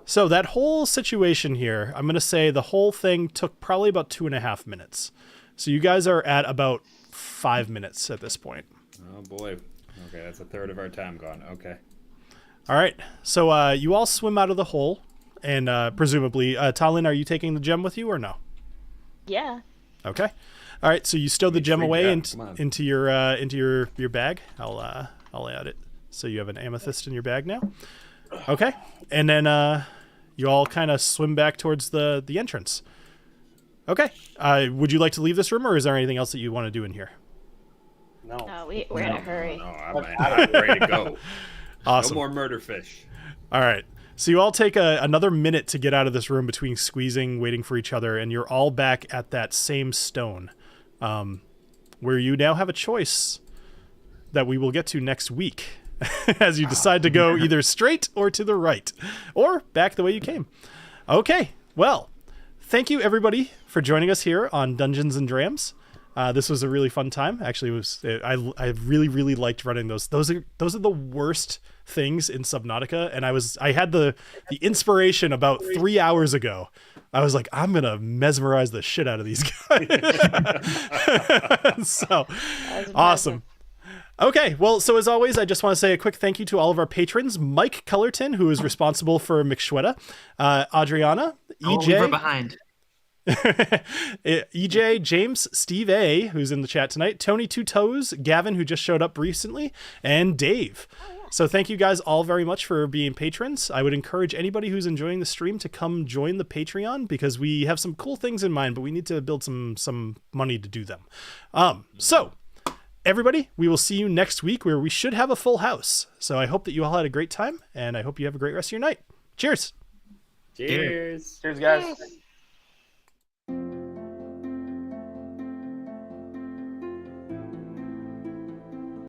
Speaker 2: So that whole situation here, I'm going to say the whole thing took probably about 2.5 minutes. So you guys are at about 5 minutes at this point.
Speaker 1: Oh boy. Okay, that's a third of our time gone. Okay.
Speaker 2: All right. So you all swim out of the hole, and presumably, Talon, are you taking the gem with you or no?
Speaker 6: Yeah.
Speaker 2: Okay. All right. So you stow the gem away
Speaker 1: Come on.
Speaker 2: into your bag. I'll add it. So you have an amethyst in your bag now. Okay. And then you all kind of swim back towards the entrance. Okay. Would you like to leave this room, or is there anything else that you want to do in here?
Speaker 3: No.
Speaker 6: No, we're in a hurry.
Speaker 1: No, I'm ready to go.
Speaker 2: Awesome.
Speaker 1: No more murder fish.
Speaker 2: All right. So you all take another minute to get out of this room between squeezing, waiting for each other, and you're all back at that same stone, where you now have a choice that we will get to next week as you decide to go either straight or to the right, or back the way you came. Okay. Well, thank you everybody for joining us here on Dungeons and Drams. This was a really fun time. Actually, I really, really liked running those. Those are the worst things in Subnautica, and I had the inspiration about 3 hours ago. I was like, I'm gonna mesmerize the shit out of these guys. So awesome. Okay, well, so as always, I just want to say a quick thank you to all of our patrons: Mike Cullerton, who is responsible for McShweta, Adriana, EJ.
Speaker 5: We were behind.
Speaker 2: EJ, James, Steve A, who's in the chat tonight, Tony Two Toes, Gavin, who just showed up recently, and Dave. So thank you guys all very much for being patrons. I would encourage anybody who's enjoying the stream to come join the Patreon, because we have some cool things in mind, but we need to build some money to do them. So everybody, we will see you next week, where we should have a full house. So I hope that you all had a great time, and I hope you have a great rest of your night. Cheers.
Speaker 1: Cheers.
Speaker 3: Cheers, guys.